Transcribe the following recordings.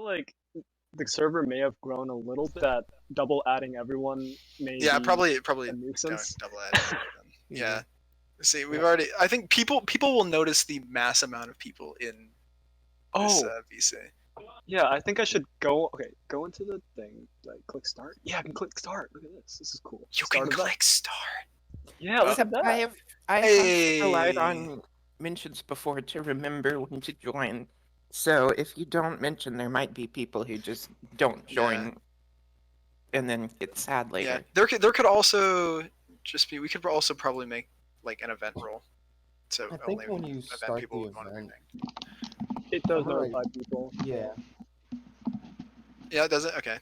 like the server may have grown a little bit. That double adding everyone may Yeah, be probably a nuisance. double add. Yeah. See, we've already. I think people will notice the mass amount of people in this VC. Yeah, I think I should go. Okay, go into the thing. Like, click start. Yeah, I can click start. Look at this. This is cool. You Start can event. click start. Yeah, look at that. I have relied on mentions before to remember when to join. So if you don't mention, there might be people who just don't join, and then get sad later. Yeah, there could also just be. We could also probably make like an event role. So I think when you start the event, it does notify people. Yeah. Yeah, does it? Okay.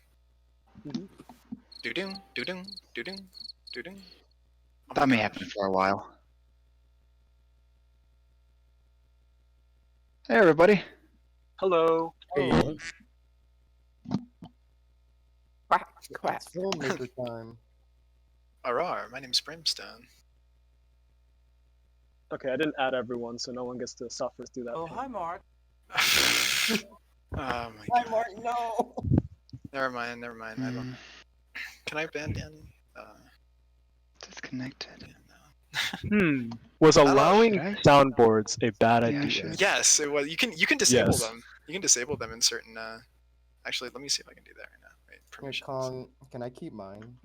Mhm. Do-ding, do-ding, do-ding, do-ding. Oh That my may gosh. happen for a while. Hey everybody. Hello. Hey. Quack, quack. It's filmmaker time. Arrar, my name's Brimstone. Okay, I didn't add everyone, so no one gets to suffer through that. Oh, pain. hi, Mark. Oh my Hi, god. Mark. No. Never mind. I don't. Can I ban Danny? Disconnected. Yeah, no. Was don't know, allowing should I? soundboards a bad Yeah, idea? sure. Yes, it was. You can disable Yes. them. You can disable them in certain. Actually, let me see if I can do that right now. Wait, Hey, permissions. Kong, can I keep mine?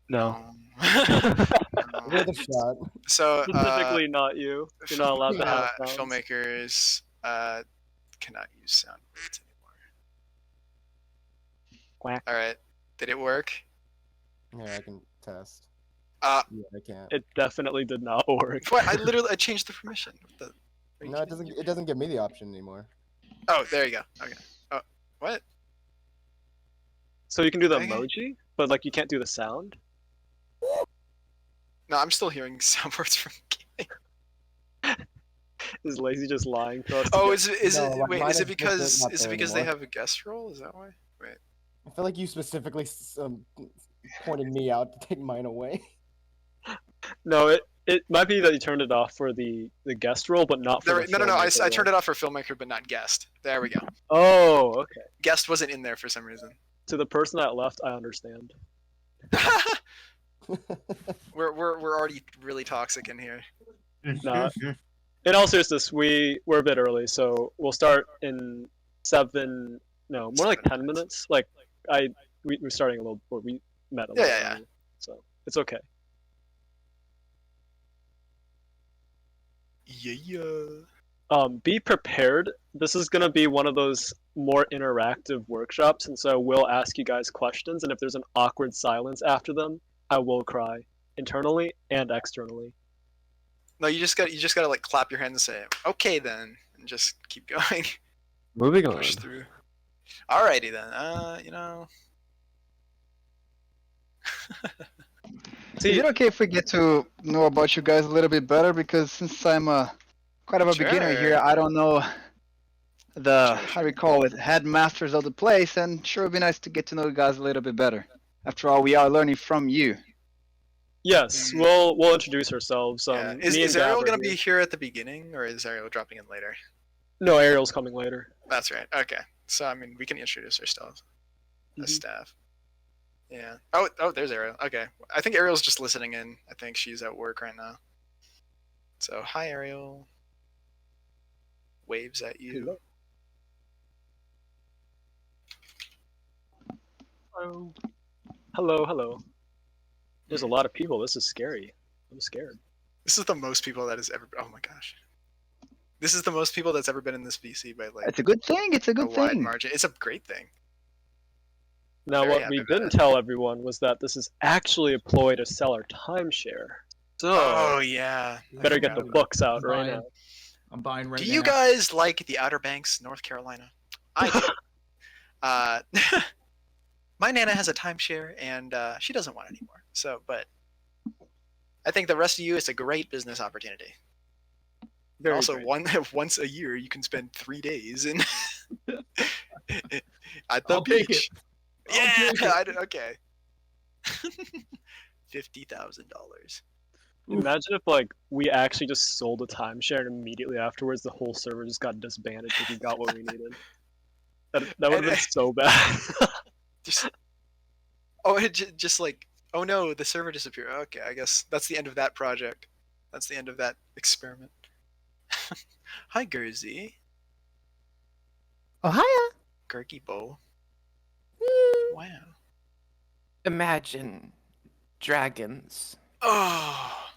No. Give it a shot. So Specifically, not you. You're not allowed to have sounds. filmmakers cannot use soundboards anymore. Quack. All right, did it work? Yeah, I can test. Uh, Yeah, I can't. It definitely did not work. what? I changed the permission. What the- No, it doesn't. It doesn't give me the option anymore. Oh, there you go. Okay. Oh, what? So you can do the Okay. emoji, but like you can't do the sound. No, I'm still hearing soundboards from gaming. Is Lazy just lying to us? Oh, to is it? No, like, Wait, mine is it is just because not is it there because they anymore. have a guest role? Is that why? Wait. I feel like you specifically pointed me out to take mine away. No, it might be that you turned it off for the guest role, but not for There, the no. I filmmaker turned role. it off for filmmaker, but not guest. There we go. Oh, okay. Guest wasn't in there for some reason. To the person that left, I understand. we're already really toxic in here. No. In all seriousness, we're a bit early, so we'll start in 7. No, more like 10 minutes. Like we're starting a little, or we met a little. Yeah. early, so it's okay. Yeah. Be prepared. This is gonna be one of those more interactive workshops, and so we'll ask you guys questions, and if there's an awkward silence after them, I will cry internally and externally. No, you just gotta like clap your hands and say, "Okay, then," and just keep going. Moving on. Push through. Alrighty then. You know. Is it okay if we get to know about you guys a little bit better? Because since I'm quite of a beginner Sure. here, I don't know the Sure, how do we call it, headmasters of the place, and sure it'd be nice to get to know you guys a little bit better. After all, we are learning from you. Yes, we'll introduce ourselves. Yeah. Me Is and Ariel Gab are gonna be here. here at the beginning, or is Ariel dropping in later? No, Ariel's coming later. That's right. Okay. So I mean, we can introduce ourselves as Mhm. staff. Yeah. Oh, there's Ariel. Okay. I think Ariel's just listening in. I think she's at work right now. So hi, Ariel. Waves at you. Hello. Hello. There's a lot of people. This is scary. I'm scared. This is the most people that has ever. Oh my gosh. This is the most people that's ever been in this VC by like It's a good thing. It's a a good wide thing. margin. It's a great thing. Now, Very what happy we about didn't it. tell everyone was that this is actually a ploy to sell our timeshare. So, Oh yeah. I better get the forgot about books out right Buying. now. I'm buying right Do now. you guys like the Outer Banks, North Carolina? I do. My Nana has a timeshare, and she doesn't want it anymore. So, but I think the rest of you, it's a great business opportunity. Very also, great. once a year, you can spend 3 days in at the I'll take beach. it. I'll Yeah, take it. I did, okay. $50,000. Imagine if like we actually just sold a timeshare and immediately afterwards the whole server just got disbanded because we got what we needed. That would have been so bad. Just just like, oh no, the server disappeared. Okay, I guess that's the end of that project. That's the end of that experiment. Hi, Gurzy. Oh, hiya. Gurky Bow. Wow. Imagine dragons. Oh.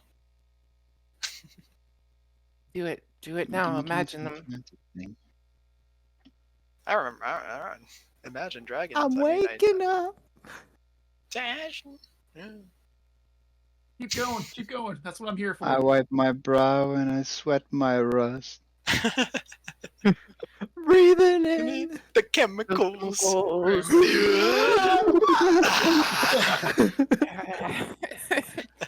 Do it now. Imagine them. I remember. Imagine Dragons. I'm waking up. Dash. Yeah. Keep going. That's what I'm here for. I wipe my brow and I sweat my rust. Breathing in. The chemicals.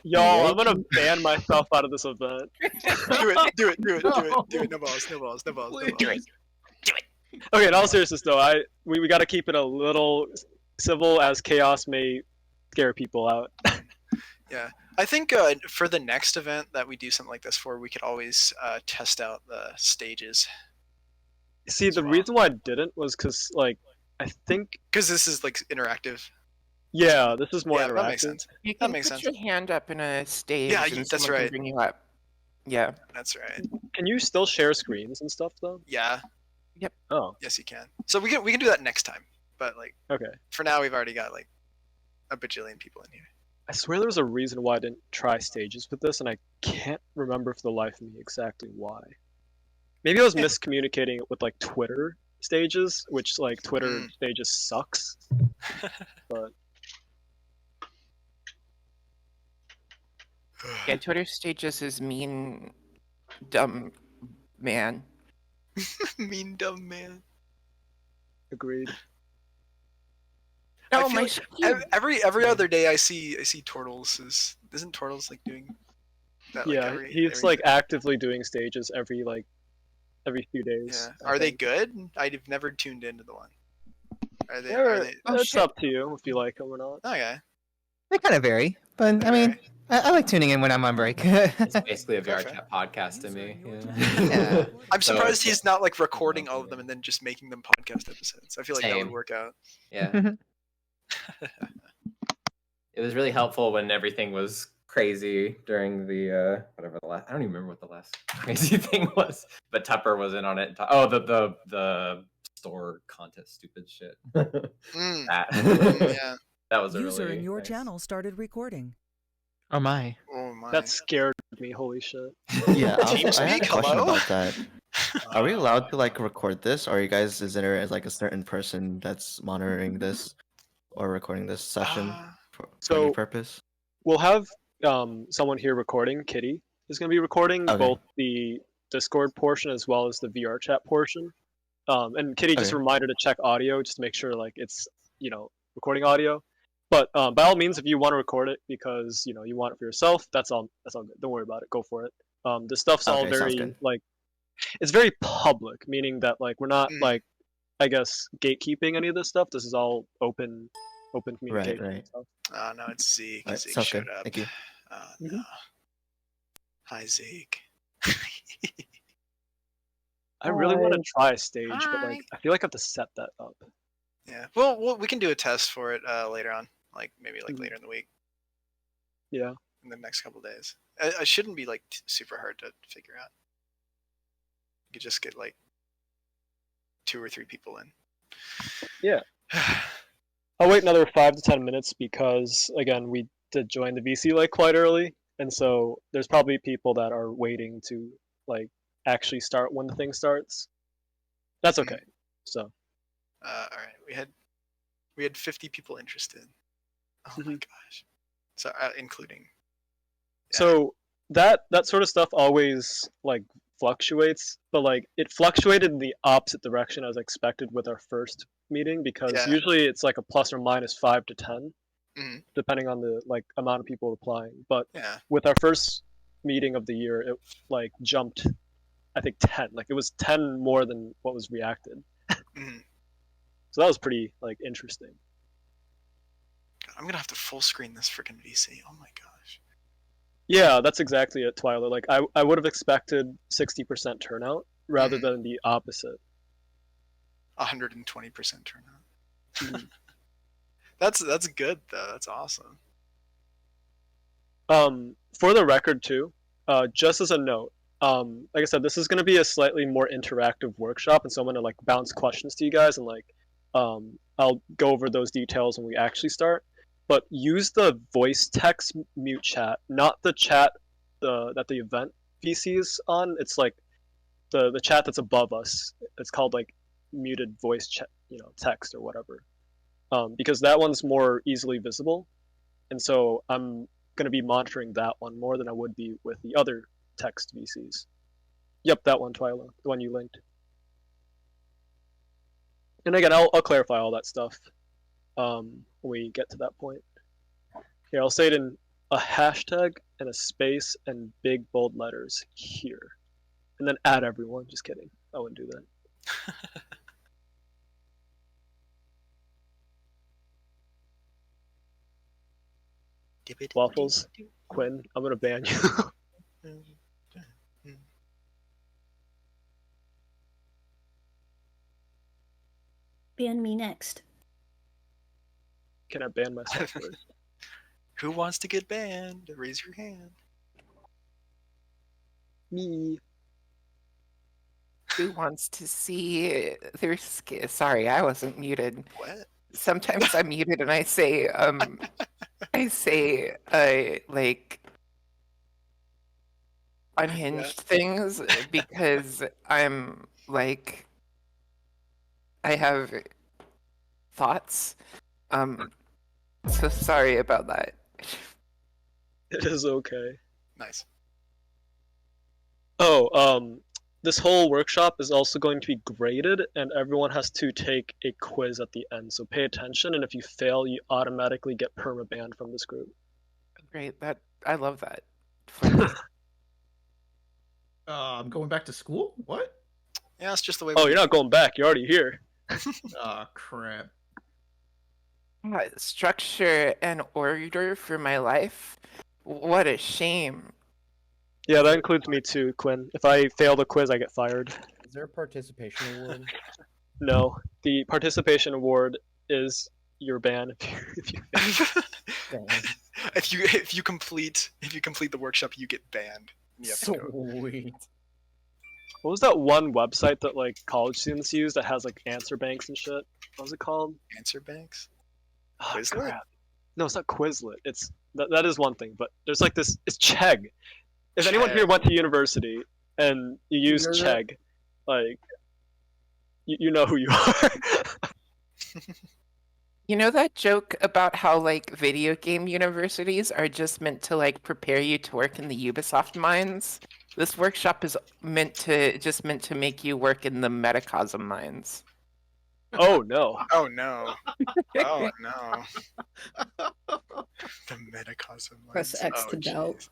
Yo, I'm gonna ban myself out of this event. Do it. No balls. Okay, in all seriousness though, we gotta keep it a little civil, as chaos may scare people out. Yeah, I think for the next event that we do something like this for, we could always test out the stages. See, the well. reason why I didn't was because, like, I think, Because this is like interactive. yeah, this is more Yeah, interactive. that makes sense. You That can makes put sense. your hand up in a stage. Yeah, and that's someone can right. Bring you up. Yeah. That's right. Can you still share screens and stuff though? Yeah. Oh, Yes, you can. So we can do that next time. But like okay. for now, we've already got like a bajillion people in here. I swear there was a reason why I didn't try stages with this, and I can't remember for the life of me exactly why. Maybe I was Yeah. miscommunicating it with like Twitter stages, which like Twitter stages sucks. But Yeah, Twitter stages is mean, dumb man. Mean dumb man. agreed. I No, feel my like every other day I see Tortles isn't Tortles like doing that? Like, Yeah, he's like actively doing stages every few days. Yeah. I Are they think. good? I've never tuned into the one. Are they? They're- Are they? Oh, it's shit. up to you if you like them or not. Okay. They kind of vary, but I mean, I like tuning in when I'm on break. It's basically a Okay. VRChat podcast to me. Yeah. I'm So surprised it's he's not like recording all of them and then just making them podcast episodes. I feel like that would Same. work out. Yeah. It was really helpful when everything was crazy during the whatever the last. I don't even remember what the last crazy thing was. But Tupper was in on it. Oh, the store contest, stupid shit. Mm, That. yeah. That was a User really in your nice- channel started recording. Oh my. Oh my. That scared me. Holy shit. Yeah, I had a TeamSpeak, question hello? about that. Are we allowed to like record this, or is there like a certain person that's monitoring this or recording this session for So- any purpose? We'll have someone here recording. Kitty is going to be recording Okay. both the Discord portion as well as the VRChat portion. And Kitty, just a Okay. reminder to check audio, just to make sure like it's recording audio. But by all means, if you want to record it because you want it for yourself, that's all good. Don't worry about it. Go for it. The stuff's all Okay, sounds very good. like it's very public, meaning that like we're not Mm. like I guess gatekeeping any of this stuff. This is all open communication. and right. stuff. Oh no, it's Zeke. Alright, Zeke sounds showed good. up. Thank you. Oh Mhm. no. Hi Zeke. I really want to try a stage, but Hi. like I feel like I have to set that up. Yeah. Well, we can do a test for it later on, like maybe like Mhm. later in the week, Yeah. in the next couple days. It shouldn't be like super hard to figure out. You could just get like 2 or 3 people in. Yeah. I'll wait another 5 to 10 minutes because again we did join the VC like quite early, and so there's probably people that are waiting to like actually start when the thing starts. That's okay. So All right, we had 50 people interested. Oh my gosh. So including. Yeah. so that sort of stuff always like fluctuates, but like it fluctuated in the opposite direction as expected with our first meeting because Yeah. usually it's like a plus or minus 5 to 10 Mhm. depending on the like amount of people applying. But Yeah. with our first meeting of the year, it like jumped, I think 10. Like it was 10 more than what was reacted. Mhm. So that was pretty like interesting. I'm gonna have to full screen this freaking VC. Oh my gosh. Yeah, that's exactly it, Twilight. Like I would have expected 60% turnout rather Mhm. than the opposite. 120% turnout. Mhm. That's good though. That's awesome. For the record too, just as a note, like I said, this is going to be a slightly more interactive workshop, and so I'm going to like bounce questions to you guys, and like, I'll go over those details when we actually start. But use the voice text mute chat, not the chat that the event VC is on. It's like the chat that's above us. It's called like muted voice chat, text or whatever. Because that one's more easily visible, and so I'm going to be monitoring that one more than I would be with the other text VCs. Yep, that one, Twyla, the one you linked. And again, I'll clarify all that stuff when we get to that point. Here, I'll say it in a hashtag and a space and big bold letters here. And then add everyone. Just kidding. I wouldn't do that. Waffles, Quinn, I'm gonna ban you. Ban me next. Can I ban myself first? Who wants to get banned? Raise your hand. Me. Who wants to see their skin? Sorry, I wasn't muted. What? Sometimes I'm muted and I say, like unhinged things because I'm like, I have thoughts. So sorry about that. It is okay. Nice. Oh, this whole workshop is also going to be graded, and everyone has to take a quiz at the end. So pay attention, and if you fail, you automatically get permabanned from this group. Great, I love that. I'm going back to school? What? Yeah, it's just the way. Oh, you're not going back. You're already here. Oh, crap. Structure and order for my life? What a shame. Yeah, that includes me too, Quinn. If I fail the quiz, I get fired. Is there a participation award? No, the participation award is your ban if you fail. if you complete the workshop, you get banned. You have to go. Sweet. What was that one website that like college students use that has like answer banks and shit? What was it called? Answer banks. Oh, Quizlet? crap. No, it's not Quizlet. It's that is one thing, but there's like this. It's Chegg. If anyone here went to university and you use Chegg, like you know who you are. You know that joke about how like video game universities are just meant to like prepare you to work in the Ubisoft mines? This workshop is meant to make you work in the Metacosm mines. Oh no. Oh no. Oh no. The Metacosm. Press X to doubt.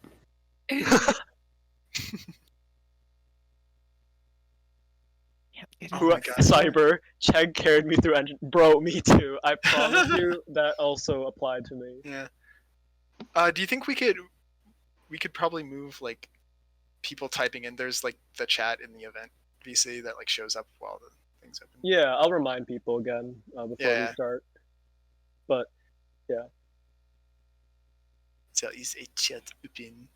Who Cyber Chegg carried me through engine. Bro, me too. I promise you that also applied to me. Yeah. Do you think we could probably move like people typing in? There's like the chat in the event VC that like shows up while the thing's open. Yeah, I'll remind people again before we start. But yeah. So is a chat open?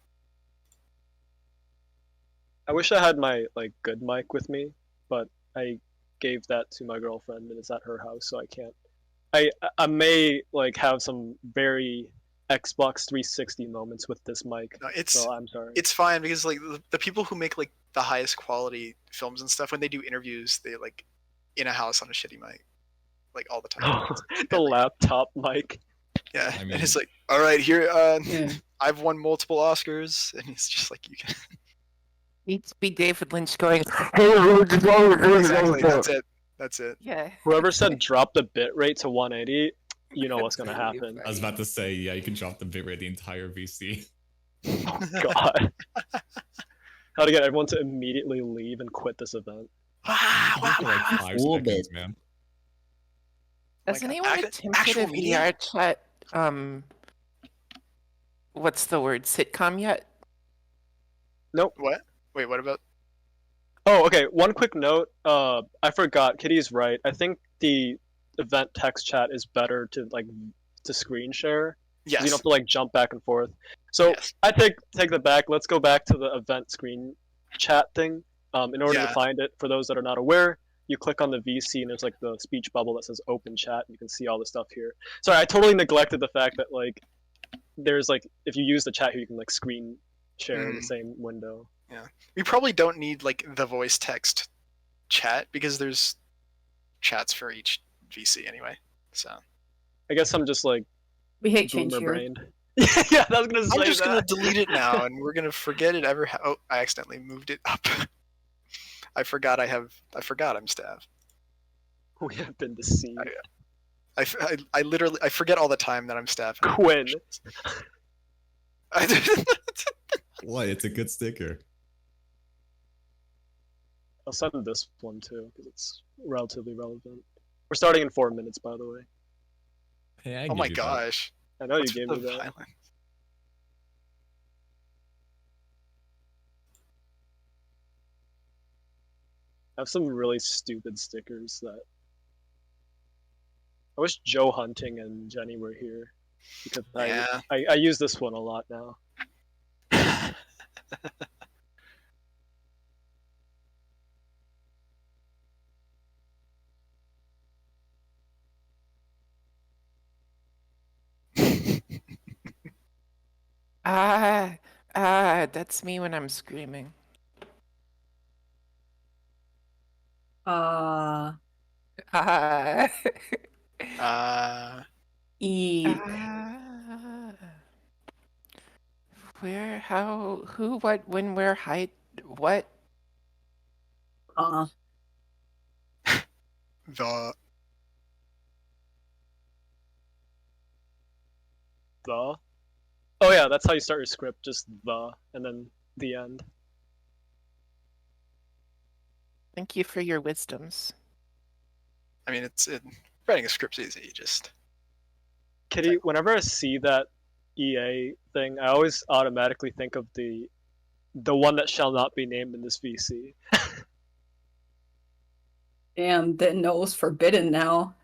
I wish I had my like good mic with me, but I gave that to my girlfriend and it's at her house, so I can't. I may like have some very Xbox 360 moments with this mic. No, so I'm sorry. It's fine because like the people who make like the highest quality films and stuff, when they do interviews, they like in a house on a shitty mic, like all the time. The laptop mic. Yeah, I mean, and it's like, all right, here, I've won multiple Oscars, and it's just like you can. Needs to be David Lynch going. Exactly. That's it. Yeah. Whoever said drop the bit rate to 180, you know what's gonna happen. I was about to say, yeah, you can drop the bitrate the entire VC. Oh God. How to get everyone to immediately leave and quit this event. Like 5 seconds, man. Has anyone attempted a VRChat what's the word? Sitcom yet? Nope. What? Wait, what about? Oh, okay. One quick note. I forgot. Kitty's right. I think the event text chat is better to screen share. 'Cause Yes. you don't have to like jump back and forth. So Yes. I take that back. Let's go back to the event screen chat thing. In order to Yeah. find it, for those that are not aware, you click on the VC and there's like the speech bubble that says open chat. And you can see all the stuff here. Sorry, I totally neglected the fact that like there's like if you use the chat here, you can like screen share the same window. Yeah. We probably don't need like the voice text chat because there's chats for each VC anyway. So I guess I'm just like We hate change boomer here. brained. Yeah, I was gonna say I'm just gonna that. delete it now, and we're gonna forget it ever. Oh, I accidentally moved it up. I forgot I'm Stav. We have been deceived. I literally forget all the time that I'm Stav. Quinn. What? It's a good sticker. I'll send this one too because it's relatively relevant. We're starting in 4 minutes, by the way. Hey, I Oh my give you that. gosh. I know What's you gave with me the that. violence? I have some really stupid stickers that. I wish Joe Hunting and Jenny were here because Yeah. I use this one a lot now. That's me when I'm screaming. Ah. Eep. Where, how, who, what, when, where, height, what? The The. Oh yeah, that's how you start your script. Just the and then the end. Thank you for your wisdoms. I mean, writing a script's easy. Just Kitty, whenever I see that EA thing, I always automatically think of the one that shall not be named in this VC. Damn, didn't know it was forbidden now.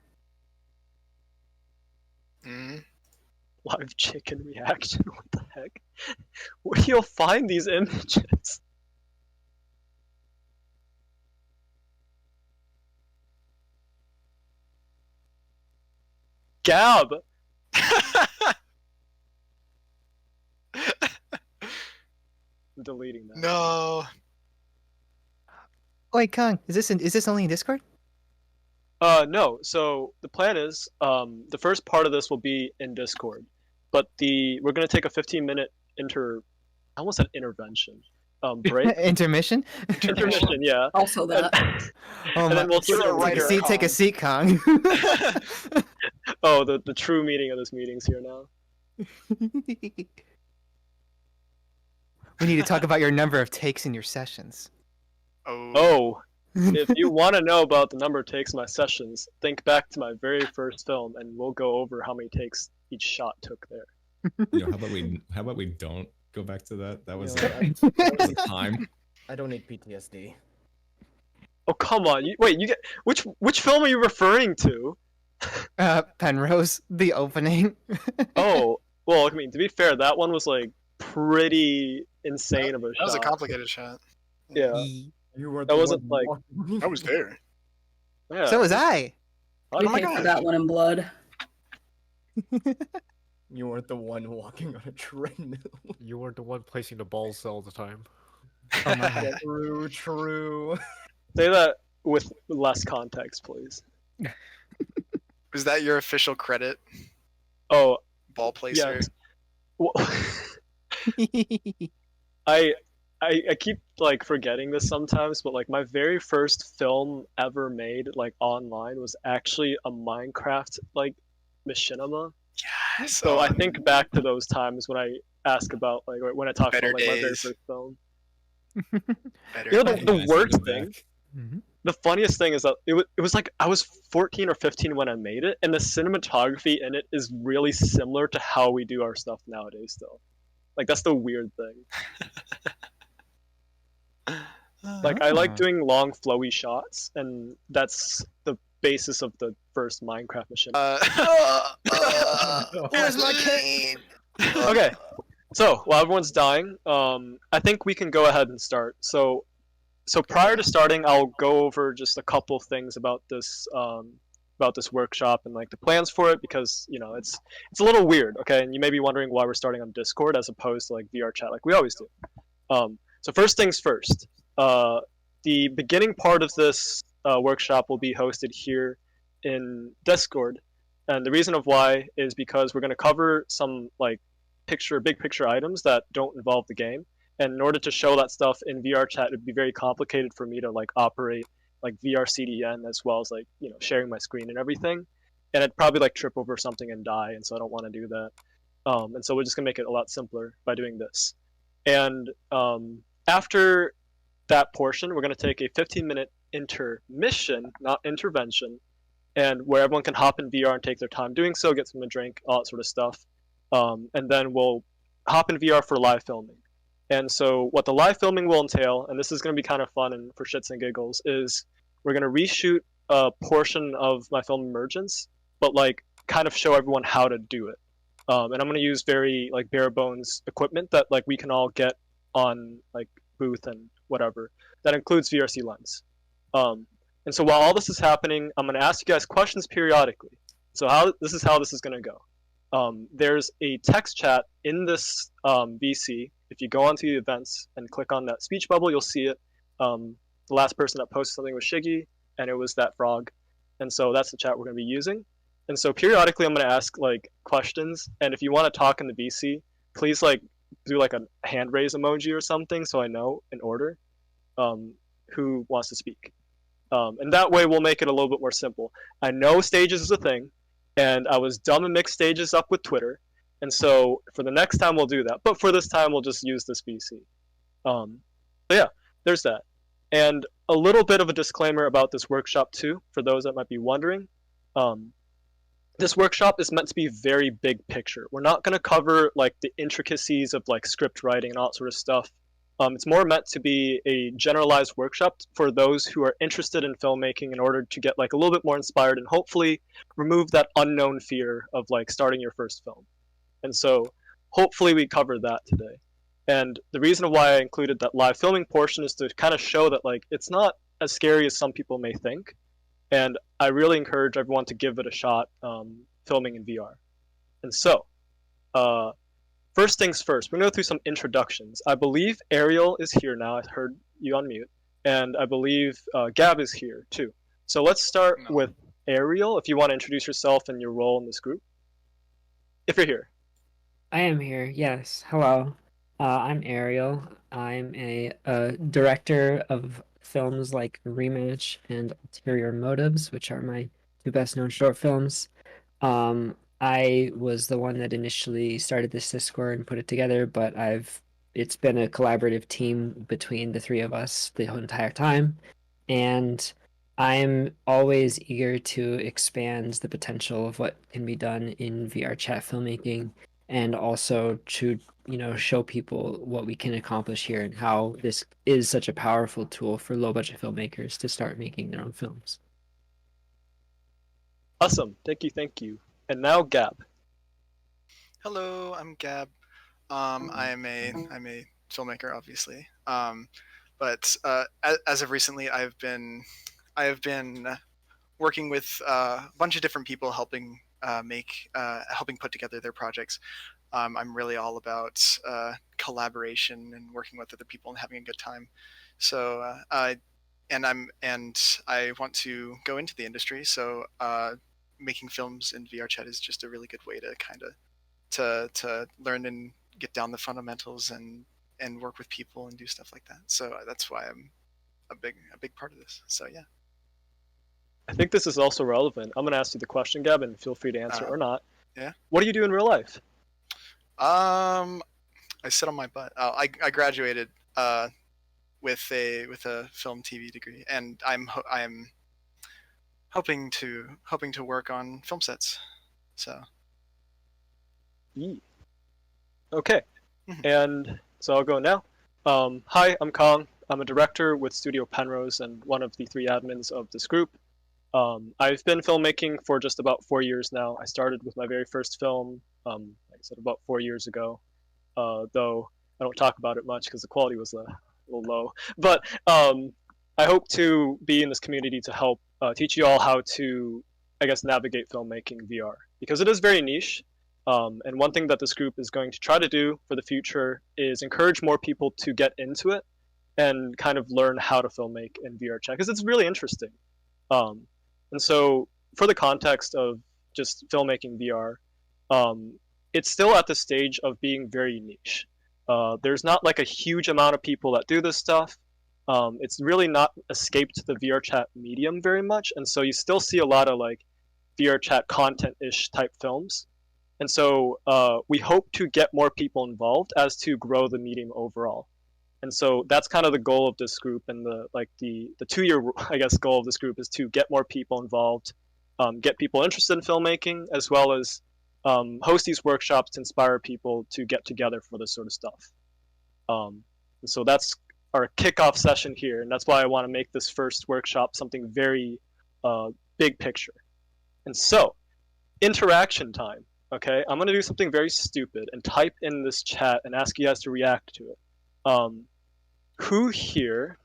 Live chicken reaction. What the heck? Where do you find these images? Gab. I'm deleting that. No. Wait, Kong, is this only in Discord? No. So the plan is, the first part of this will be in Discord, but we're gonna take a 15-minute I almost said intervention. Break. Intermission? Intermission, yeah. Also that. Oh And my! then we'll take, switch a seat, take a seat, Kong. Oh, the true meaning of this meeting's here now. We need to talk about your number of takes in your sessions. Oh, if you want to know about the number of takes in my sessions, think back to my very first film, and we'll go over how many takes each shot took there. You know, how about we don't go back to that? That was, You know, that was a time. I don't need PTSD. Oh come on! You get which film are you referring to? Penrose, the opening. Oh, well, I mean, to be fair, that one was like pretty insane of a shot. That was a complicated shot. Yeah. You were That wasn't like. I was there. Yeah. So was I. We paid for that one in blood. You weren't the one walking on a treadmill. You weren't the one placing the balls all the time. Oh my God. True. Say that with less context, please. Was that your official credit? Oh, Ball placer. yes. Well, I keep like forgetting this sometimes, but like my very first film ever made like online was actually a Minecraft like machinima. Yes. So I think back to those times when I ask about like when I talk Better about like my very days. first film. Better You know days. the Nice to worst go thing. back. The funniest thing is that it was like I was 14 or 15 when I made it, and the cinematography in it is really similar to how we do our stuff nowadays. Still, like that's the weird thing. Like I like Ah. doing long flowy shots, and that's the basis of the first Minecraft mission. Where's my cane? Okay, so while everyone's dying, I think we can go ahead and start. So prior to starting, I'll go over just a couple things about this workshop and like the plans for it, because it's a little weird, okay? And you may be wondering why we're starting on Discord as opposed to like VRChat like we always do. So first things first, the beginning part of this workshop will be hosted here in Discord, and the reason of why is because we're going to cover some like big picture items that don't involve the game. And in order to show that stuff in VRChat, it would be very complicated for me to like operate like VRCDN as well as like sharing my screen and everything, and I'd probably like trip over something and die, and so I don't want to do that. And so we're just gonna make it a lot simpler by doing this. And after that portion, we're gonna take a 15-minute intermission, not intervention, and where everyone can hop in VR and take their time doing so, get some to drink, all that sort of stuff. And then we'll hop in VR for live filming. And so what the live filming will entail, and this is going to be kind of fun and for shits and giggles, is we're going to reshoot a portion of my film Emergence, but like kind of show everyone how to do it. And I'm going to use very like bare bones equipment that like we can all get on like booth and whatever. That includes VRC lens. And so while all this is happening, I'm going to ask you guys questions periodically. So this is how this is going to go. There's a text chat in this VC. If you go onto the events and click on that speech bubble, you'll see it. The last person that posted something was Shiggy, and it was that frog. And so that's the chat we're going to be using. And so periodically I'm going to ask like questions, and if you want to talk in the VC, please like do like a hand raise emoji or something so I know in order who wants to speak. And that way we'll make it a little bit more simple. I know stages is a thing, and I was dumb and mixed stages up with Twitter, and so for the next time we'll do that. But for this time we'll just use this VC. So yeah, there's that. And a little bit of a disclaimer about this workshop too, for those that might be wondering. This workshop is meant to be very big picture. We're not going to cover like the intricacies of like script writing and all that sort of stuff. It's more meant to be a generalized workshop for those who are interested in filmmaking in order to get like a little bit more inspired and hopefully remove that unknown fear of like starting your first film. And so hopefully we covered that today. And the reason why I included that live filming portion is to kind of show that like it's not as scary as some people may think. And I really encourage everyone to give it a shot filming in VR. And so, first things first, we're going to go through some introductions. I believe Ariel is here now. I heard you on mute. And I believe Gab is here too. So let's start with Ariel, if you want to introduce yourself and your role in this group. If you're here. I am here, yes. Hello. I'm Ariel. I'm a director of films like Rematch and Ulterior Motives, which are my two best known short films. I was the one that initially started this Discord and put it together, but it's been a collaborative team between the three of us the whole entire time. And I'm always eager to expand the potential of what can be done in VRChat filmmaking, and also to show people what we can accomplish here and how this is such a powerful tool for low budget filmmakers to start making their own films. Awesome. Thank you. And now Gab. Hello, I'm Gab. I'm a filmmaker, obviously. But as of recently, I have been working with a bunch of different people helping put together their projects. I'm really all about collaboration and working with other people and having a good time. So I want to go into the industry. So making films in VRChat is just a really good way to kind of to learn and get down the fundamentals and work with people and do stuff like that. So that's why I'm a big part of this. So yeah. I think this is also relevant. I'm going to ask you the question, Gab, and feel free to answer or not. Yeah. What do you do in real life? I sit on my butt. I graduated with a film TV degree, and I'm hoping to work on film sets. So. Okay. And so I'll go now. Hi, I'm Kong. I'm a director with Studio Penrose and one of the 3 admins of this group. I've been filmmaking for just about 4 years now. I started with my very first film, like I said, about 4 years ago, though I don't talk about it much because the quality was a little low. But I hope to be in this community to help teach you all how to, I guess, navigate filmmaking VR, because it is very niche. And one thing that this group is going to try to do for the future is encourage more people to get into it and kind of learn how to filmmake in VRChat, because it's really interesting. And so for the context of just filmmaking VR, it's still at the stage of being very niche. There's not like a huge amount of people that do this stuff. It's really not escaped the VRChat medium very much, and so you still see a lot of like VRChat content-ish type films. And so we hope to get more people involved as to grow the medium overall. And so that's kind of the goal of this group, and the 2-year, I guess, goal of this group is to get more people involved, get people interested in filmmaking, as well as host these workshops to inspire people to get together for this sort of stuff. And so that's our kickoff session here, and that's why I want to make this first workshop something very big picture. And so, interaction time. Okay, I'm gonna do something very stupid and type in this chat and ask you guys to react to it. Who here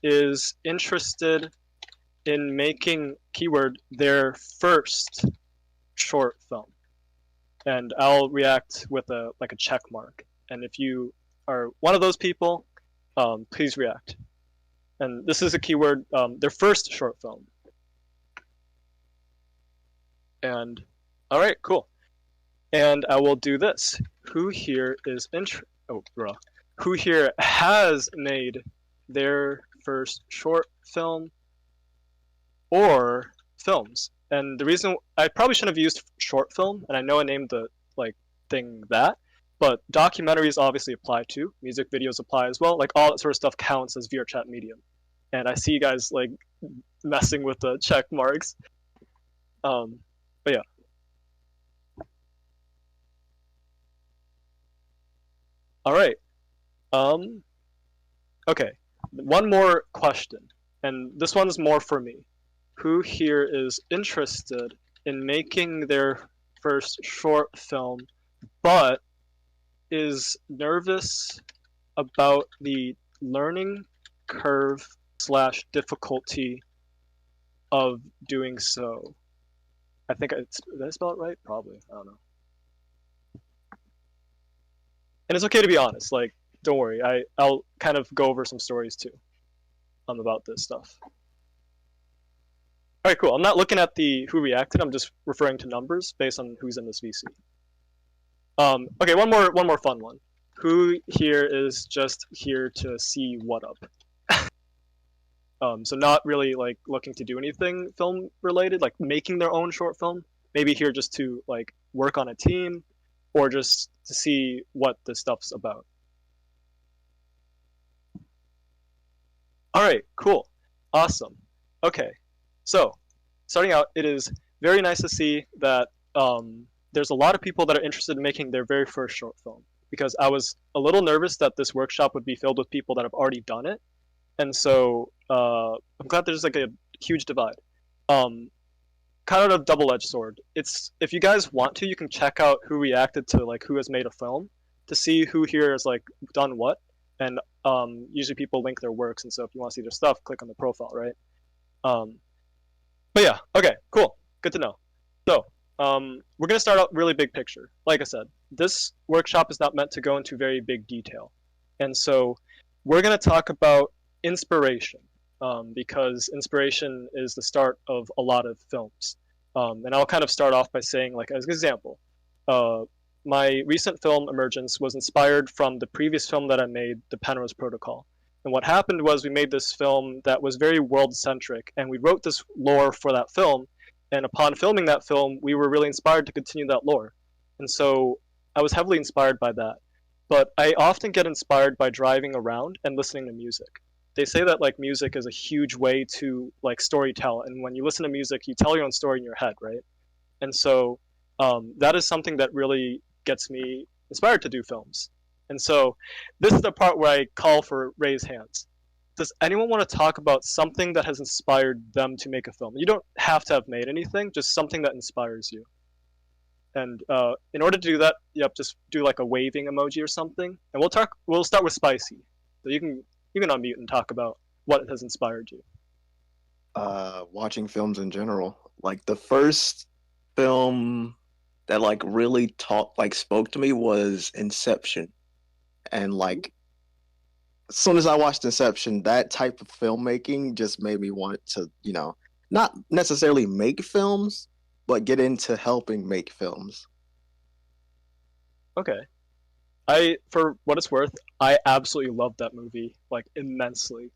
is interested in making, keyword, their first short film? And I'll react with a check mark. And if you are one of those people, please react. And this is a keyword, their first short film. And all right, cool. And I will do this. Who here is who here has made their first short film or films? And the reason I probably shouldn't have used short film, and I know I named the thing that, but documentaries obviously apply too. Music videos apply as well. Like all that sort of stuff counts as VRChat medium. And I see you guys like messing with the check marks. But yeah. All right. Okay. One more question, and this one's more for me. Who here is interested in making their first short film, but is nervous about the learning curve / difficulty of doing so? I think did I spell it right? Probably. I don't know. And it's okay to be honest. Like, don't worry. I'll kind of go over some stories too about this stuff. All right, cool. I'm not looking at the who reacted. I'm just referring to numbers based on who's in this VC. Okay, one more fun one. Who here is just here to see what up? So not really like looking to do anything film related, like making their own short film. Maybe here just to like work on a team, or just to see what this stuff's about. All right, cool, awesome. Okay, so starting out, it is very nice to see that there's a lot of people that are interested in making their very first short film, because I was a little nervous that this workshop would be filled with people that have already done it. And so I'm glad there's like a huge divide. Kind of a double-edged sword. It's, if you guys want to, you can check out who reacted to like who has made a film to see who here has like done what. And usually people link their works, and so if you want to see their stuff, click on the profile, right? But yeah, okay, cool, good to know. So we're gonna start out really big picture. Like I said, this workshop is not meant to go into very big detail, and so we're gonna talk about inspiration, because inspiration is the start of a lot of films. And I'll kind of start off by saying, like, as an example, my recent film Emergence was inspired from the previous film that I made, The Penrose Protocol. And what happened was we made this film that was very world-centric, and we wrote this lore for that film, and upon filming that film, we were really inspired to continue that lore. And so I was heavily inspired by that. But I often get inspired by driving around and listening to music. They say that like music is a huge way to like storytell, and when you listen to music, you tell your own story in your head, right? And so that is something that really gets me inspired to do films. And so this is the part where I call for raise hands. Does anyone want to talk about something that has inspired them to make a film? You don't have to have made anything, just something that inspires you. And in order to do that, yep, just do like a waving emoji or something. And we'll talk. We'll start with Spicy. So you can unmute and talk about what has inspired you. Watching films in general. Like the first film that like really spoke to me was Inception. And like as soon as I watched Inception, that type of filmmaking just made me want to, not necessarily make films, but get into helping make films. Okay. For what it's worth, I absolutely loved that movie, like immensely.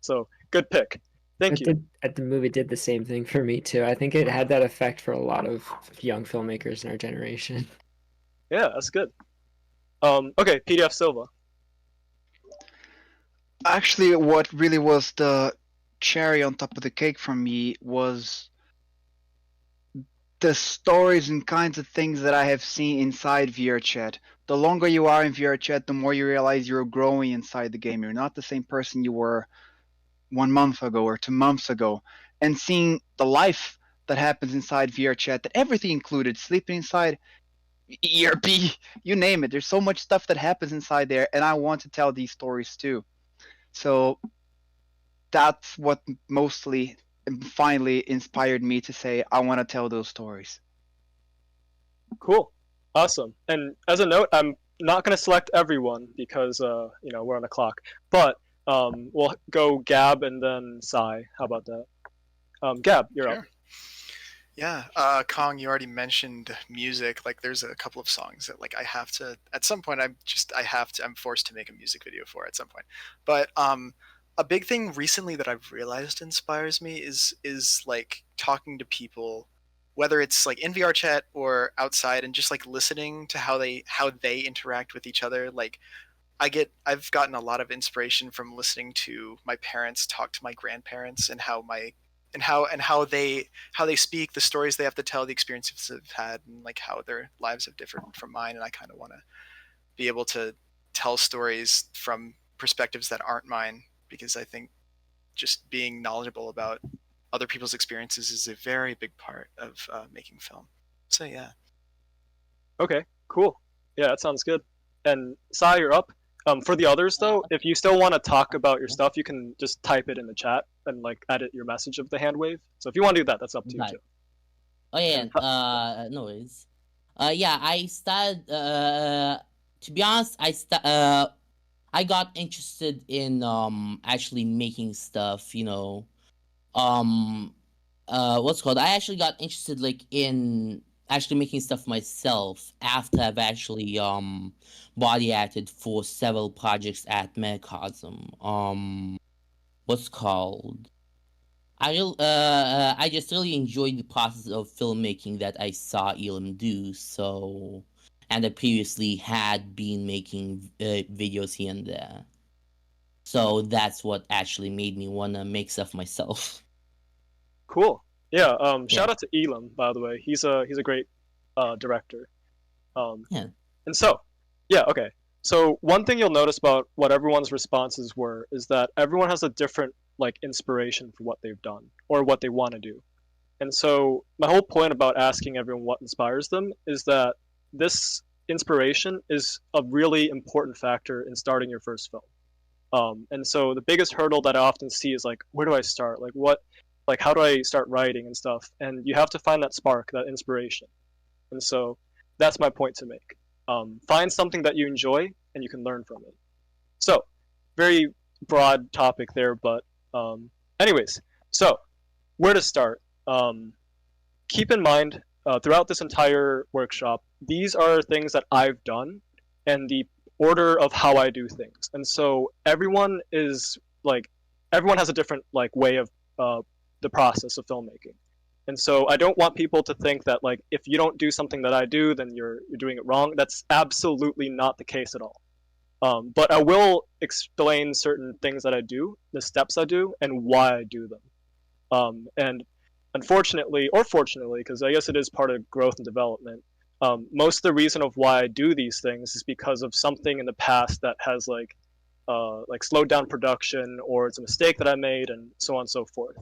So good pick. Thank you. The movie did the same thing for me too. I think it had that effect for a lot of young filmmakers in our generation. Yeah, that's good. Okay, PDF Silva. Actually, what really was the cherry on top of the cake for me was the stories and kinds of things that I have seen inside VRChat. The longer you are in VRChat, the more you realize you're growing inside the game. You're not the same person you were 1 month ago or 2 months ago. And seeing the life that happens inside VRChat, that everything included, sleeping inside, ERP, you name it. There's so much stuff that happens inside there, and I want to tell these stories too. So that's what mostly and finally inspired me to say I want to tell those stories. Cool. Awesome. And as a note, I'm not going to select everyone because we're on the clock. But we'll go Gab and then Sai. How about that? Gab, you're up. Yeah, Kong, you already mentioned music. Like, there's a couple of songs that, like, I have to. At some point, I'm forced to make a music video for at some point. But a big thing recently that I've realized inspires me is like talking to people, whether it's like in VRChat or outside, and just like listening to how they interact with each other. Like, I've gotten a lot of inspiration from listening to my parents talk to my grandparents and how they speak, the stories they have to tell, the experiences they've had, and like how their lives have differed from mine. And I kind of want to be able to tell stories from perspectives that aren't mine, because I think just being knowledgeable about other people's experiences is a very big part of making film. So yeah. Okay, cool. Yeah, that sounds good. And Sai, you're up. For the others though, if you still want to talk about your stuff, you can just type it in the chat and like edit your message of the hand wave. So if you want to do that, that's up to you too. Oh yeah, no worries. Yeah, I started. To be honest, I got interested in actually making stuff. What's called? I actually got interested like in actually making stuff myself after I've actually body acted for several projects at Megacosm. What's called? I just really enjoyed the process of filmmaking that I saw Elam do. So, and I previously had been making videos here and there. So that's what actually made me want to make stuff myself. Cool. Yeah. Shout out to Elam, by the way. He's a great director. Yeah. And so, yeah. Okay. So one thing you'll notice about what everyone's responses were is that everyone has a different like inspiration for what they've done or what they want to do. And so my whole point about asking everyone what inspires them is that this inspiration is a really important factor in starting your first film. And so the biggest hurdle that I often see is like, where do I start? Like how do I start writing and stuff? And you have to find that spark, that inspiration. And so that's my point to make. Find something that you enjoy and you can learn from it. So very broad topic there, but anyways, so where to start? Keep in mind throughout this entire workshop, these are things that I've done and the order of how I do things. And so everyone has a different like way of the process of filmmaking. And so I don't want people to think that like if you don't do something that I do, then you're doing it wrong. That's absolutely not the case at all. But I will explain certain things that I do, the steps I do, and why I do them. And unfortunately, or fortunately, because I guess it is part of growth and development, Most of the reason of why I do these things is because of something in the past that has like slowed down production, or it's a mistake that I made, and so on and so forth.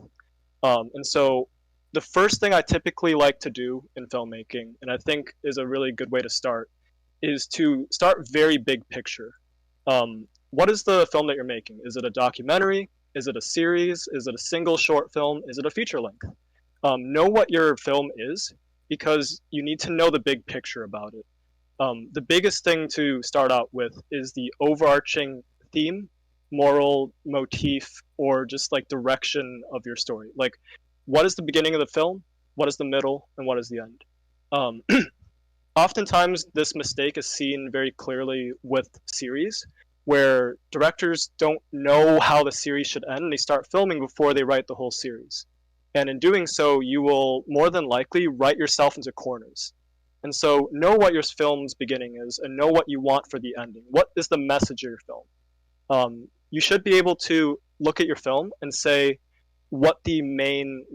And so the first thing I typically like to do in filmmaking, and I think is a really good way to start, is to start very big picture. What is the film that you're making? Is it a documentary? Is it a series? Is it a single short film? Is it a feature length? Know what your film is, because you need to know the big picture about it. The biggest thing to start out with is the overarching theme, moral motif, or just like direction of your story. Like, what is the beginning of the film? What is the middle? And what is the end? Oftentimes, this mistake is seen very clearly with series, where directors don't know how the series should end, and they start filming before they write the whole series. And in doing so, you will more than likely write yourself into corners. And so know what your film's beginning is, and know what you want for the ending. What is the message of your film? You should be able to look at your film and say what the main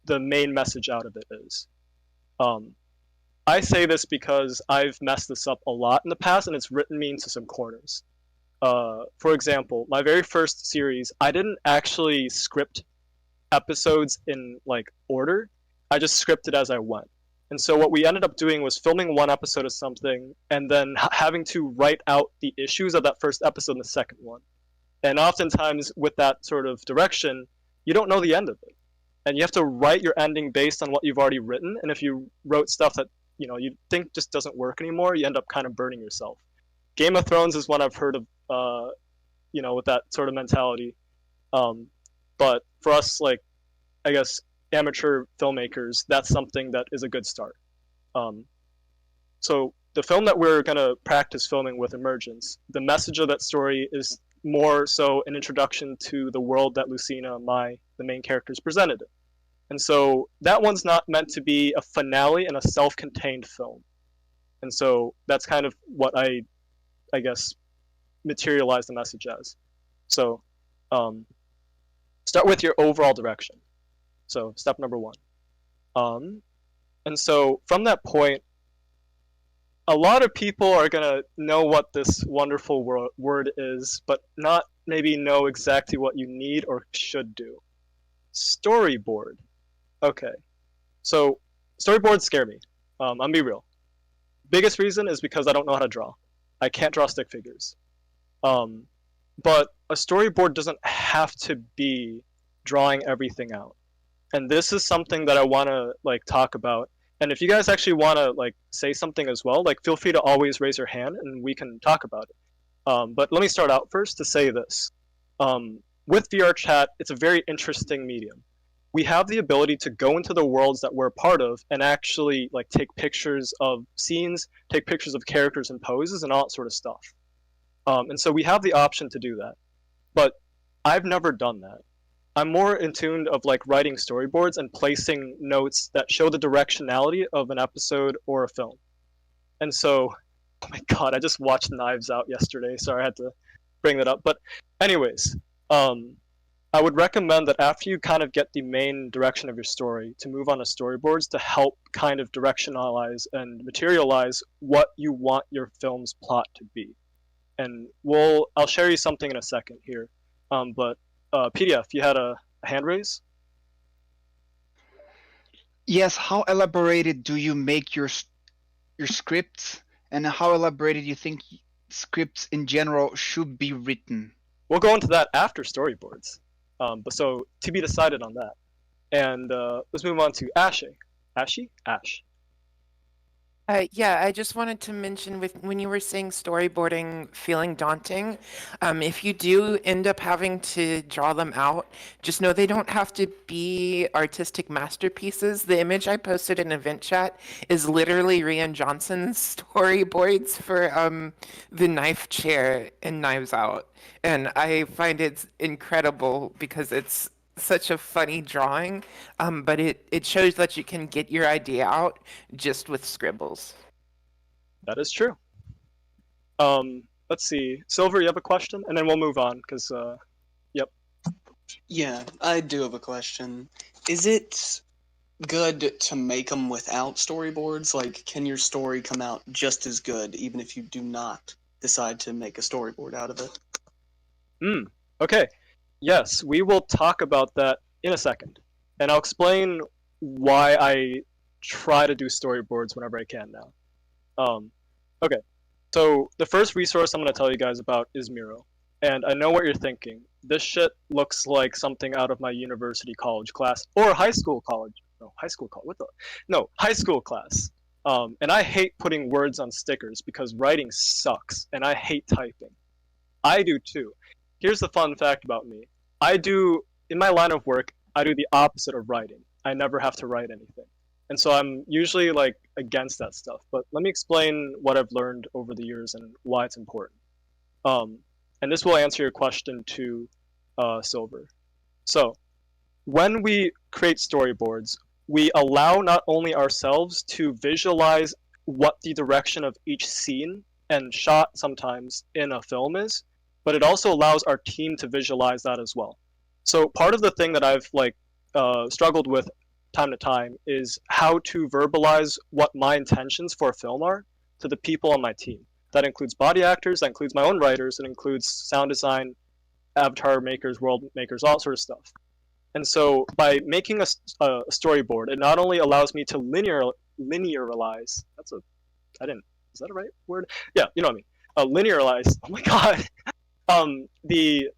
message out of it is. I say this because I've messed this up a lot in the past, and it's written me into some corners. For example, my very first series, I didn't actually script episodes in like order. I just scripted as I went. And so what we ended up doing was filming one episode of something, and then having to write out the issues of that first episode in the second one. And oftentimes with that sort of direction, you don't know the end of it. And you have to write your ending based on what you've already written. And if you wrote stuff that you think just doesn't work anymore, you end up kind of burning yourself. Game of Thrones is one I've heard of, with that sort of mentality. But for us, like, I guess, amateur filmmakers, that's something that is a good start. So the film that we're going to practice filming with, Emergence, the message of that story is more so an introduction to the world that Lucina, the main character, is presented in. And so that one's not meant to be a finale and a self-contained film. And so that's kind of what I guess, materialize the message as. So start with your overall direction. So step number one. And so from that point, a lot of people are going to know what this wonderful word is, but not maybe know exactly what you need or should do. Storyboard. Okay. So storyboards scare me. I'll be real. Biggest reason is because I don't know how to draw. I can't draw stick figures. But a storyboard doesn't have to be drawing everything out. And this is something that I want to talk about. And if you guys actually want to say something as well, feel free to always raise your hand and we can talk about it. But let me start out first to say this. With VRChat, it's a very interesting medium. We have the ability to go into the worlds that we're a part of and actually take pictures of scenes, take pictures of characters and poses and all that sort of stuff. And so we have the option to do that. But I've never done that. I'm more in tune of writing storyboards and placing notes that show the directionality of an episode or a film. And so, oh my god, I just watched Knives Out yesterday. Sorry, I had to bring that up. But anyways, I would recommend that after you kind of get the main direction of your story, to move on to storyboards to help kind of directionalize and materialize what you want your film's plot to be. And I'll share you something in a second here. But PDF, you had a hand raise? Yes, how elaborated do you make your scripts, and how elaborated you think scripts in general should be written? We'll go into that after storyboards. But so to be decided on that. And let's move on to Ashy. Ash. Yeah, I just wanted to mention when you were saying storyboarding feeling daunting, if you do end up having to draw them out, just know they don't have to be artistic masterpieces. The image I posted in VRChat is literally Rian Johnson's storyboards for the knife chair in Knives Out. And I find it incredible because it's such a funny drawing, but it shows that you can get your idea out just with scribbles. That is true. Let's see. Silver, you have a question? And then we'll move on, because, yep. Yeah, I do have a question. Is it good to make them without storyboards? Like, can your story come out just as good even if you do not decide to make a storyboard out of it? Okay. Yes, we will talk about that in a second. And I'll explain why I try to do storyboards whenever I can now. Okay. So the first resource I'm going to tell you guys about is Miro. And I know what you're thinking. This shit looks like something out of my university college class or high school college. No, high school college. What the? No, high school class. And I hate putting words on stickers because writing sucks, and I hate typing. I do too. Here's the fun fact about me. In my line of work, I do the opposite of writing. I never have to write anything. And so I'm usually like against that stuff. But let me explain what I've learned over the years and why it's important. And this will answer your question to Silver. So when we create storyboards, we allow not only ourselves to visualize what the direction of each scene and shot sometimes in a film is, but it also allows our team to visualize that as well. So part of the thing that I've struggled with time to time is how to verbalize what my intentions for a film are to the people on my team. That includes body actors, that includes my own writers, it includes sound design, avatar makers, world makers, all sort of stuff. And so by making a storyboard, it not only allows me to linearize. Is that a right word? Yeah, you know what I mean. Linearize. Oh my god. The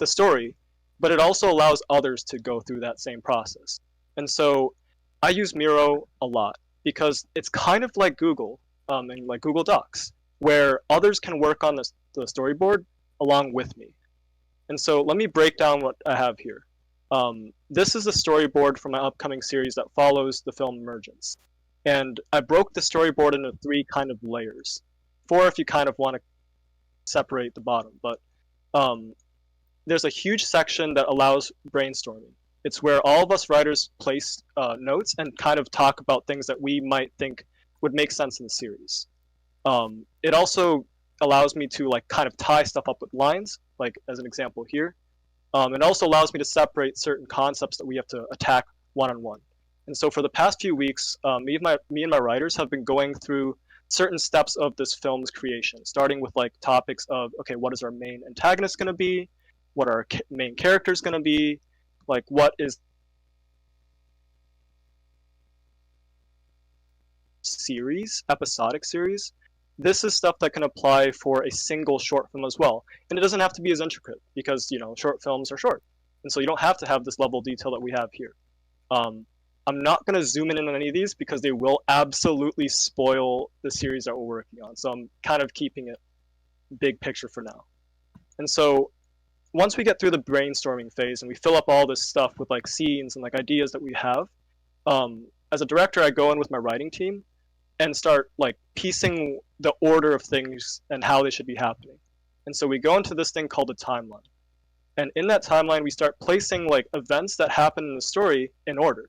story, but it also allows others to go through that same process. And so I use Miro a lot because it's kind of like Google and like Google Docs, where others can work on the storyboard along with me. And so let me break down what I have here. This is the storyboard for my upcoming series that follows the film Emergence. And I broke the storyboard into 3 kind of layers. 4 if you kind of want to separate the bottom. But there's a huge section that allows brainstorming. It's where all of us writers place notes and kind of talk about things that we might think would make sense in the series. It also allows me to like kind of tie stuff up with lines, like as an example here. It also allows me to separate certain concepts that we have to attack one-on-one. And so for the past few weeks, me and my writers have been going through certain steps of this film's creation, starting with like topics of, okay, what is our main antagonist going to be? What are our main characters going to be? Like, what is episodic series? This is stuff that can apply for a single short film as well. And it doesn't have to be as intricate because, you know, short films are short. And so you don't have to have this level of detail that we have here. I'm not going to zoom in on any of these because they will absolutely spoil the series that we're working on. So I'm kind of keeping it big picture for now. And so once we get through the brainstorming phase and we fill up all this stuff with like scenes and like ideas that we have, as a director, I go in with my writing team and start like piecing the order of things and how they should be happening. And so we go into this thing called a timeline. And in that timeline, we start placing like events that happen in the story in order.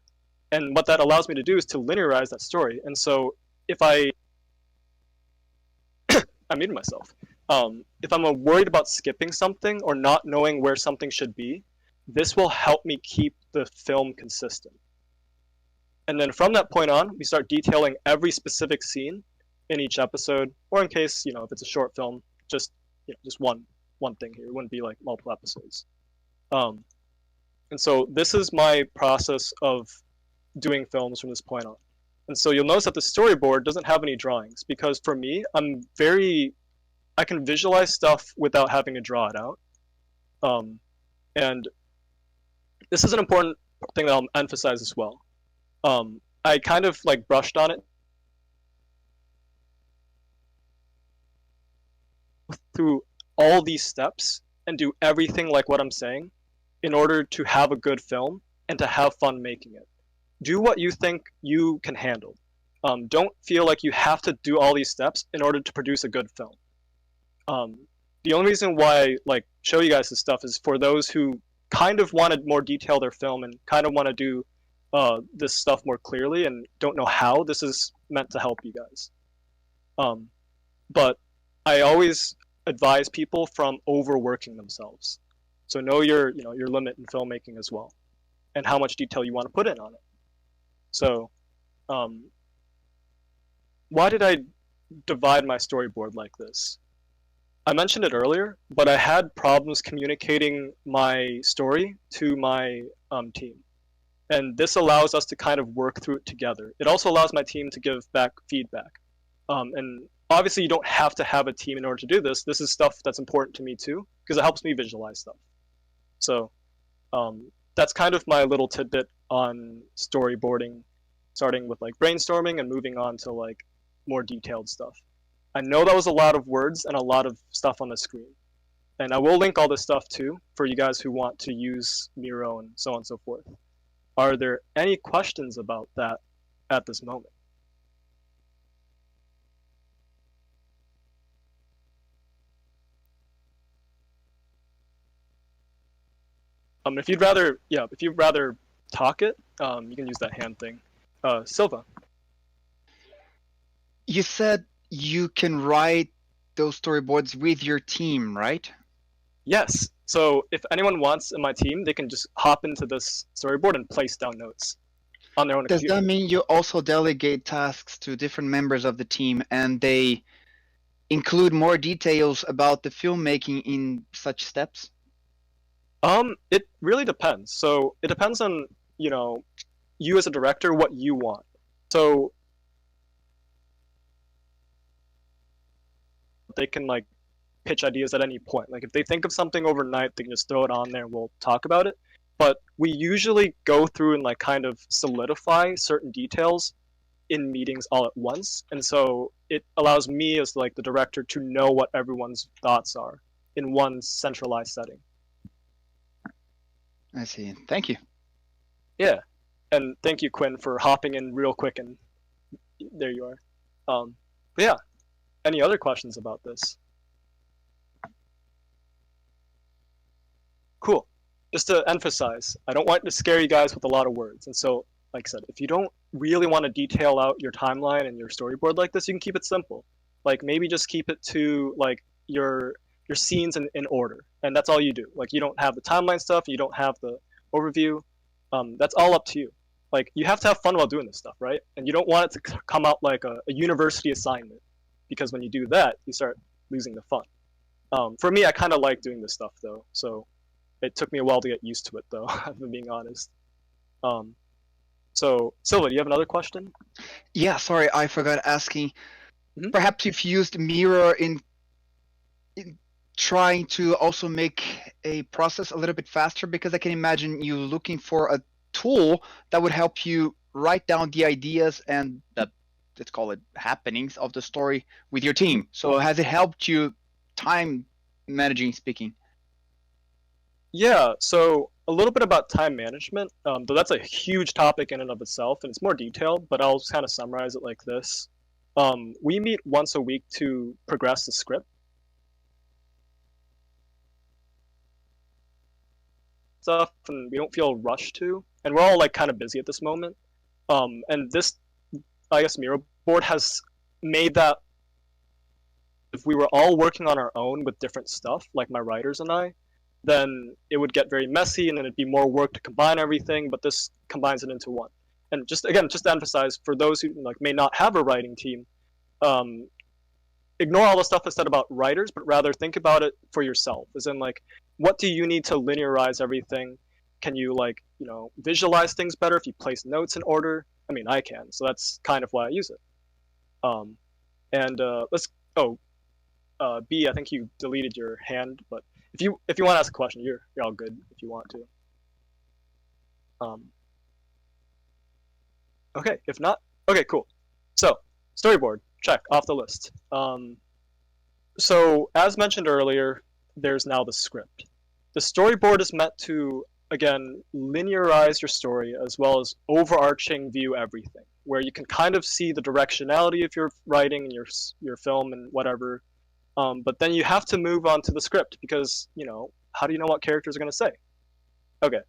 And what that allows me to do is to linearize that story. And so if I muted myself. If I'm worried about skipping something or not knowing where something should be, this will help me keep the film consistent. And then from that point on, we start detailing every specific scene in each episode, or in case, you know, if it's a short film, just one thing here. It wouldn't be like multiple episodes. And so this is my process of doing films from this point on. And so you'll notice that the storyboard doesn't have any drawings because for me, I can visualize stuff without having to draw it out. And this is an important thing that I'll emphasize as well. I kind of like brushed on it through all these steps and do everything like what I'm saying in order to have a good film and to have fun making it. Do what you think you can handle. Don't feel like you have to do all these steps in order to produce a good film. The only reason why I like show you guys this stuff is for those who kind of want to more detail their film and kind of want to do this stuff more clearly and don't know how. This is meant to help you guys. But I always advise people from overworking themselves. So know your limit in filmmaking as well, and how much detail you want to put in on it. So, why did I divide my storyboard like this? I mentioned it earlier, but I had problems communicating my story to my team. And this allows us to kind of work through it together. It also allows my team to give back feedback. And obviously, you don't have to have a team in order to do this. This is stuff that's important to me too, because it helps me visualize stuff. So that's kind of my little tidbit on storyboarding, starting with like brainstorming and moving on to like more detailed stuff. I know that was a lot of words and a lot of stuff on the screen. And I will link all this stuff too for you guys who want to use Miro and so on and so forth. Are there any questions about that at this moment? If you'd rather talk it, you can use that hand thing. Silva. You said you can write those storyboards with your team, right? Yes. So if anyone wants in my team, they can just hop into this storyboard and place down notes on their own Does computer. that mean you also delegate tasks to different members of the team and they include more details about the filmmaking in such steps? It really depends. So it depends on, you as a director, what you want. So they can like pitch ideas at any point. Like if they think of something overnight, they can just throw it on there and we'll talk about it. But we usually go through and like kind of solidify certain details in meetings all at once. And so it allows me as like the director to know what everyone's thoughts are in one centralized setting. I see. Thank you. Yeah. And thank you, Quinn, for hopping in real quick, and there you are. But yeah, any other questions about this? Cool. Just to emphasize, I don't want to scare you guys with a lot of words. And so, like I said, if you don't really want to detail out your timeline and your storyboard like this, you can keep it simple. Like maybe just keep it to like your scenes in order, and that's all you do. Like you don't have the timeline stuff, you don't have the overview. That's all up to you. Like you have to have fun while doing this stuff, right? And you don't want it to come out like a university assignment, because when you do that, you start losing the fun. For me, I kind of like doing this stuff though, so it took me a while to get used to it though. If I'm being honest. So Silva, do you have another question? Yeah, sorry, I forgot asking. Perhaps you've used Miro in trying to also make a process a little bit faster, because I can imagine you looking for a tool that would help you write down the ideas and the, let's call it, happenings of the story with your team. So has it helped you time managing speaking? Yeah, so a little bit about time management, though that's a huge topic in and of itself, and it's more detailed, but I'll just kind of summarize it like this. We meet once a week to progress the script. Stuff, and we don't feel rushed to, and we're all like kind of busy at this moment. And this, I guess, Miro board has made that if we were all working on our own with different stuff, like my writers and I, then it would get very messy, and then it'd be more work to combine everything. But this combines it into one. And just to emphasize, for those who like may not have a writing team, ignore all the stuff I said about writers, but rather think about it for yourself. As in, like, what do you need to linearize everything? Can you visualize things better if you place notes in order? I mean, I can, so that's kind of why I use it. B, I think you deleted your hand, but if you want to ask a question, you're all good if you want to. Okay, if not, okay, cool. So storyboard, check off the list. So as mentioned earlier, there's now the script. The storyboard is meant to, again, linearize your story as well as overarching view everything, where you can kind of see the directionality of your writing and your film and whatever. But then you have to move on to the script, because, how do you know what characters are going to say? Okay,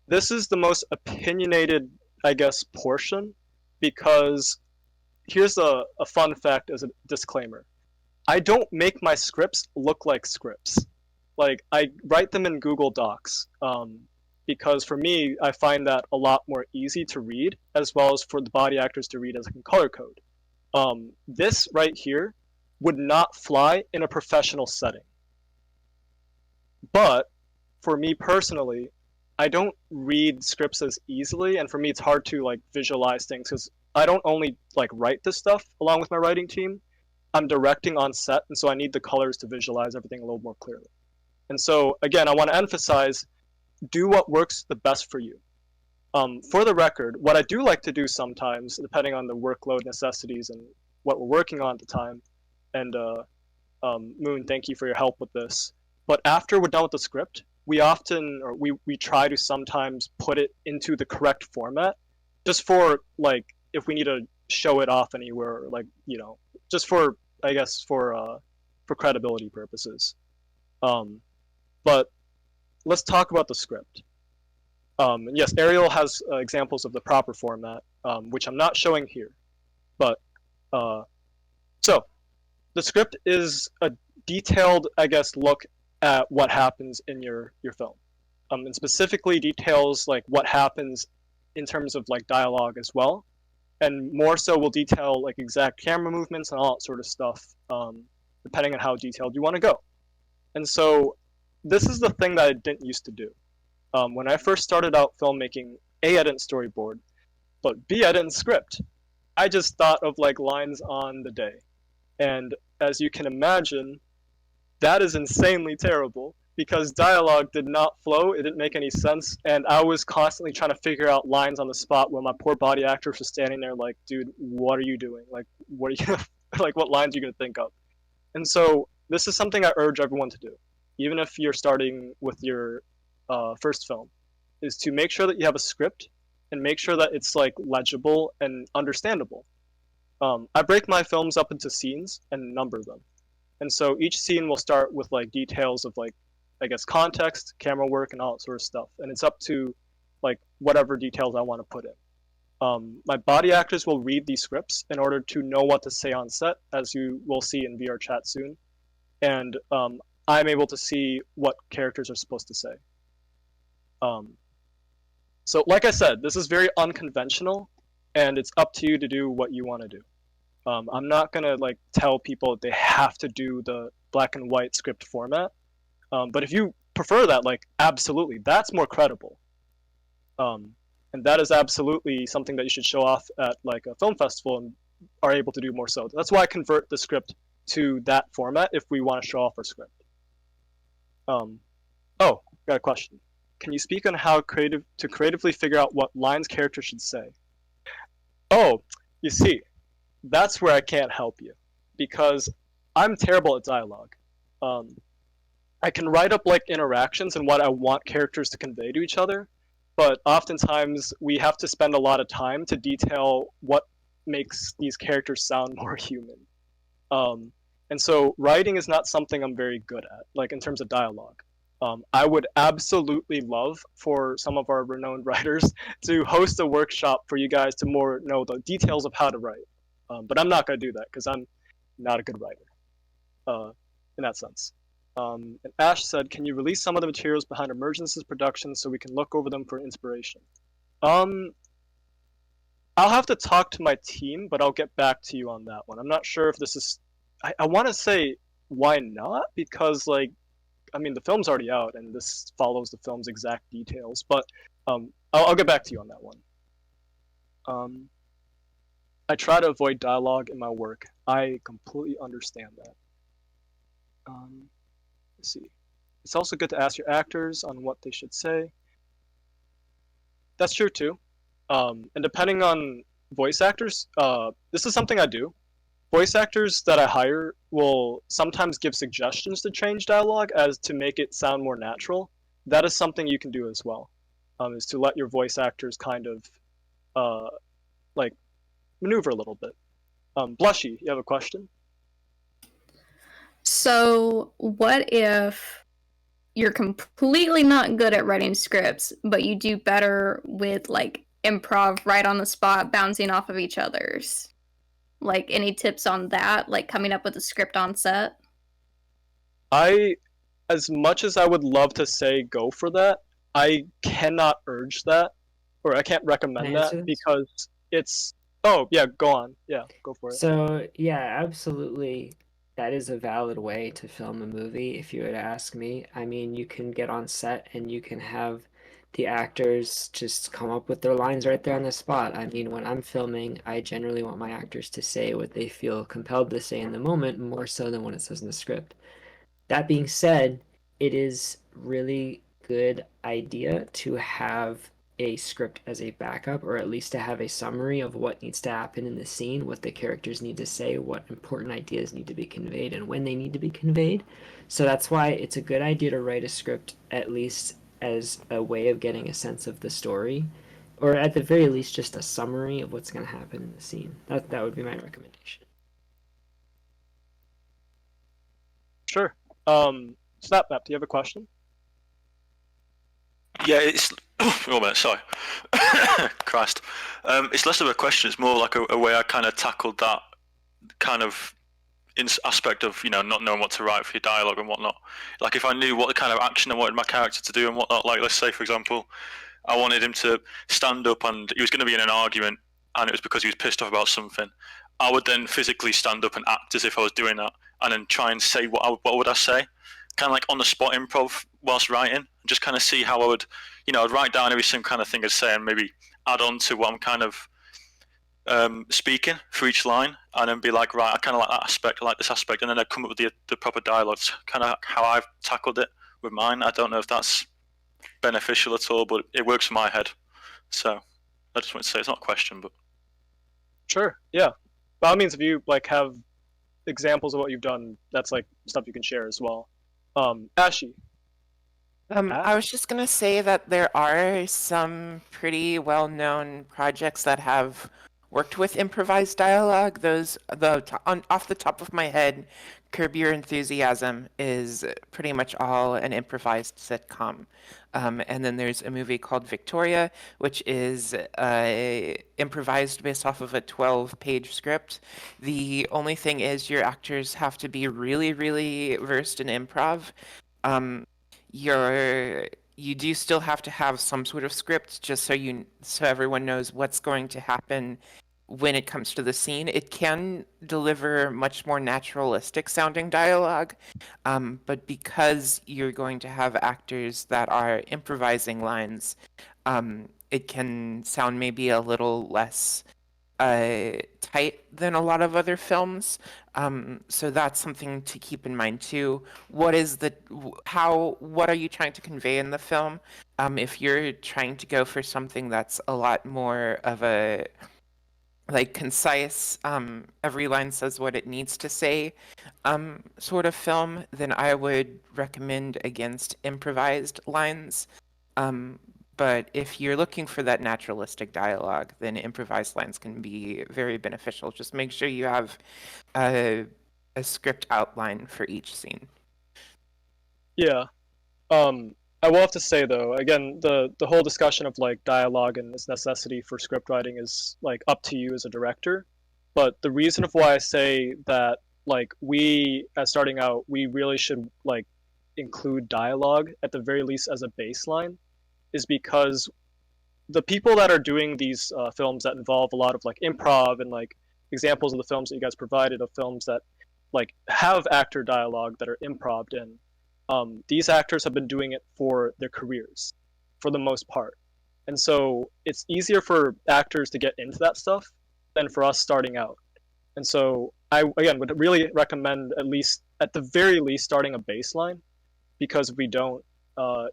this is the most opinionated, I guess, portion, because here's a fun fact as a disclaimer. I don't make my scripts look like scripts. Like, I write them in Google Docs. because for me, I find that a lot more easy to read, as well as for the body actors to read as a color code. This right here would not fly in a professional setting. But for me personally, I don't read scripts as easily, and for me it's hard to like visualize things because I don't only like write this stuff along with my writing team. I'm directing on set, and so I need the colors to visualize everything a little more clearly. And so again, I want to emphasize, do what works the best for you. For the record, what I do like to do sometimes, depending on the workload necessities and what we're working on at the time, and Moon, thank you for your help with this. But after we're done with the script, we often, or we try to sometimes put it into the correct format, just for like if we need to show it off anywhere, like just for I guess for credibility purposes. But let's talk about the script. Yes, Ariel has examples of the proper format, which I'm not showing here. But so the script is a detailed, I guess, look at what happens in your film, and specifically details like what happens in terms of like dialogue as well, and more so will detail like exact camera movements and all that sort of stuff, depending on how detailed you want to go. And so this is the thing that I didn't used to do. When I first started out filmmaking, A, I didn't storyboard, but B, I didn't script. I just thought of like lines on the day. And as you can imagine, that is insanely terrible because dialogue did not flow, it didn't make any sense, and I was constantly trying to figure out lines on the spot while my poor body actors were standing there like, dude, what are you doing? Like, what are you, like, what lines are you gonna think of? And so this is something I urge everyone to do, even if you're starting with your first film, is to make sure that you have a script and make sure that it's like legible and understandable. I break my films up into scenes and number them. And so each scene will start with like details of like, I guess, context, camera work, and all that sort of stuff. And it's up to like whatever details I want to put in. My body actors will read these scripts in order to know what to say on set, as you will see in VRChat soon. And I'm able to see what characters are supposed to say. So like I said, this is very unconventional, and it's up to you to do what you want to do. I'm not gonna like tell people they have to do the black and white script format, but if you prefer that, like absolutely, that's more credible, and that is absolutely something that you should show off at like a film festival and are able to do more so. That's why I convert the script to that format if we want to show off our script. Oh, got a question. Can you speak on how creatively figure out what lines characters should say? Oh, you see, that's where I can't help you, because I'm terrible at dialogue. I can write up like interactions and what I want characters to convey to each other, but oftentimes we have to spend a lot of time to detail what makes these characters sound more human. And so writing is not something I'm very good at, like in terms of dialogue. I would absolutely love for some of our renowned writers to host a workshop for you guys to more know the details of how to write. But I'm not going to do that because I'm not a good writer in that sense. And Ash said, can you release some of the materials behind Emergence's production so we can look over them for inspiration? I'll have to talk to my team, but I'll get back to you on that one. I'm not sure if this is... I want to say, why not? Because, like, I mean, the film's already out, and this follows the film's exact details, but I'll get back to you on that one. I try to avoid dialogue in my work. I completely understand that. Let's see. It's also good to ask your actors on what they should say. That's true too. And depending on voice actors, this is something I do. Voice actors that I hire will sometimes give suggestions to change dialogue as to make it sound more natural. That is something you can do as well, is to let your voice actors kind of like maneuver a little bit. Blushy, you have a question? So what if you're completely not good at writing scripts, but you do better with like improv right on the spot, bouncing off of each other's? Like, any tips on that? Like, coming up with a script on set? As much as I would love to say go for that, I cannot urge that, or I can't recommend that answer this? because it's. Oh yeah, go on. Yeah, go for it. So, yeah, absolutely. That is a valid way to film a movie, if you were to ask me. I mean, you can get on set and you can have the actors just come up with their lines right there on the spot. I mean, when I'm filming, I generally want my actors to say what they feel compelled to say in the moment, more so than what it says in the script. That being said, it is really good idea to have a script as a backup, or at least to have a summary of what needs to happen in the scene, what the characters need to say, what important ideas need to be conveyed, and when they need to be conveyed. So that's why it's a good idea to write a script, at least as a way of getting a sense of the story, or at the very least, just a summary of what's going to happen in the scene. That would be my recommendation. Sure. Snapmap, do you have a question? Yeah, it's. Oh man, sorry. Christ. It's less of a question. It's more like a way I kind of tackled that kind of aspect of not knowing what to write for your dialogue and whatnot. Like if I knew what kind of action I wanted my character to do and whatnot. Like let's say for example, I wanted him to stand up and he was going to be in an argument and it was because he was pissed off about something. I would then physically stand up and act as if I was doing that, and then try and say what would I say, kind of like on the spot improv whilst writing, and just kind of see how I would, I'd write down every single kind of thing I'd say and maybe add on to what I'm kind of speaking for each line, and then be like, right, I kind of like that aspect, I like this aspect, and then I'd come up with the proper dialogue. It's kind of how I've tackled it with mine. I don't know if that's beneficial at all, but it works in my head. So I just want to say it's not a question, but Sure. Yeah. By all means, if you like have examples of what you've done, that's like stuff you can share as well. Ashy. I was just gonna say that there are some pretty well-known projects that have worked with improvised dialogue. Off the top of my head, Curb Your Enthusiasm is pretty much all an improvised sitcom. And then there's a movie called Victoria, which is improvised based off of a 12-page script. The only thing is your actors have to be really, really versed in improv. You do still have to have some sort of script just so everyone knows what's going to happen when it comes to the scene. It can deliver much more naturalistic sounding dialogue, but because you're going to have actors that are improvising lines, it can sound maybe a little less tight than a lot of other films. So that's something to keep in mind too. What are you trying to convey in the film? If you're trying to go for something that's a lot more of a concise, every line says what it needs to say, sort of film, then I would recommend against improvised lines. But if you're looking for that naturalistic dialogue, then improvised lines can be very beneficial. Just make sure you have a script outline for each scene. Yeah. I will have to say though, again, the whole discussion of like dialogue and its necessity for script writing is like up to you as a director. But the reason of why I say that like we as starting out, we really should like include dialogue at the very least as a baseline is because the people that are doing these films that involve a lot of like improv and like examples of the films that you guys provided of films that like have actor dialogue that are improved in, these actors have been doing it for their careers for the most part, and so it's easier for actors to get into that stuff than for us starting out. And so I again would really recommend at the very least starting a baseline, because if we don't,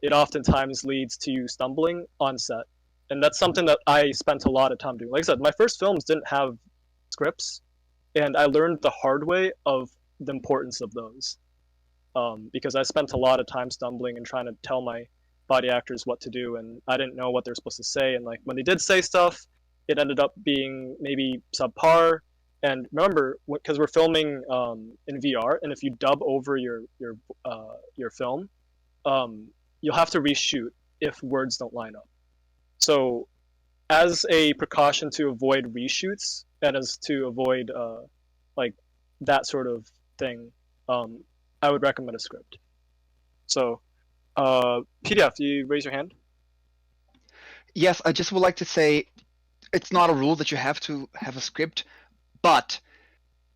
it oftentimes leads to you stumbling on set. And that's something that I spent a lot of time doing. Like I said, my first films didn't have scripts, and I learned the hard way of the importance of those, because I spent a lot of time stumbling and trying to tell my body actors what to do, and I didn't know what they're supposed to say. And like when they did say stuff, it ended up being maybe subpar. And remember, because we're filming in VR, and if you dub over your film, you'll have to reshoot if words don't line up. So, as a precaution to avoid reshoots and as to avoid like that sort of thing, I would recommend a script. So, PDF, do you raise your hand? Yes, I just would like to say it's not a rule that you have to have a script, but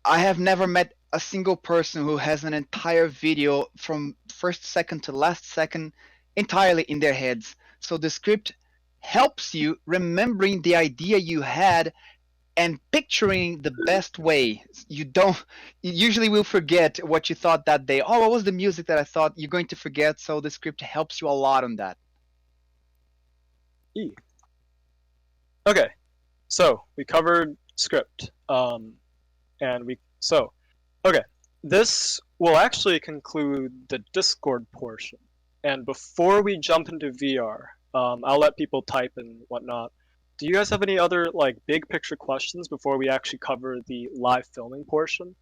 I have never met a single person who has an entire video from first second to last second entirely in their heads. So the script helps you remembering the idea you had and picturing the best way. You usually will forget what you thought that day. Oh, what was the music that I thought? You're going to forget, so the script helps you a lot on that. Okay, so we covered script, okay, this will actually conclude the Discord portion. And before we jump into VR, I'll let people type and whatnot. Do you guys have any other like big picture questions before we actually cover the live filming portion?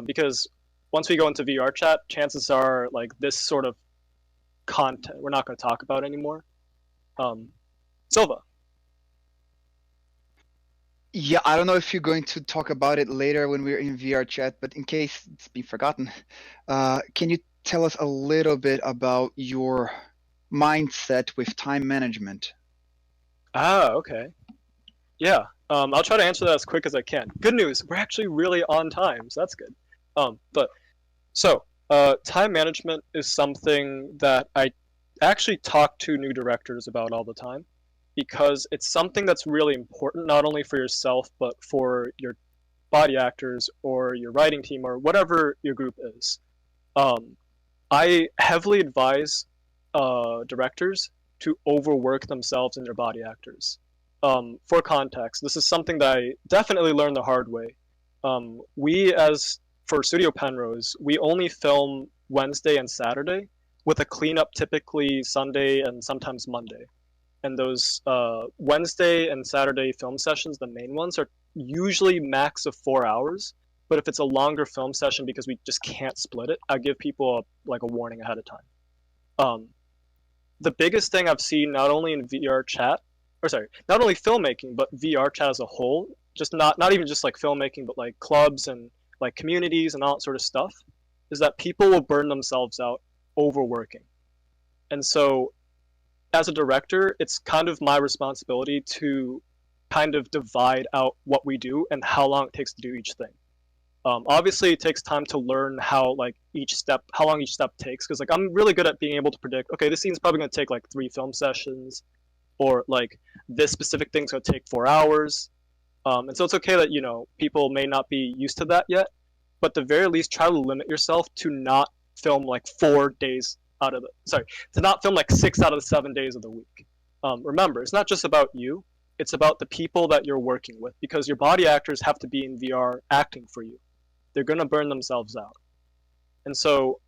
Because once we go into VRChat, chances are like this sort of content we're not going to talk about anymore. Silva. Yeah, I don't know if you're going to talk about it later when we're in VRChat, but in case it's been forgotten, can you tell us a little bit about your mindset with time management? Ah, okay. Yeah, I'll try to answer that as quick as I can. Good news, we're actually really on time, so that's good. Time management is something that I actually talk to new directors about all the time, because it's something that's really important not only for yourself but for your body actors or your writing team or whatever your group is. I heavily advise directors to overwork themselves and their body actors. For context, this is something that I definitely learned the hard way. For Studio Penrose, we only film Wednesday and Saturday, with a cleanup typically Sunday and sometimes Monday. And those Wednesday and Saturday film sessions, the main ones, are usually max of 4 hours. But if it's a longer film session because we just can't split it, I give people a warning ahead of time. The biggest thing I've seen not only in VRChat, not only filmmaking, but VRChat as a whole, just not even just like filmmaking, but like clubs and like communities and all that sort of stuff, is that people will burn themselves out overworking. And so as a director, it's kind of my responsibility to kind of divide out what we do and how long it takes to do each thing. Obviously, it takes time to learn how long each step takes, because like I'm really good at being able to predict. Okay, this scene's probably going to take like 3 film sessions, or like this specific thing's going to take 4 hours. And so it's okay that people may not be used to that yet, but at the very least, try to limit yourself to not film like 4 days to not film like 6 out of the 7 days of the week. Remember, it's not just about you, it's about the people that you're working with, because your body actors have to be in VR acting for you. They're going to burn themselves out. And so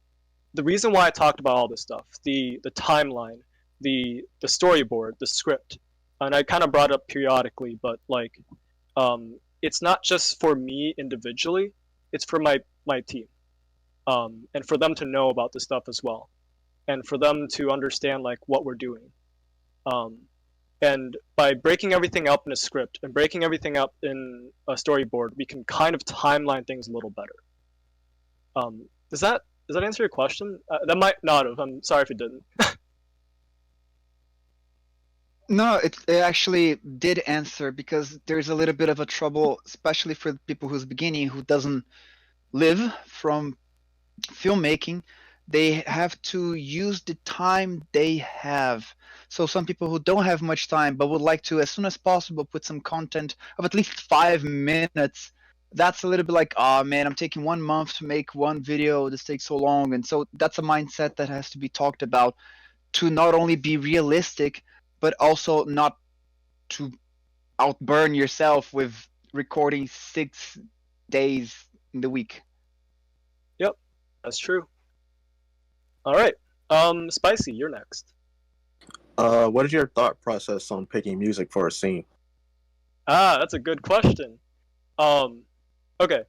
the reason why I talked about all this stuff, the timeline, the storyboard, the script, and I kind of brought it up periodically, but like it's not just for me individually, it's for my team. And for them to know about this stuff as well, and for them to understand like what we're doing. And by breaking everything up in a script and breaking everything up in a storyboard, we can kind of timeline things a little better. Does that answer your question? That might not have. I'm sorry if it didn't. No, it actually did answer, because there's a little bit of a trouble, especially for people who's beginning, who doesn't live from filmmaking. They have to use the time they have. So some people who don't have much time but would like to, as soon as possible, put some content of at least 5 minutes, that's a little bit like, oh man, I'm taking 1 month to make one video, this takes so long. And so that's a mindset that has to be talked about, to not only be realistic, but also not to outburn yourself with recording 6 days in the week. Yep, that's true. All right, Spicy, you're next. What is your thought process on picking music for a scene? That's a good question. Okay,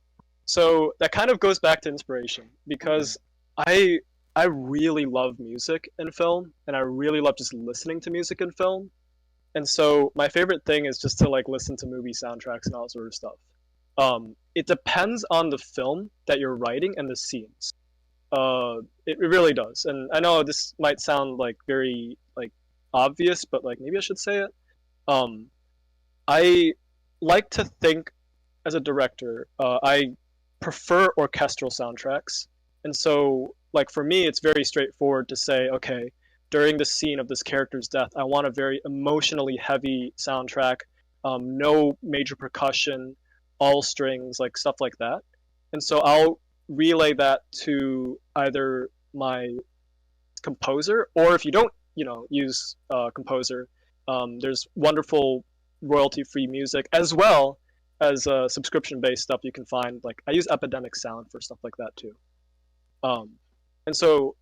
so that kind of goes back to inspiration, because I really love music in film, and I really love just listening to music in film. And so my favorite thing is just to like listen to movie soundtracks and all that sort of stuff. It depends on the film that you're writing and the scenes. It really does. And I know this might sound like very like obvious, but like maybe I should say it. I like to think as a director, I prefer orchestral soundtracks. And so, like, for me, it's very straightforward to say, okay, during the scene of this character's death, I want a very emotionally heavy soundtrack, no major percussion, all strings, like stuff like that. And so I'll relay that to either my composer, or if you don't, use composer, there's wonderful royalty-free music as well as subscription-based stuff you can find. Like I use Epidemic Sound for stuff like that too. And so,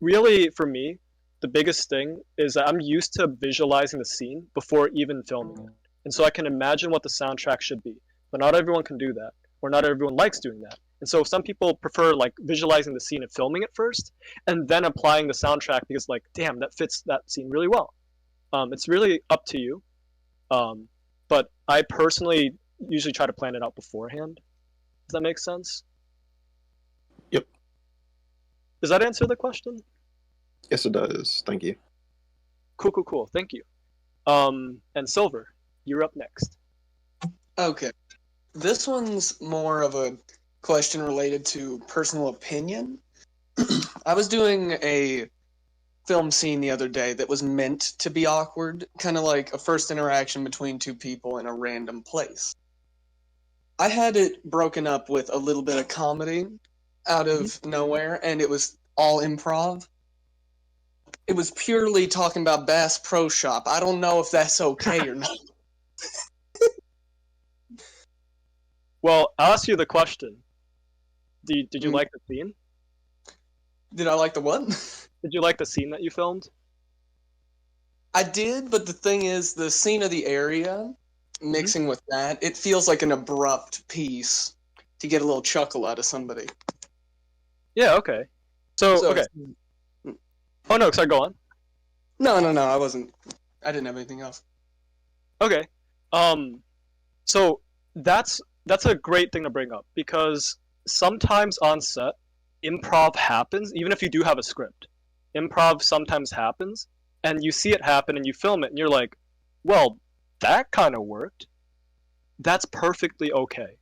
really, for me, the biggest thing is that I'm used to visualizing the scene before even filming it, and so I can imagine what the soundtrack should be. But not everyone can do that, or not everyone likes doing that. And so some people prefer like visualizing the scene and filming it first, and then applying the soundtrack because like, damn, that fits that scene really well. It's really up to you. But I personally usually try to plan it out beforehand. Does that make sense? Yep. Does that answer the question? Yes, it does. Thank you. Cool. Thank you. And Silver, you're up next. Okay. This one's more of a question related to personal opinion. I was doing a film scene the other day that was meant to be awkward, kind of like a first interaction between two people in a random place. I had it broken up with a little bit of comedy out of nowhere, and it was all improv. It was purely talking about Bass Pro Shop. I don't know if that's okay or not. Well, I'll ask you the question. Did you like the scene? Did I like the what? Did you like the scene that you filmed? I did, but the thing is, the scene of the area, mixing with that, it feels like an abrupt piece to get a little chuckle out of somebody. Yeah, okay. So okay. Oh no, sorry, go on. No, I wasn't. I didn't have anything else. Okay. So that's a great thing to bring up because sometimes on set, improv happens, even if you do have a script. Improv sometimes happens, and you see it happen and you film it, and you're like, well, that kind of worked. That's perfectly okay.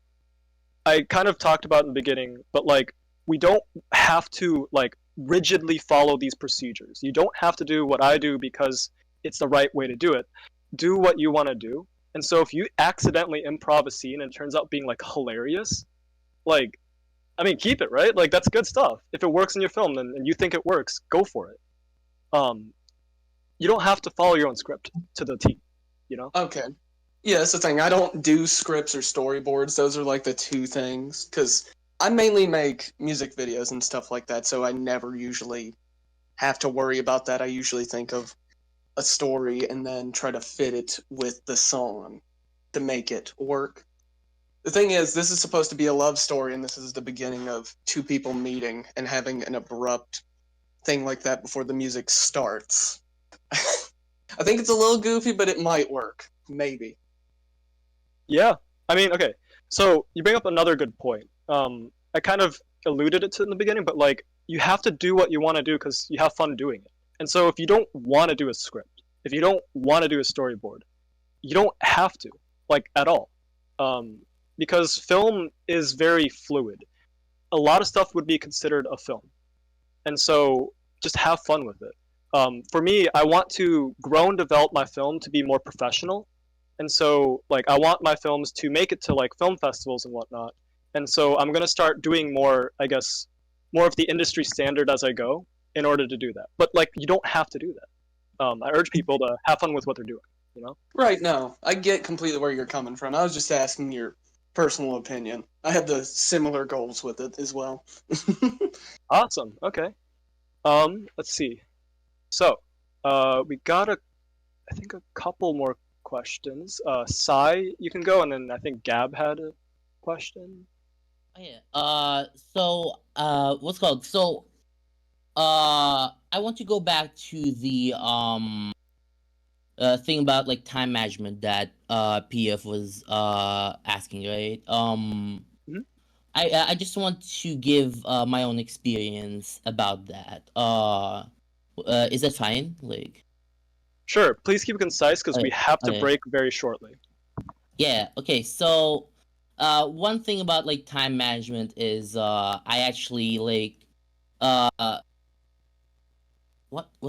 I kind of talked about in the beginning, but like, we don't have to like rigidly follow these procedures. You don't have to do what I do because it's the right way to do it. Do what you want to do. And so if you accidentally improv a scene and it turns out being like hilarious, like, I mean, keep it, right? Like that's good stuff. If it works in your film and you think it works, go for it. You don't have to follow your own script to the T, you know? Okay. Yeah, that's the thing. I don't do scripts or storyboards. Those are like the two things. Because I mainly make music videos and stuff like that, so I never usually have to worry about that. I usually think of a story and then try to fit it with the song to make it work. The thing is, this is supposed to be a love story, and this is the beginning of two people meeting and having an abrupt thing like that before the music starts. I think it's a little goofy, but it might work. Maybe. Yeah. I mean, okay. So you bring up another good point. I kind of alluded it to in the beginning, but like, you have to do what you want to do because you have fun doing it. And so if you don't want to do a script, if you don't want to do a storyboard, you don't have to, like, at all. Because film is very fluid. A lot of stuff would be considered a film. And so just have fun with it. For me, I want to grow and develop my film to be more professional. And so, like, I want my films to make it to, like, film festivals and whatnot. And so I'm going to start doing more, I guess, more of the industry standard as I go in order to do that. But, like, you don't have to do that. I urge people to have fun with what they're doing, you know? Right, no. I get completely where you're coming from. I was just asking your personal opinion. I have the similar goals with it as well. Awesome. Okay. Let's see. So, we got I think a couple more questions. Sai, you can go, and then I think Gab had a question. Oh, yeah. What's it called? So, I want to go back to the thing about like time management that PF was asking, right? I just want to give my own experience about that. Is that fine? Like, Sure, please keep it concise because we Okay, have to okay. break very shortly. Yeah, okay, so one thing about like time management is I actually like what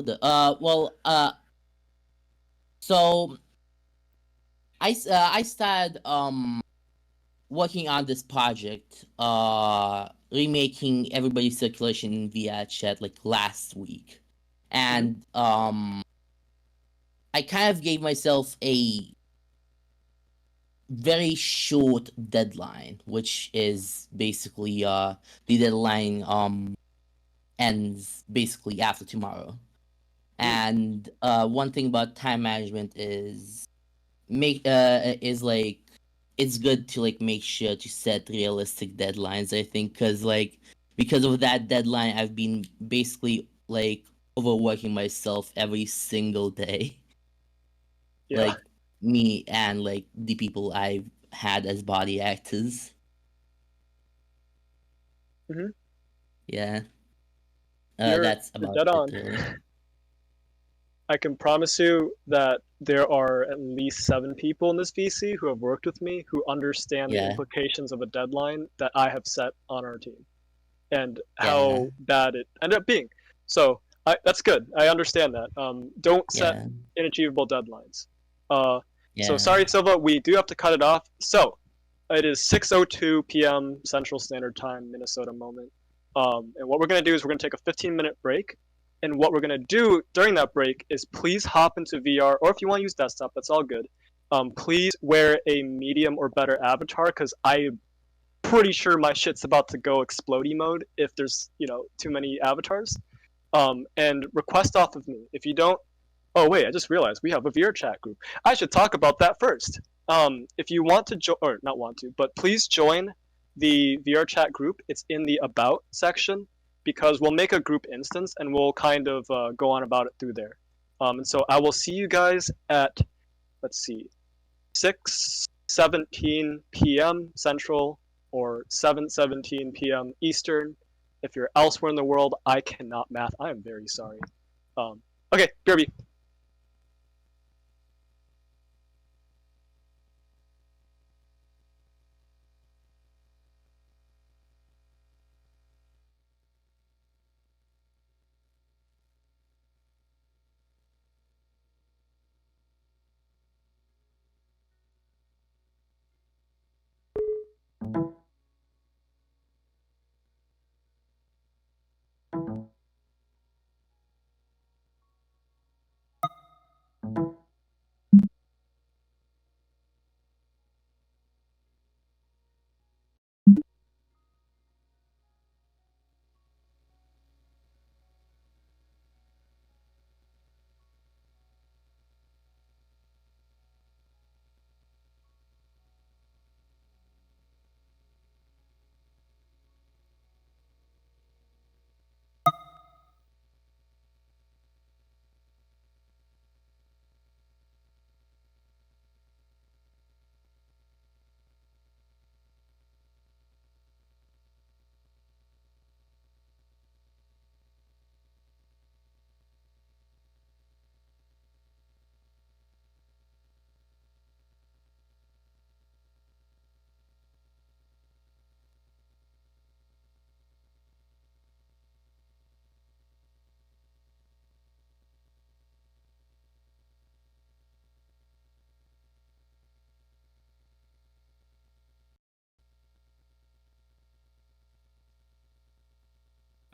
the so I started working on this project remaking Everybody's Circulation in VRChat like last week. And I kind of gave myself a very short deadline, which is basically the deadline ends basically after tomorrow. And one thing about time management is like it's good to like make sure to set realistic deadlines, I think, because of that deadline I've been basically like overworking myself every single day. Yeah. Like me and like the people I've had as body actors. Mhm. Yeah. You're That's about dead it, on. really. I can promise you that there are at least 7 people in this VC who have worked with me who understand the Yeah. implications of a deadline that I have set on our team and Yeah. how bad it ended up being. So that's good. I understand that. Don't set Yeah. inachievable deadlines. So Yeah. sorry, Silva, we do have to cut it off. So it is 6:02 p.m. Central Standard Time, Minnesota moment. And what we're going to do is we're going to take a 15-minute break. And what we're going to do during that break is please hop into VR, or if you want to use desktop, that's all good. Please wear a medium or better avatar, because I'm pretty sure my shit's about to go explodey mode if there's, too many avatars. And request off of me. If you don't, oh wait, I just realized we have a VRChat group. I should talk about that first. If you want to join, or not want to, but please join the VRChat group. It's in the About section, because we'll make a group instance and we'll kind of go on about it through there. And so I will see you guys at, let's see, 6:17 p.m. Central or 7:17 p.m. Eastern. If you're elsewhere in the world, I cannot math. I am very sorry. Okay, BRB.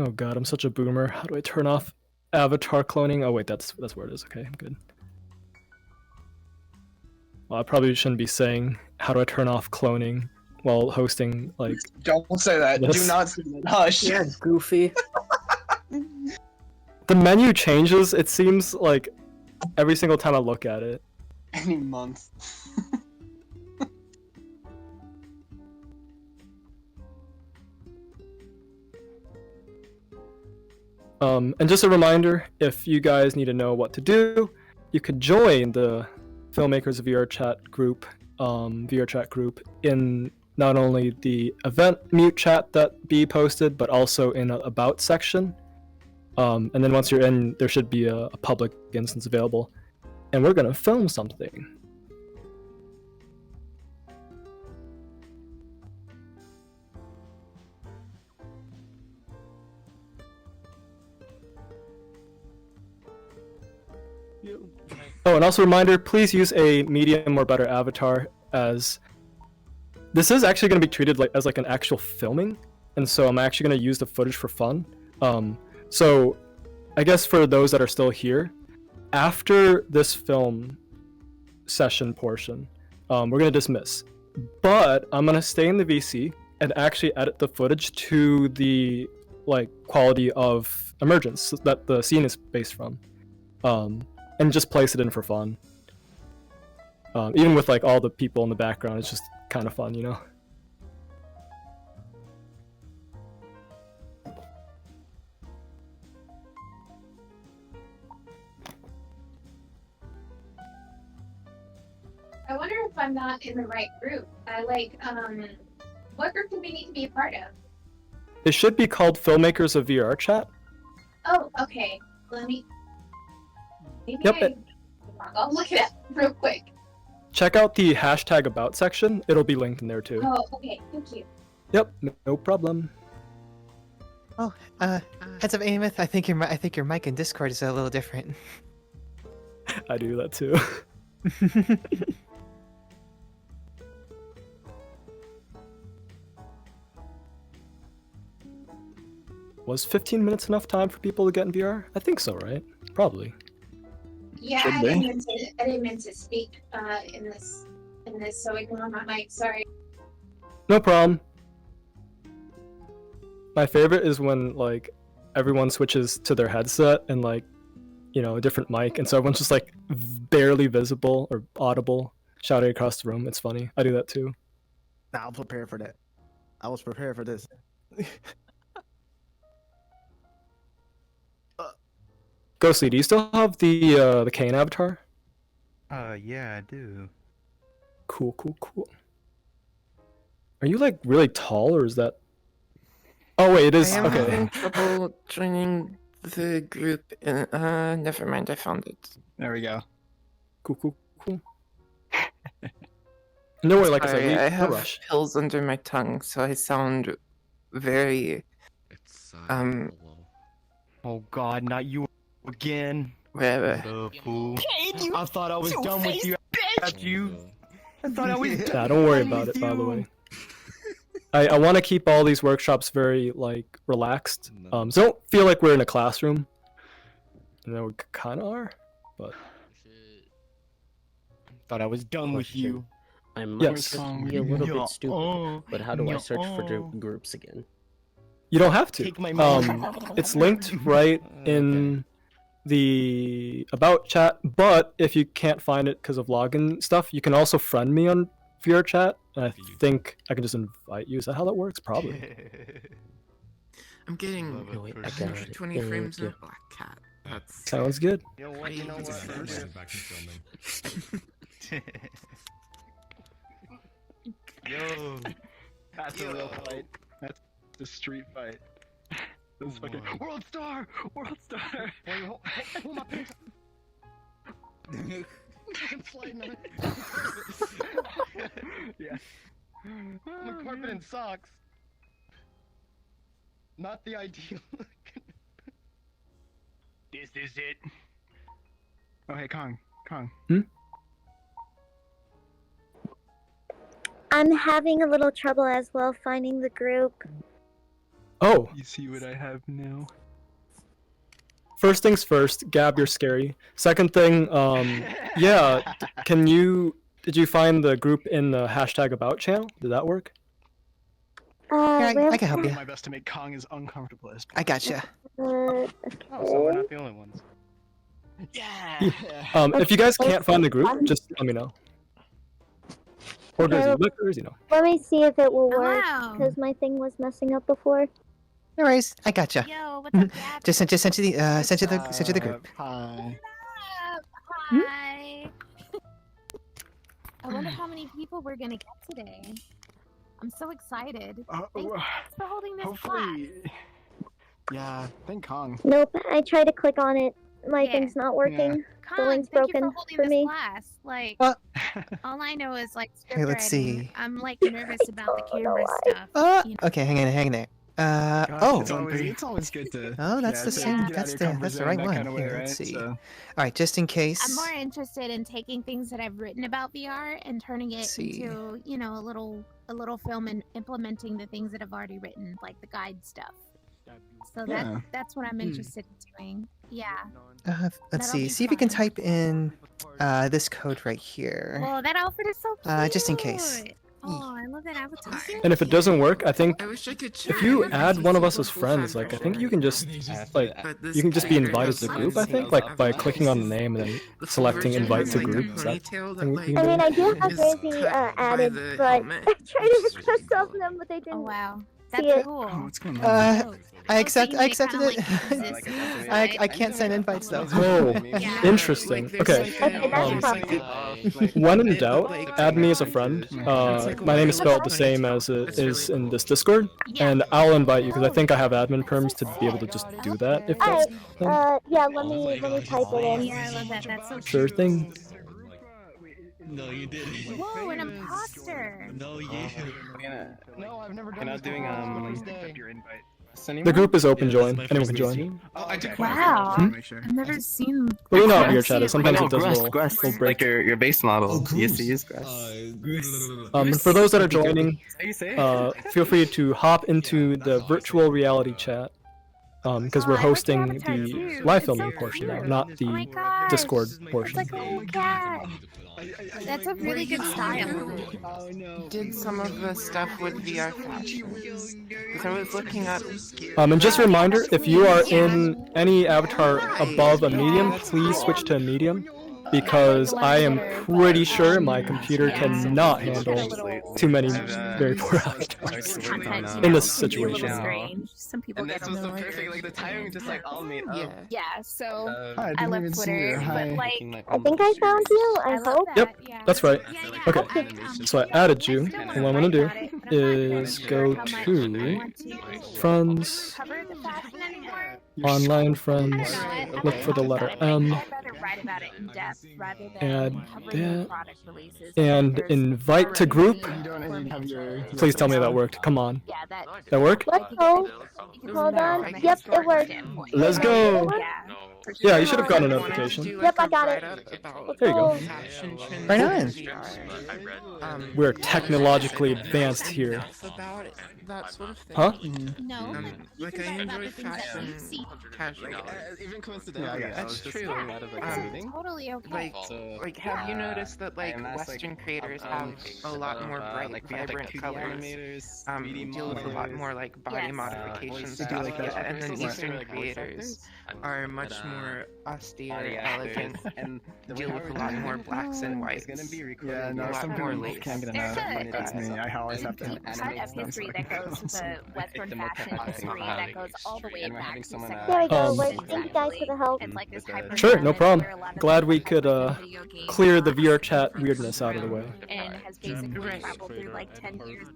Oh god, I'm such a boomer. How do I turn off avatar cloning? Oh wait, that's where it is. Okay, I'm good. Well, I probably shouldn't be saying how do I turn off cloning while hosting like. Don't say that. This. Do not say that. Hush. Yeah, goofy. The menu changes. It seems like every single time I look at it. Any month. And just a reminder, if you guys need to know what to do, you could join the Filmmakers VRChat group, VRChat group in not only the event mute chat that be posted, but also in a About section. And then once you're in, there should be a public instance available. and we're gonna film something. Oh, and also a reminder, please use a medium or better avatar, as this is actually going to be treated as like an actual filming, and so I'm actually going to use the footage for fun. So I guess for those that are still here, after this film session portion, we're going to dismiss. But I'm going to stay in the VC and actually edit the footage to the like quality of emergence that the scene is based from. And just place it in for fun. Even with like all the people in the background, it's just kind of fun, you know? I wonder if I'm not in the right group. What group do we need to be a part of? It should be called Filmmakers of VRChat. Oh, okay. Maybe Yep. I'll look it up real quick. Check out the hashtag about section. It'll be linked in there too. Oh, okay. Thank you. Yep, no problem. Oh, heads up, Amith. I think your mic in Discord is a little different. I do that too. Was 15 minutes enough time for people to get in VR? I think so, right? Probably. Yeah, Should I be. didn't mean to speak in this, so ignore my mic. Sorry. No problem. My favorite is when like everyone switches to their headset and like, you know, a different mic, and so everyone's just like barely visible or audible, shouting across the room. It's funny. I do that too. Nah, I'll prepare for that. I was prepared for this. Ghostly, do you still have the Kane avatar? Yeah, I do. Cool. Are you like really tall, or is that? Oh wait, it is. I am Okay. having trouble joining the group. Never mind, I found it. There we go. Cool. No way, like I Sorry, said, I no have rush. pills under my tongue, so I sound very. Oh God, not you again. Whatever. I thought I was done with you. At you. I thought I was done. Nah, don't worry about it. By the way, I want to keep all these workshops very like relaxed. So don't feel like we're in a classroom. You know, we kind of are, but. Thought I was done with you. I might Yes. be a little bit stupid, but how do I search for the groups again? You don't have to. Take my money. It's linked right in the about chat, but if you can't find it because of login stuff, you can also friend me on VRChat, and I think I can just invite you. Is that how that works? Probably. I'm getting No, wait, I got it. 120 frames in a Thank black cat. That's Sounds good. You know what? Back in filming. Yo. That's a real fight. That's the street fight. This fucking World Star! World Star! Hold my pants. I'm sliding on it. Yeah. My carpet and socks. Not the ideal. This is it. Oh hey Kong. I'm having a little trouble as well finding the group. Oh. You see what I have now? First things first, Gab, you're scary. Second thing, yeah, did you find the group in the hashtag about channel? Did that work? I can help I'll do you. my best to make Kong as uncomfortable as I gotcha. Oh, so we're not the only ones. Yeah. If you guys can't find the group, just let me know. Or Okay, Grizzly Liquors, you know. Let me see if it will work, because my thing was messing up before. No worries, I gotcha. Yo, what's up, Gab? Just sent you the group. Hi. Hi. I wonder how many people we're gonna get today. I'm so excited. Thanks for holding this class. Hopefully. Yeah, thank Kong. Nope, I tried to click on it. my Yeah. thing's not working. The Con, link's thank you broken for holding for this me. class. Like, What? all I know is like script Okay, let's writing. see. I'm like nervous about the camera stuff. Okay, hang in there. It's always good to. Oh, that's the same. get out That's of your that's the comfort right zone, one. that kind of way, Here, right? let's see. So- All right, just in case. I'm more interested in taking things that I've written about VR and turning it see. into, you know, a little film and implementing the things that I've already written, like the guide stuff. So Yeah. that's what I'm interested in doing. Yeah. Let's That'll see. be See if you can type in this code right here. Well, that outfit is so cute. Just in case. Oh, I love that avatar. And if it doesn't work, I think check if you add one of us as friends, like I think you can just like you can just be invited to the group. I think like by clicking on the name and then selecting invite to group. Is that something you can I mean, I do? do have Rosie added, but I tried to express some of them, but they didn't. Oh wow, see that's it. cool. I accepted it. I can't send invites though. Oh, interesting. Okay. When in doubt, add me as a friend. My name is spelled the same as it is in this Discord, and I'll invite you because I think I have admin perms to be able to just do that. If that's Yeah, let me type it in. Yeah, I love that. That's so sure thing. No, you didn't. Whoa, an imposter. No, you didn't. No, I've never done. You're not doing your invite. The group is open join. Anyone can join. Wow. I've never seen. Well, you know how VRChat sometimes it does Grass, little break. like your base model. You used to use Grass. For those that are joining, feel free to hop into the virtual reality chat. Because we're hosting the live filming portion now, not the Discord portion. It's like a little cat. That's a really good style. Did some of the stuff with VR Because I was looking up. And just a reminder, if you are in any avatar above a medium, please switch to a medium. Because I am pretty sure my computer cannot handle too many very poor avatars in this situation. Some people And get this was the annoyed. perfect, like the timing just like all made up. Yeah, so Hi, I I didn't love even see Twitter, you. Hi. but like, I think I found you. I hope. Yep, that's right. Okay, so I added you, and what I'm gonna do is go to friends, online friends, look for the letter M, write about it in depth rather add than covering that, product releases. and invite to group. Please tell me that worked. Come on. That work? Let's go. Hold on. Yep, it worked. Let's go. Yeah, you should have gotten a notification. Yep, I got it. There you go. Right on. We're technologically advanced here. That sort of thing. Huh? No. Like I enjoy fashion casually. Even coincidentally, Yeah, that's true. Totally okay. Like, have you noticed that like Western creators have a lot more bright, vibrant colors? Deal with a lot more like body modification stuff, and then Eastern creators are much more austere, elegant, and deal with a lot more blacks and whites. Yeah, no, some more people lace. can't get enough. That's me. I always have to have Part of history that goes to the Western fashion history that goes all the way back to the second. There we go. Um, Thank you guys for the help. It's like this Sure, no problem. Glad we could clear the VRChat weirdness out of the way. and has basically traveled through like 10 years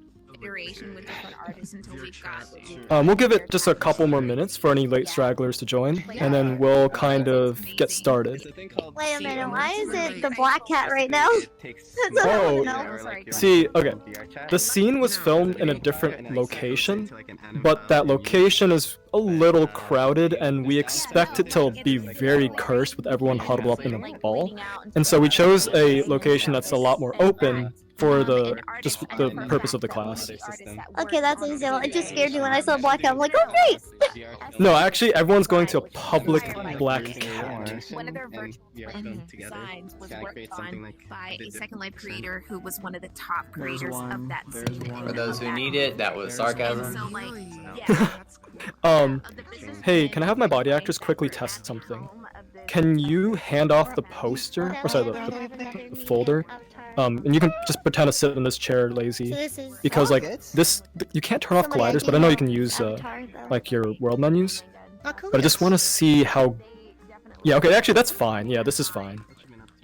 iteration with different artists until we've got. We'll give it just a couple more minutes for any late stragglers to join, and then we'll kind of get started. Wait a minute. Why is it the black cat right now? That's Oh, no. see, okay. The scene was filmed in a different location, but that location is a little crowded, and we expect it to be very cursed with everyone huddled up in a ball. And so we chose a location that's a lot more open for the just the purpose of the class. Okay, that's unusual. It just scared me when I saw black cat. I'm like, oh great. No, actually, everyone's going to a public black cat. One of their virtual designs was worked on by a Second Life creator who was one of the top creators of that scene. For those who need it, that was sarcasm. So like, yeah. Hey, can I have my body actors quickly test something? Can you hand off the poster, or sorry, the folder? And you can just pretend to sit in this chair lazy, because like this, you can't turn off colliders, but I know you can use like your world menus. But I just want to see how. Yeah, okay, actually that's fine. Yeah, this is fine.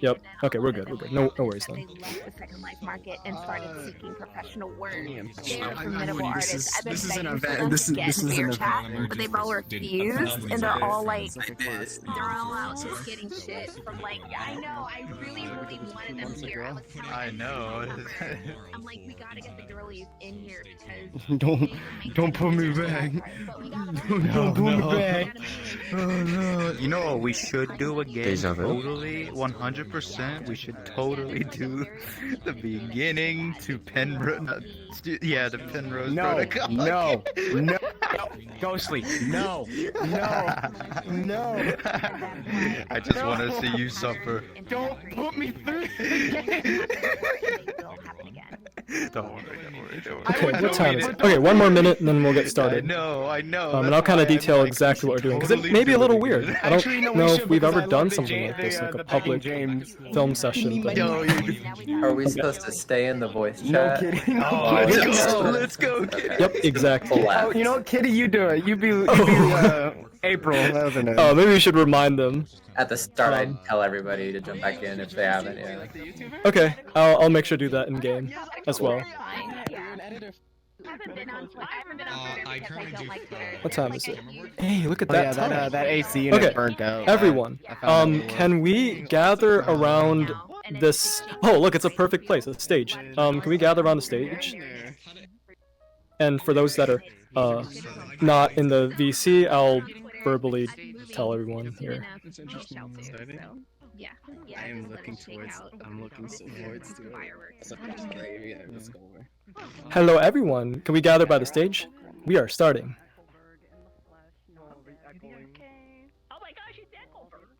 Yep. Okay, we're good. We're good. No worries They then. left the Second Life market and started seeking professional work. They're I'm formidable Woody. artists. I've been This isn't begging a for va- them this to is- get this in isn't a VRChat, valid but they've all refused, and they're all like, they're all out just getting shit from like, I know, I really wanted them here. I was telling I know. I'm like, we gotta get the girlies in here because Don't put me back. Don't put me back. Oh no. You know what we should do again? Deja vu? Totally, 100%. We should totally do the beginning to Penrose. Yeah, the Penrose No, Protocol. no, no, Ghostly, no. I just want to see you suffer. Don't put me through. Don't worry. Okay, what time is it? Okay, one more minute and then we'll get started. I know. And I'll kind of detail exactly what we're doing because it may be a little weird. I don't Actually, no, we know should, if we've because ever I done love the something Ja- like this, the, like a the public James. film session. But... Are we supposed to stay in the voice No chat? kidding. Let's go. Yep, exactly. Oh, you know what, Kitty, you do it. You be April. That was her name. Oh, maybe we should remind them. At the start, I tell everybody to jump back in if they haven't. Yeah. Okay, I'll make sure to do that in game as well. I currently do. What time is it? Hey, look at Oh, that yeah, time. that AC unit Okay, burnt out. everyone, I found out can we gather around this? Oh, look, it's a perfect place, a stage. Can we gather around the stage? And for those that are not in the VC, I'll verbally tell everyone here. It's interesting. Yeah. I am looking towards. I'm looking towards to it. Let's go over. Hello, everyone. Can we gather by the stage? We are starting.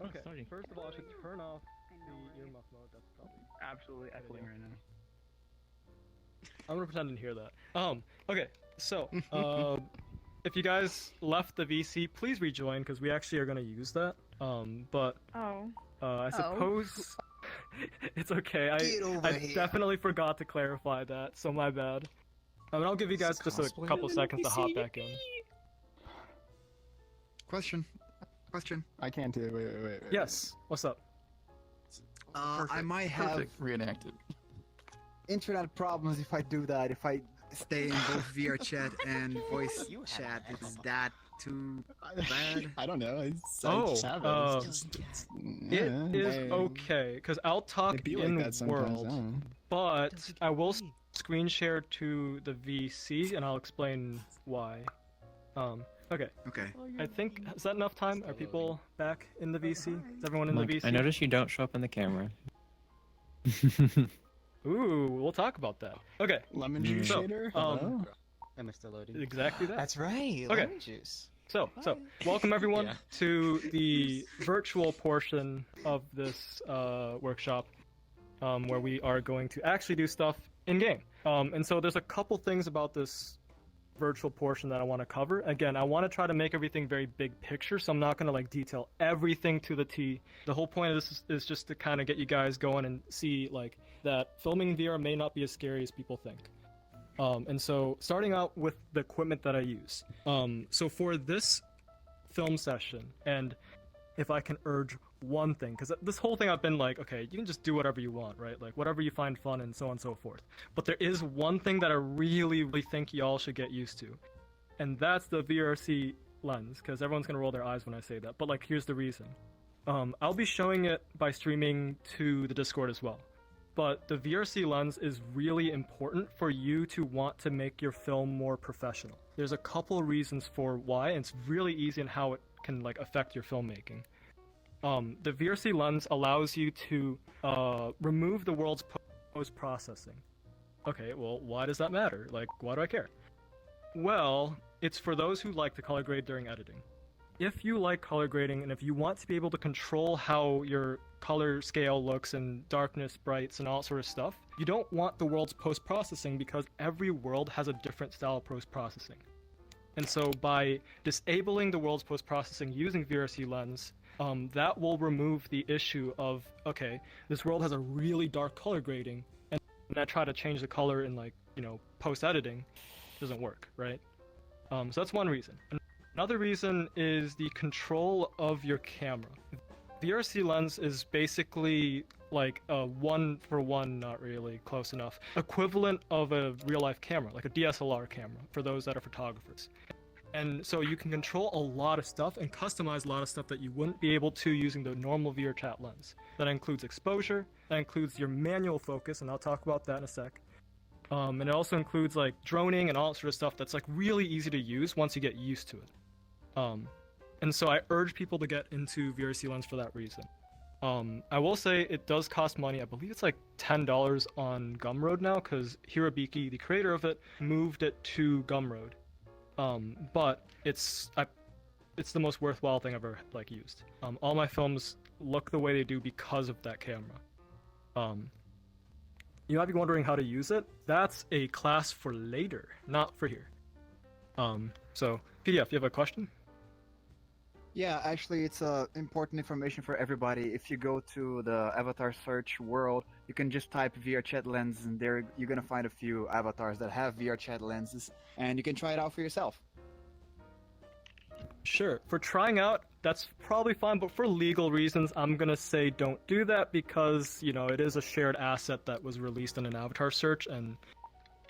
Okay. First of all, I should turn off the earmuff mode. That's probably Absolutely echoing right now. I'm gonna pretend I didn't hear that. Okay. So, if you guys left the VC, please rejoin because we actually are gonna use that. But I suppose it's okay. I definitely forgot to clarify that, so my bad. And I'll give you guys just a couple seconds to hop back in. Question. I can't do it. Wait. Yes. What's up? I might have reenacted. internet problems if I do that. If I stay in both VRChat and voice chat, is that too bad? I don't know. It is okay because I'll talk in world, but I will screen share to the VC and I'll explain why. Okay. I think, is that enough time? Are people back in the VC? Is everyone in the VC? I noticed you don't show up on the camera. Ooh, we'll talk about that. Okay. Lemon juice shader? Hello? Am I still loading? Exactly that. That's right. Okay. Lemon juice. So welcome everyone to the virtual portion of this workshop, where we are going to actually do stuff in game. And so there's a couple things about this virtual portion that I want to cover. Again, I want to try to make everything very big picture, so I'm not going to like detail everything to the T. The whole point of this is just to kind of get you guys going and see like that filming in VR may not be as scary as people think. And so starting out with the equipment that I use. So for this film session, and if I can urge one thing, because this whole thing I've been like, okay, you can just do whatever you want, right? Like whatever you find fun and so on and so forth. But there is one thing that I really think y'all should get used to. And that's the VRC lens, because everyone's going to roll their eyes when I say that. But like, here's the reason. I'll be showing it by streaming to the Discord as well. But the VRC lens is really important for you to want to make your film more professional. There's a couple reasons for why, and it's really easy in how it can like affect your filmmaking. The VRC lens allows you to remove the world's post-processing. Okay, well, why does that matter? Like, why do I care? Well, it's for those who like to color grade during editing. If you like color grading, and if you want to be able to control how your color scale looks and darkness, brights, and all sort of stuff, you don't want the world's post-processing because every world has a different style of post-processing. And so by disabling the world's post-processing using VRC lens, that will remove the issue of, okay, this world has a really dark color grading, and when I try to change the color in like, post-editing, it doesn't work, right? So that's one reason. Another reason is the control of your camera. VRC lens is basically like a 1-for-1, not really close enough, equivalent of a real life camera, like a DSLR camera for those that are photographers. And so you can control a lot of stuff and customize a lot of stuff that you wouldn't be able to using the normal VRChat lens. That includes exposure, that includes your manual focus, and I'll talk about that in a sec. And it also includes like droning and all that sort of stuff that's like really easy to use once you get used to it. And so I urge people to get into VRC lens for that reason. I will say it does cost money. I believe it's like $10 on Gumroad now, because Hirobiki, the creator of it, moved it to Gumroad. But it's the most worthwhile thing I've ever like used. All my films look the way they do because of that camera. You might be wondering how to use it. That's a class for later, not for here. So PDF, you have a question? Yeah, actually, it's important information for everybody. If you go to the avatar search world, you can just type VRChat lens, and there you're gonna find a few avatars that have VRChat lenses, and you can try it out for yourself. Sure. For trying out, that's probably fine, but for legal reasons, I'm gonna say don't do that because, you know, it is a shared asset that was released in an avatar search, and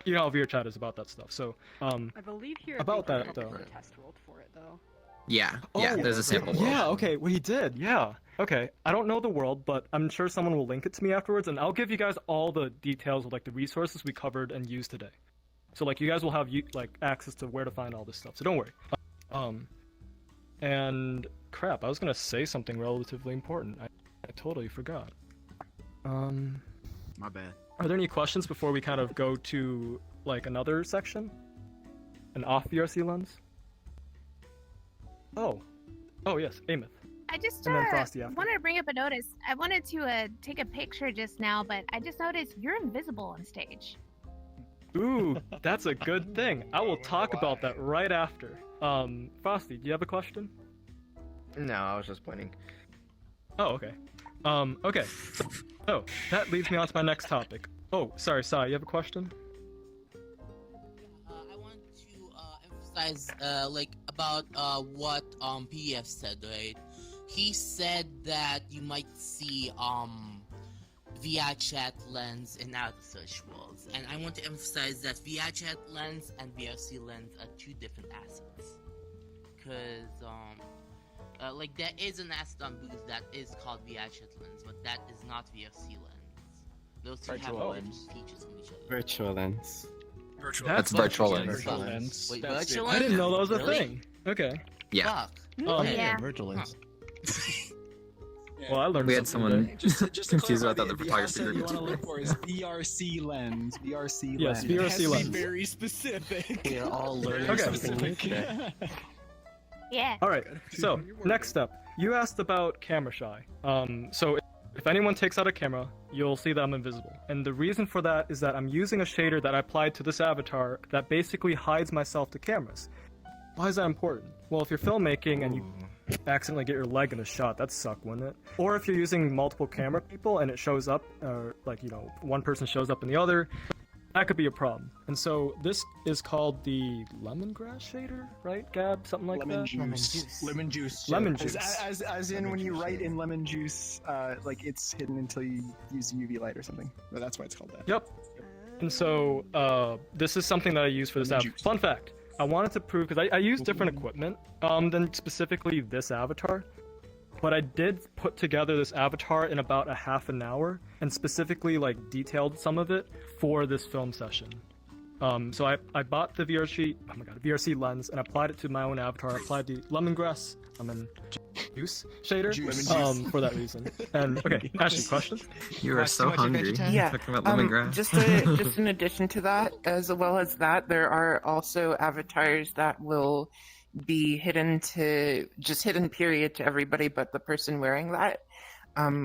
you know how VRChat is about that stuff. So, I believe here about that though. test rolled for it though. Yeah, Oh, there's a sample world. Yeah, okay, well he did, yeah. Okay, I don't know the world, but I'm sure someone will link it to me afterwards, and I'll give you guys all the details of like the resources we covered and used today. So like you guys will have like access to where to find all this stuff, so don't worry. And crap, I was gonna say something relatively important. I totally forgot. My bad. Are there any questions before we kind of go to like another section? An off VRC lens? Oh yes, Amith. I just And then Frosty after. wanted to bring up a notice. I wanted to take a picture just now, but I just noticed you're invisible on stage. Ooh, that's a good thing. I will talk about that right after. Frosty, do you have a question? No, I was just pointing. Oh, okay. Okay. Oh, that leads me on to my next topic. Oh, sorry, Sai, you have a question? I want to emphasize like about what PF said, right? He said that you might see VRChat lens in outer search worlds, and I want to emphasize that VRChat lens and VRC lens are two different assets. Cause like there is an asset on booth that is called VRChat lens, but that is not VRC lens. Those two have different features from each other. Virtual lens. That's virtual lens. Virtual lens. Wait, virtual I didn't know that was a Really? thing. Okay. Yeah. Oh, Yeah. Virtual lens. Well, I learned We had something someone Just to confused clarify, about the the photography asset you group. want to look for is VRC lens. VRC Yes, lens. VRC It has to lens. be very specific. We are all learning Okay. something new Specific. today. Yeah. Alright, so, next up. You asked about camera shy. So if anyone takes out a camera, you'll see that I'm invisible. And the reason for that is that I'm using a shader that I applied to this avatar that basically hides myself to cameras. Why is that important? Well, if you're filmmaking and you accidentally get your leg in a shot, that'd suck, wouldn't it? Or if you're using multiple camera people and it shows up, like, you know, one person shows up in the other, that could be a problem. And so this is called the lemongrass shader, right, Gab? Something like Lemon that? juice. Lemon juice. Lemon As- juice. As in when you write in lemon juice, like it's hidden until you use UV light or something. But that's why it's called that. Yep. And so this is something that I use for this app. Fun fact. I wanted to prove, because I use different equipment than specifically this avatar, but I did put together this avatar in about a half an hour and specifically like detailed some of it for this film session. So I bought the VRC lens and applied it to my own avatar. I applied the lemongrass, juice shader for that reason. And okay, Ashley, question? You are so hungry. Yeah. Talking about lemongrass. Just in addition to that, as well as that, there are also avatars that will be hidden period to everybody but the person wearing that,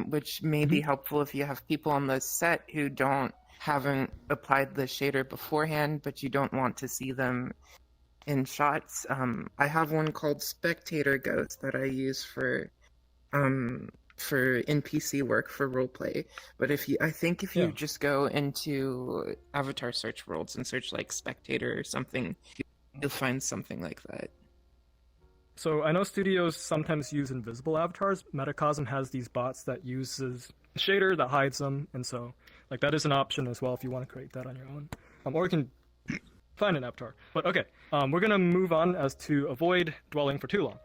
which may be helpful if you have people on the set who haven't applied the shader beforehand, but you don't want to see them in shots. I have one called Spectator Ghost that I use for NPC work for roleplay. But if you just go into avatar search worlds and search like Spectator or something, you'll find something like that. So I know studios sometimes use invisible avatars. Metacosm has these bots that uses a shader that hides them, and so like that is an option as well if you want to create that on your own. Or you can find an avatar. But okay, we're gonna move on as to avoid dwelling for too long.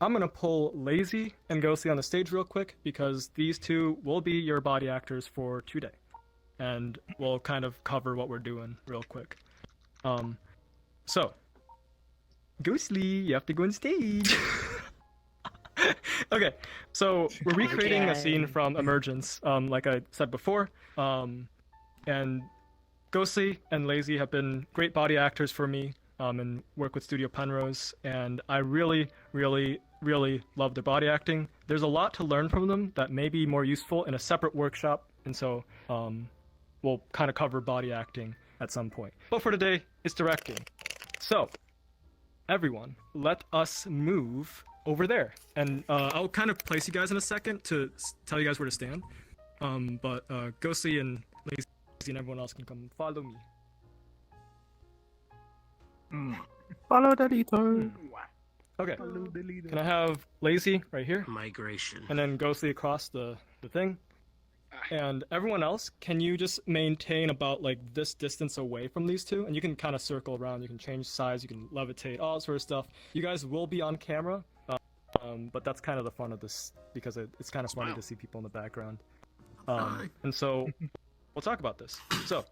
I'm gonna pull Lazy and Ghostly on the stage real quick because these two will be your body actors for today, and we'll kind of cover what we're doing real quick. So, Ghostly, you have to go on stage. Okay, so we're recreating a scene from Emergence, like I said before, and Ghostly and Lazy have been great body actors for me, and work with Studio Penrose, and I really love their body acting. There's a lot to learn from them that may be more useful in a separate workshop, and so we'll kind of cover body acting at some point. But for today, it's directing. So, everyone, let us move over there, and I'll kind of place you guys in a second to tell you guys where to stand. But Ghostly and Lazy and everyone else can come follow me. Follow the leader. Okay. Can I have Lazy right here? Migration. And then Ghostly across the thing. And everyone else, can you just maintain about like this distance away from these two? And you can kind of circle around, you can change size, you can levitate, all that sort of stuff. You guys will be on camera, but that's kind of the fun of this, because it's kind of funny to see people in the background. And so, we'll talk about this. So,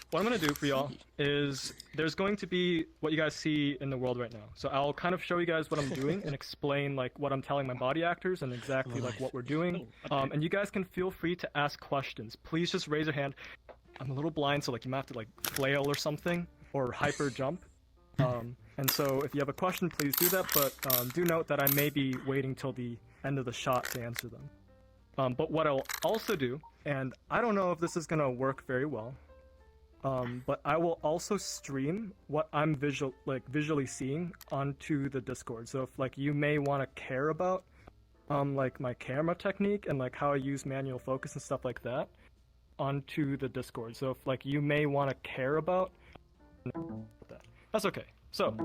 what I'm going to do for y'all is there's going to be what you guys see in the world right now. So I'll kind of show you guys what I'm doing and explain like what I'm telling my body actors and exactly like what we're doing. And you guys can feel free to ask questions. Please just raise your hand. I'm a little blind, so like you might have to like flail or something or hyper jump. And so if you have a question, please do that. But do note that I may be waiting till the end of the shot to answer them. But what I'll also do, and I don't know if this is going to work very well, but I will also stream what I'm visually seeing onto the Discord. So if like you may want to care about like my camera technique and like how I use manual focus and stuff like that onto the Discord. So if like you may want to care about that, that's okay. So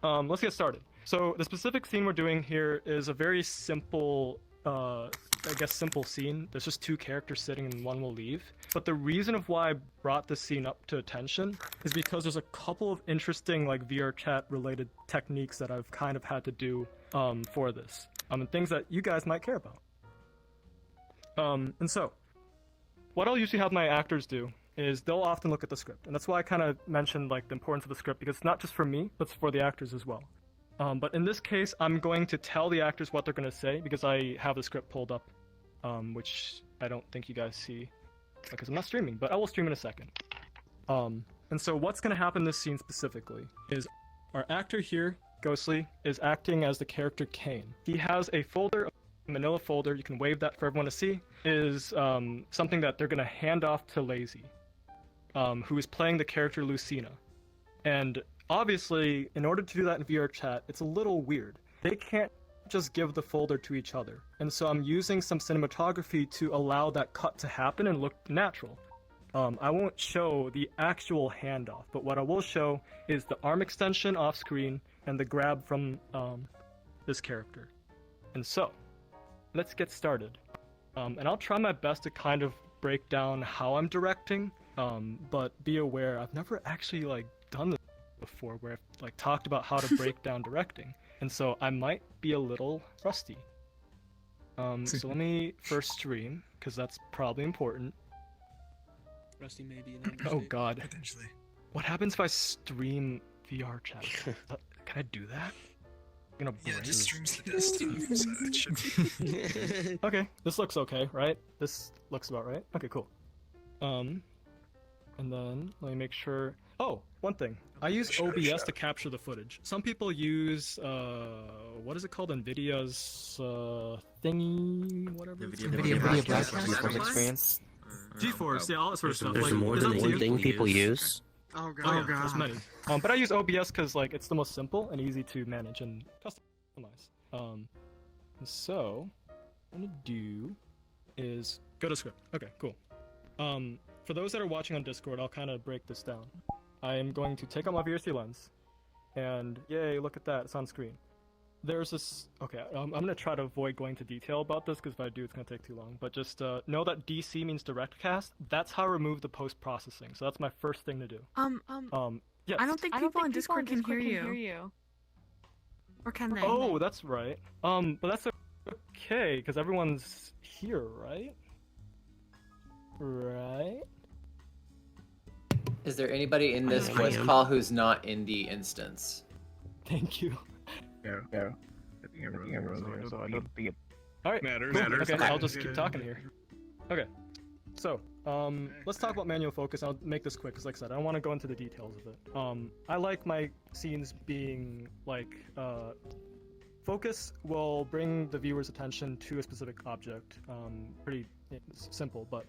let's get started. So the specific scene we're doing here is a very simple I guess simple scene. There's just two characters sitting and one will leave. But the reason of why I brought this scene up to attention is because there's a couple of interesting like VRChat related techniques that I've kind of had to do for this. And things that you guys might care about. And so, what I'll usually have my actors do is they'll often look at the script. And that's why I kind of mentioned like the importance of the script, because it's not just for me, but it's for the actors as well. But in this case, I'm going to tell the actors what they're going to say because I have the script pulled up, which I don't think you guys see because I'm not streaming, but I will stream in a second. And so what's going to happen in this scene specifically is our actor here, Ghostly, is acting as the character Kane. He has a folder, a manila folder, you can wave that for everyone to see, is something that they're going to hand off to Lazy, who is playing the character Lucina. And obviously, in order to do that in VRChat, it's a little weird. They can't just give the folder to each other. And so I'm using some cinematography to allow that cut to happen and look natural. I won't show the actual handoff, but what I will show is the arm extension off screen and the grab from this character. And so, let's get started. And I'll try my best to kind of break down how I'm directing, but be aware, I've never actually like done this before where I've like talked about how to break down directing, and so I might be a little rusty. So let me first stream because that's probably important. Rusty may be an understatement. Oh god. Potentially. What happens if I stream VRChat? Can I do that? I'm gonna break. Yeah, just streams the best stuff, so it should be. Okay, this looks okay, right? This looks about right. Okay, cool. And then let me make sure. Oh, one thing. I use OBS to capture the footage. Some people use what is it called? NVIDIA's thingy, whatever. NVIDIA Blackboard experience. GeForce, yeah, all that sort of stuff. There's like, more than one thing people use. Oh god, there's many. But I use OBS because like it's the most simple and easy to manage and customize. So what I'm gonna do is go to script. Okay, cool. For those that are watching on Discord, I'll kind of break this down. I am going to take out my VRC lens, and yay, look at that, it's on screen. There's this, okay, I'm gonna try to avoid going into detail about this, because if I do, it's gonna take too long, but just know that DC means direct cast. That's how I remove the post-processing, so that's my first thing to do. Yes. I don't think people on Discord can hear you. Or can they? Oh, that's right. But that's okay, because everyone's here, right? Right? Is there anybody in this voice call who's not in the instance? Thank you. No. I think everyone's there, so I don't think it Alright, matters. cool. Okay, I'll just keep talking here. Okay, so, let's talk about manual focus. I'll make this quick, because like I said, I don't want to go into the details of it. I like my scenes being, like, focus will bring the viewer's attention to a specific object. Pretty simple, but,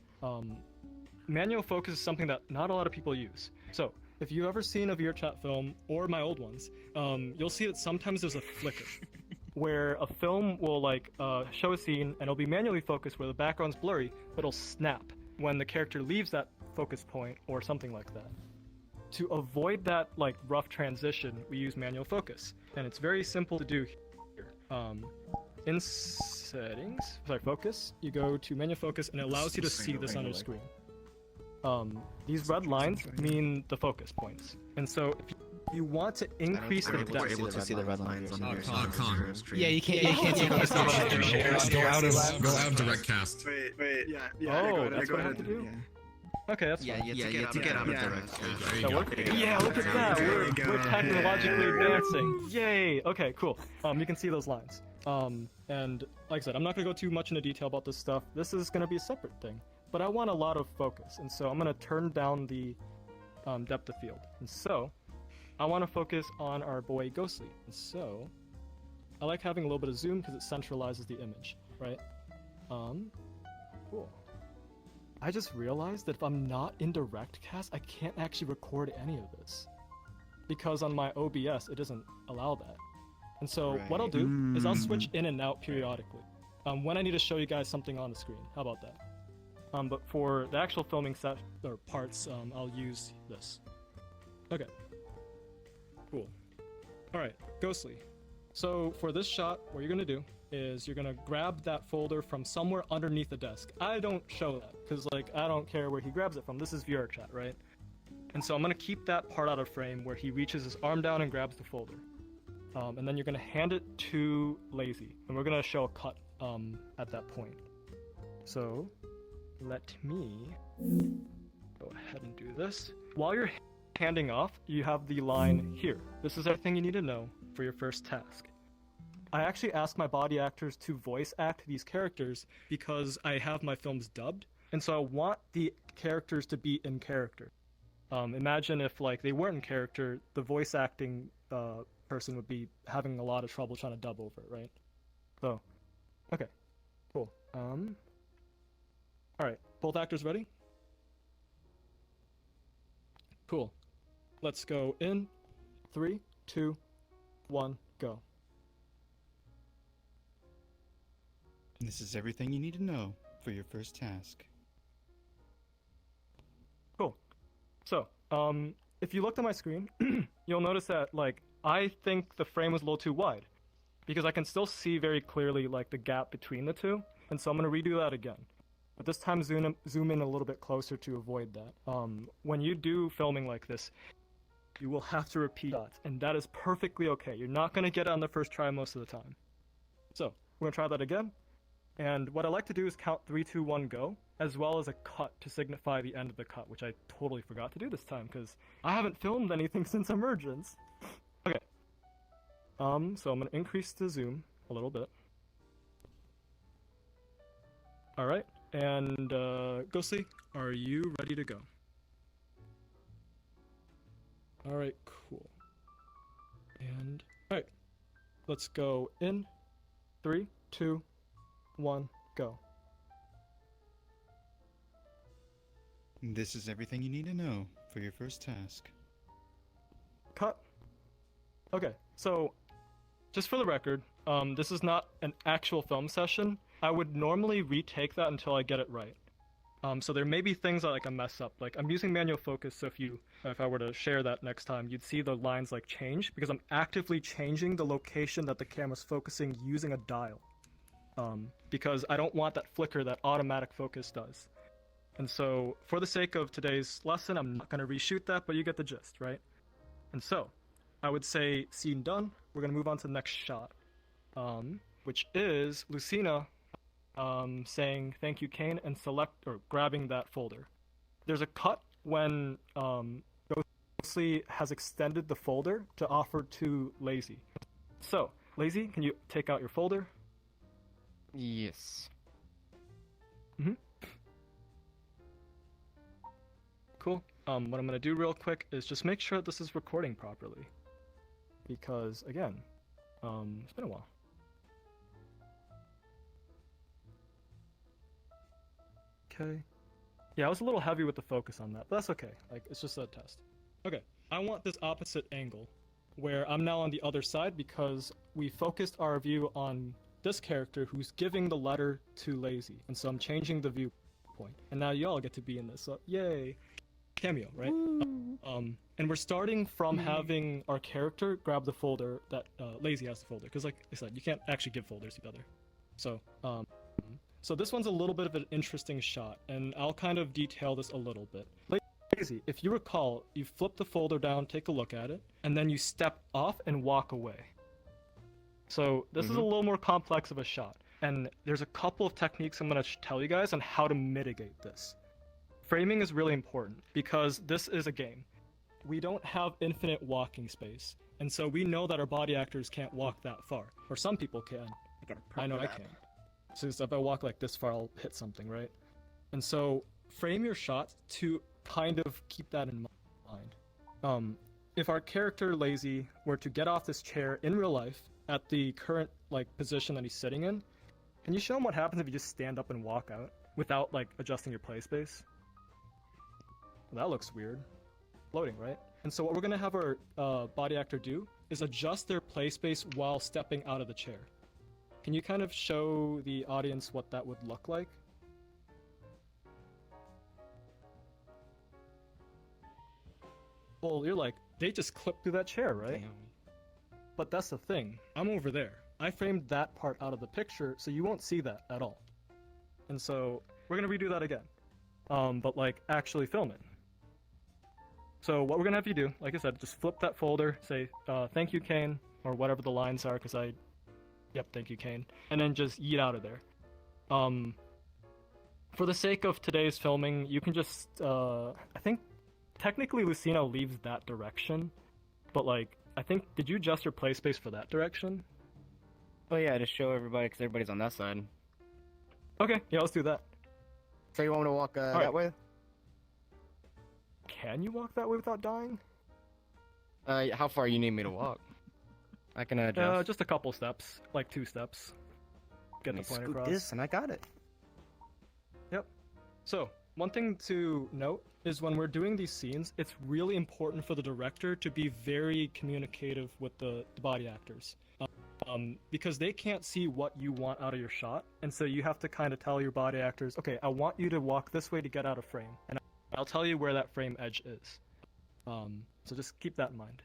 manual focus is something that not a lot of people use. So, if you've ever seen a VRChat film, or my old ones, you'll see that sometimes there's a flicker, where a film will show a scene, and it'll be manually focused where the background's blurry, but it'll snap when the character leaves that focus point, or something like that. To avoid that rough transition, we use manual focus, and it's very simple to do here. In settings, focus, you go to manual focus, and it allows you to see this on your screen. These red lines mean the focus points, and so if you want to increase the depth, able to see the red lines on your screen. Yeah, you can't see the Go out of direct cast. Wait. Yeah. Oh, that's what I have to do? Okay, that's fine. Yeah, to get out of direct cast. That work? Yeah, look at that! We're technologically advancing! Yay! Okay, cool. You can see those lines. And like I said, I'm not gonna go too much into detail about this stuff. This is gonna be a separate thing. But I want a lot of focus, and so I'm gonna turn down the depth of field. And so, I want to focus on our boy Ghostly. And so, I like having a little bit of zoom because it centralizes the image, right? Cool. I just realized that if I'm not in direct cast, I can't actually record any of this. Because on my OBS, it doesn't allow that. And so, what I'll do is I'll switch in and out periodically. When I need to show you guys something on the screen. How about that? But for the actual filming parts, I'll use this. Okay. Cool. Alright, Ghostly. So for this shot, what you're gonna do is you're gonna grab that folder from somewhere underneath the desk. I don't show that, because I don't care where he grabs it from. This is VRChat, right? And so I'm gonna keep that part out of frame where he reaches his arm down and grabs the folder. And then you're gonna hand it to Lazy, and we're gonna show a cut at that point. So, let me go ahead and do this. While you're handing off, you have the line here. This is everything you need to know for your first task. I actually ask my body actors to voice act these characters because I have my films dubbed, and so I want the characters to be in character. Imagine if they weren't in character, the voice acting person would be having a lot of trouble trying to dub over it, right? So, okay, cool. Alright, both actors ready? Cool. Let's go in 3, 2, 1, go. This is everything you need to know for your first task. Cool. So, if you looked at my screen, you'll notice that, I think the frame was a little too wide. Because I can still see very clearly, the gap between the two. And so I'm going to redo that again. But this time zoom in a little bit closer to avoid that. When you do filming like this, you will have to repeat shots, and that is perfectly okay. You're not going to get it on the first try most of the time. So, we're going to try that again. And what I like to do is count 3, 2, 1, go, as well as a cut to signify the end of the cut, which I totally forgot to do this time, because I haven't filmed anything since Emergence. Okay. So I'm going to increase the zoom a little bit. Alright. And, Ghostly, are you ready to go? Alright, cool. And, alright. Let's go in 3, 2, 1, go. This is everything you need to know for your first task. Cut. Okay, so, just for the record, this is not an actual film session. I would normally retake that until I get it right. So there may be things that like I mess up. Like I'm using manual focus, so if I were to share that next time, you'd see the lines like change because I'm actively changing the location that the camera's focusing using a dial. Because I don't want that flicker that automatic focus does. And so for the sake of today's lesson, I'm not going to reshoot that, but you get the gist, right? And so I would say scene done. We're going to move on to the next shot, which is Lucina saying thank you, Kane, and grabbing that folder. There's a cut when Ghostly has extended the folder to offer to Lazy. So, Lazy, can you take out your folder? Yes. Cool. What I'm going to do real quick is just make sure that this is recording properly. Because, again, it's been a while. Okay. Yeah, I was a little heavy with the focus on that, but that's okay. Like, it's just a test. Okay, I want this opposite angle, where I'm now on the other side because we focused our view on this character who's giving the letter to Lazy, and so I'm changing the viewpoint. And now y'all get to be in this, so yay! Cameo, right? And we're starting from having our character grab the folder that Lazy has the folder, because like I said, you can't actually give folders to the other. So this one's a little bit of an interesting shot, and I'll kind of detail this a little bit. Lazy, if you recall, you flip the folder down, take a look at it, and then you step off and walk away. So this is a little more complex of a shot, and there's a couple of techniques I'm going to tell you guys on how to mitigate this. Framing is really important, because this is a game. We don't have infinite walking space, and so we know that our body actors can't walk that far, or some people can. I know I can't. So if I walk like this far, I'll hit something, right? And so frame your shots to kind of keep that in mind. If our character Lazy were to get off this chair in real life at the current like position that he's sitting in, can you show him what happens if you just stand up and walk out without like adjusting your play space? Well, that looks weird. Loading, right? And so what we're gonna have our body actor do is adjust their play space while stepping out of the chair. Can you kind of show the audience what that would look like? Well, you're like, they just clipped through that chair, right? Damn. But that's the thing. I'm over there. I framed that part out of the picture, so you won't see that at all. And so, we're gonna redo that again. But like, actually film it. So what we're gonna have you do, like I said, just flip that folder, say, thank you, Kane, or whatever the lines are, because Yep, thank you, Kane. And then just yeet out of there. For the sake of today's filming, you can just, I think, technically Lucina leaves that direction, but like, I think, did you adjust your play space for that direction? Oh yeah, to show everybody, because everybody's on that side. Okay, yeah, let's do that. So you want me to walk that way? Can you walk that way without dying? How far you need me to walk? I can adjust. Just a couple steps, like 2 steps. Get the point across. This and I got it. Yep. So, one thing to note is when we're doing these scenes, it's really important for the director to be very communicative with the body actors. Because they can't see what you want out of your shot, and so you have to kind of tell your body actors, okay, I want you to walk this way to get out of frame, and I'll tell you where that frame edge is. So just keep that in mind.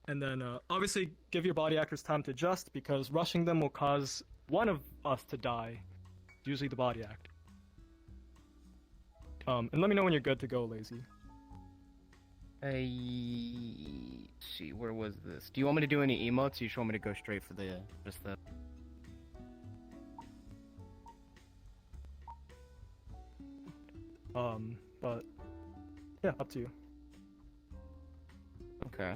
And then, obviously, give your body actors time to adjust, because rushing them will cause one of us to die, usually the body actor. And let me know when you're good to go, Lazy. See, where was this? Do you want me to do any emotes, or you just want me to go straight for just the... But, yeah, up to you. Okay.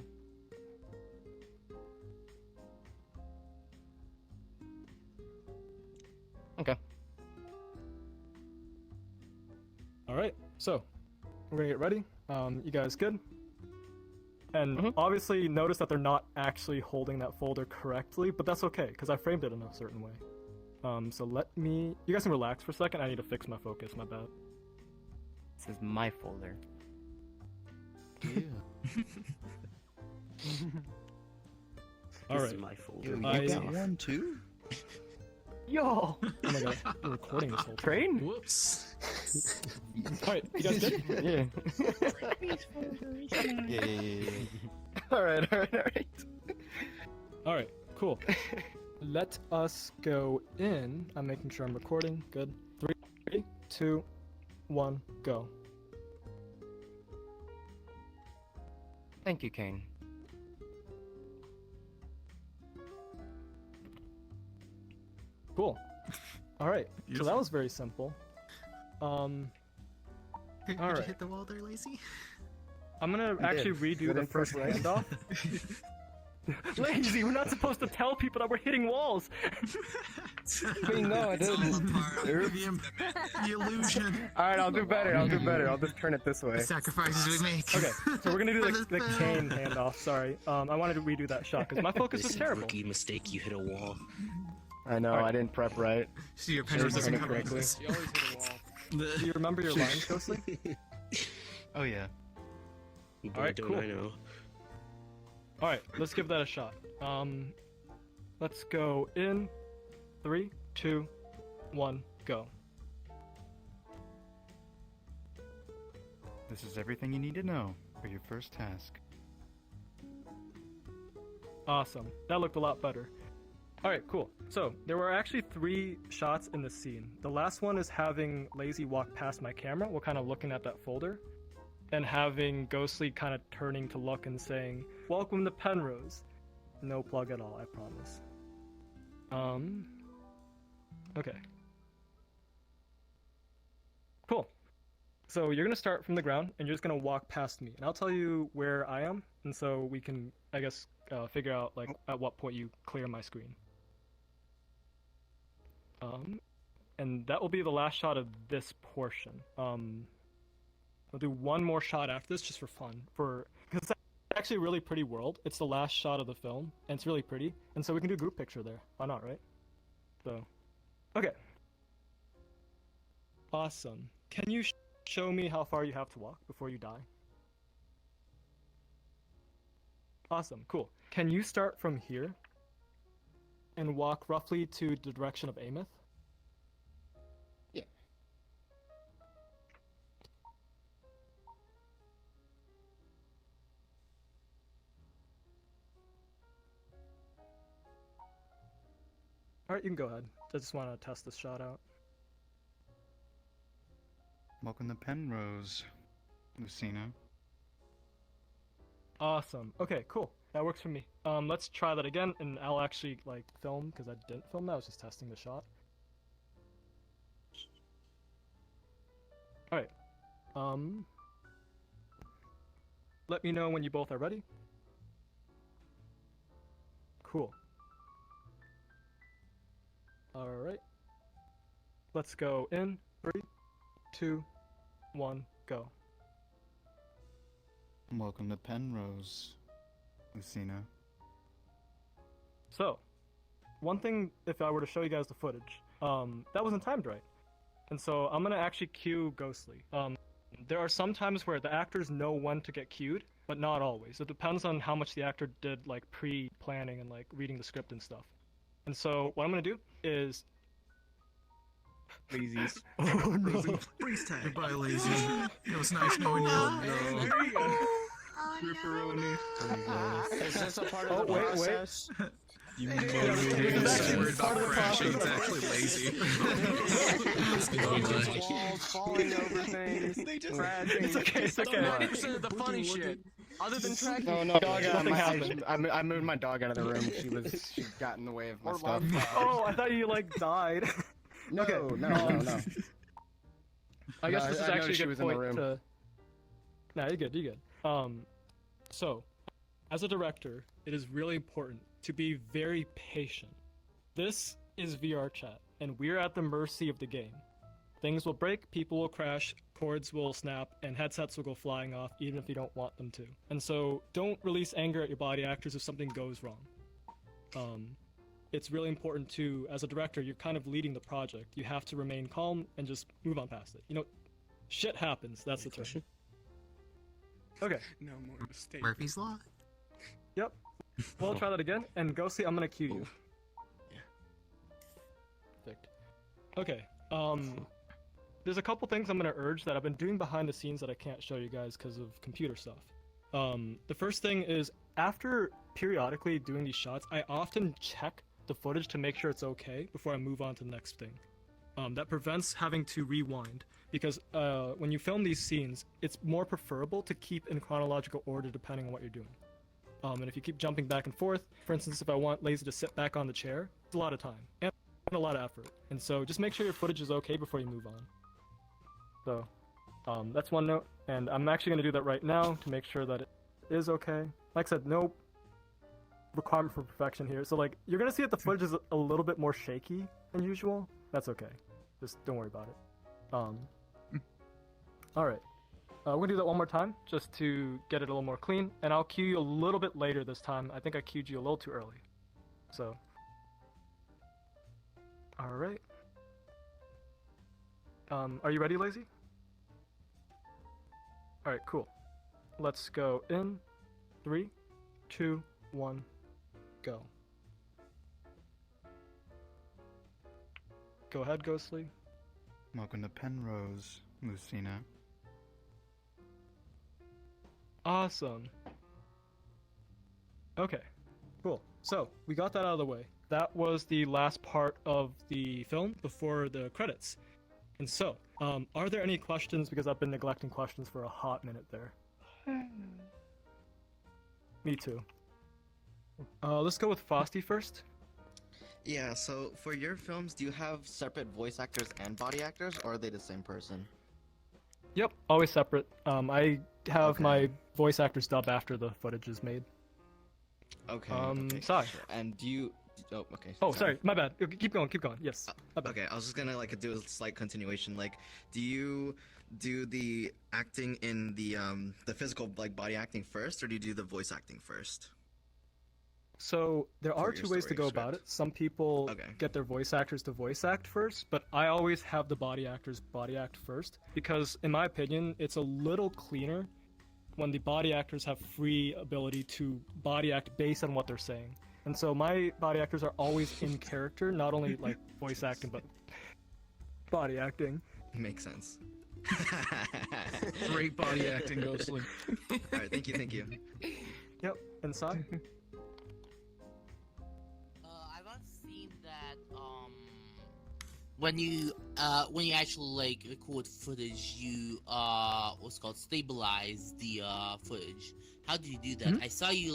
Okay. Alright, so, we're gonna get ready. You guys good? And obviously notice that they're not actually holding that folder correctly, but that's okay, because I framed it in a certain way. So you guys can relax for a second, I need to fix my focus, my bad. This is my folder. Yeah. Alright. My folder. You got one too? Yo! Oh my god, we're recording this whole Train? Whoops. Alright, you guys good? Yeah. Alright. Alright, cool. Let us go in. I'm making sure I'm recording. Good. 3, 2, 1, go. Thank you, Kane. Cool. Alright, so that was very simple. Did you Alright. hit the wall there, Lazy? I'm gonna actually redo the first handoff. Lazy, we're not supposed to tell people that we're hitting walls! Wait, no, I didn't. The illusion. Alright, I'll do better. I'll just turn it this way. The sacrifices we make. Okay, so we're gonna do the Kane handoff, sorry. I wanted to redo that shot, because my focus was terrible. Rookie mistake, you hit a wall. I know, I didn't prep right. See, your pen doesn't cover correctly. this. You always hit a wall. Do you remember your lines, Ghostly? Oh yeah. Alright, Don't cool. I know? Alright, let's give that a shot. Let's go in 3, 2, 1, go. This is everything you need to know for your first task. Awesome. That looked a lot better. Alright, cool. So, there were actually 3 shots in the scene. The last one is having Lazy walk past my camera while kind of looking at that folder, and having Ghostly kind of turning to look and saying, "Welcome to Penrose." No plug at all, I promise. Okay. Cool. So you're gonna start from the ground, and you're just gonna walk past me, and I'll tell you where I am, and so we can, I guess, figure out like at what point you clear my screen. And that will be the last shot of this portion. I'll do one more shot after this just for fun, because it's actually a really pretty world. It's the last shot of the film, and it's really pretty, and so we can do a group picture there. Why not, right? So, okay. Awesome. Can you show me how far you have to walk before you die? Awesome, cool. Can you start from here and walk roughly to the direction of Ameth? Yeah. Alright, you can go ahead. I just want to test this shot out. Welcome to Penrose, Lucina. Awesome. Okay, cool. That works for me. Let's try that again, and I'll actually, like, film, because I didn't film that. I was just testing the shot. Alright. Let me know when you both are ready. Cool. Alright. Let's go in 3, 2, 1, go. Welcome to Penrose, Lucina. So, one thing, if I were to show you guys the footage, that wasn't timed right. And so I'm gonna actually cue Ghostly. There are some times where the actors know when to get cued, but not always. It depends on how much the actor did, like, pre-planning and, like, reading the script and stuff. And so what I'm gonna do is... Lazies. Oh no. Freeze tag. Goodbye, Lazy. It was nice knowing you. No. There you go. Ripperoni. Is this a part of the process? You You're worried about crashing. It's actually Lazy. Walls falling over things. Crashing. It's okay, it's okay. 90% of the funny shit. Other than tracking. No, Nothing happened. I moved my dog out of the room. She got in the way of my stuff. Oh, I thought you, like, died. No. I guess this is I actually noticed she a was good in the point room. to... Nah, you're good. So, as a director, it is really important to be very patient. This is VRChat, and we're at the mercy of the game. Things will break, people will crash, cords will snap, and headsets will go flying off even if you don't want them to. And so, don't release anger at your body actors if something goes wrong. It's really important to, as a director, you're kind of leading the project. You have to remain calm and just move on past it. You know, shit happens, that's the term. Okay. No more mistakes. Murphy's Law? Yep. We'll try that again, and Ghostly, I'm gonna cue you. Yeah. Okay. There's a couple things I'm gonna urge that I've been doing behind the scenes that I can't show you guys because of computer stuff. The first thing is after periodically doing these shots, I often check the footage to make sure it's okay before I move on to the next thing. That prevents having to rewind because when you film these scenes, it's more preferable to keep in chronological order depending on what you're doing. And if you keep jumping back and forth, for instance, if I want Lazy to sit back on the chair, it's a lot of time and a lot of effort. And so just make sure your footage is okay before you move on. So that's one note, and I'm actually going to do that right now to make sure that it is okay. Like I said, no requirement for perfection here. So like, you're going to see that the footage is a little bit more shaky than usual. That's okay. Just don't worry about it. Alright. We're going to do that one more time, just to get it a little more clean, and I'll cue you a little bit later this time. I think I cued you a little too early. So. Alright. Are you ready, Lazy? Alright, cool. Let's go in 3, 2, 1, go. Go ahead, Ghostly. Welcome to Penrose, Lucina. Awesome. Okay, cool. So, we got that out of the way. That was the last part of the film before the credits. And so, are there any questions? Because I've been neglecting questions for a hot minute there. Me too. Let's go with Frosty first. Yeah, so for your films, do you have separate voice actors and body actors, or are they the same person? Yep, always separate. I have my voice actors dub after the footage is made. Okay. Sorry. Sure. And do you... Oh, okay. Oh, sorry, my bad. Keep going, Yes. Okay, I was just gonna like do a slight continuation. Like, do you do the acting in the physical like body acting first, or do you do the voice acting first? So there are two ways to go about it. Some people get their voice actors to voice act first, but I always have the body actors body act first because, in my opinion, it's a little cleaner when the body actors have free ability to body act based on what they're saying. And so my body actors are always in character, not only like voice acting, but body acting. Makes sense. Great body acting, Ghostly. Alright, thank you. Yep, inside. I've also seen that when you actually like record footage, you what's called stabilize the footage. How do you do that? I saw you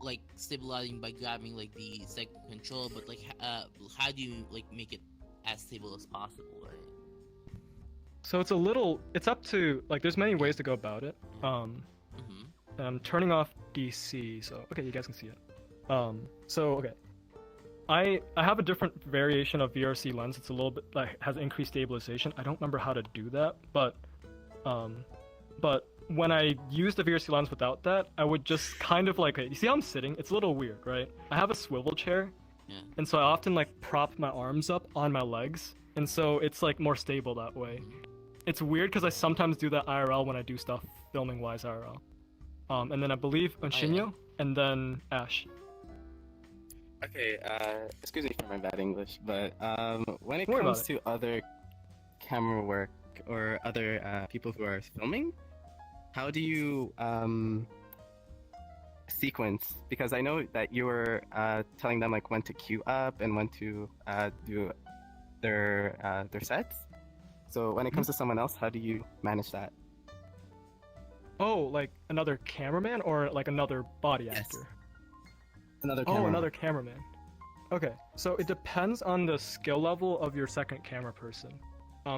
like stabilizing by grabbing like the second control, but like how do you like make it as stable as possible, right? So it's up to, like, there's many ways to go about it. And I'm turning off DC, so okay, you guys can see it. So okay, I have a different variation of VRC lens. It's a little bit like has increased stabilization. I don't remember how to do that, but when I use the VRC lens without that, I would just kind of like, you see how I'm sitting? It's a little weird, right? I have a swivel chair, and so I often like prop my arms up on my legs, and so it's like more stable that way. It's weird because I sometimes do that IRL when I do stuff filming-wise IRL. And then I believe Unshinyo, and then Ash. Okay, excuse me for my bad English, but when it comes to other camera work or other people who are filming, how do you sequence? Because I know that you were telling them like when to queue up and when to do their sets. So when it comes to someone else, how do you manage that? Oh, like another cameraman or like another body actor? Another cameraman. Oh, another cameraman. Okay, so it depends on the skill level of your second camera person.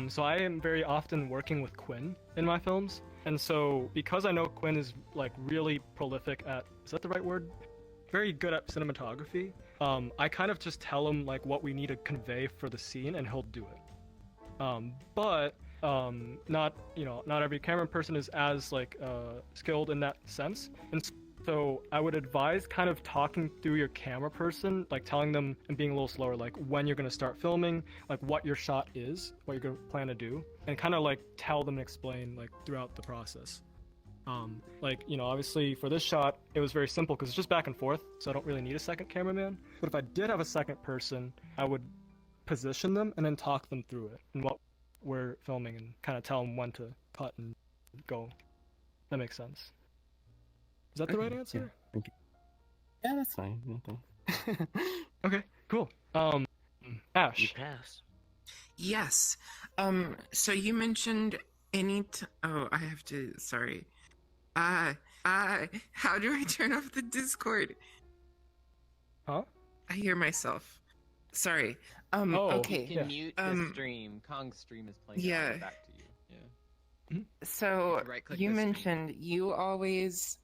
So I am very often working with Quinn in my films, and so because I know Quinn is like really prolific at, is that the right word? Very good at cinematography. I kind of just tell him like what we need to convey for the scene, and he'll do it. But not every camera person is as like skilled in that sense, and so I would advise kind of talking through your camera person, like telling them and being a little slower, like when you're going to start filming, like what your shot is, what you're going to plan to do, and kind of like tell them and explain like throughout the process. Like, you know, obviously for this shot, it was very simple because it's just back and forth, so I don't really need a second cameraman. But if I did have a second person, I would position them and then talk them through it and what we're filming and kind of tell them when to cut and go. That makes sense. Is that the right answer? Thank you. Yeah, that's fine. Nothing. Okay, cool. Ash. You pass. Yes. So you mentioned oh, I have to. Sorry. How do I turn off the Discord? Huh? I hear myself. Sorry. Oh, okay. You can mute the stream. Kong's stream is playing yeah. back to you. Yeah. So Right-click you the screen. mentioned you always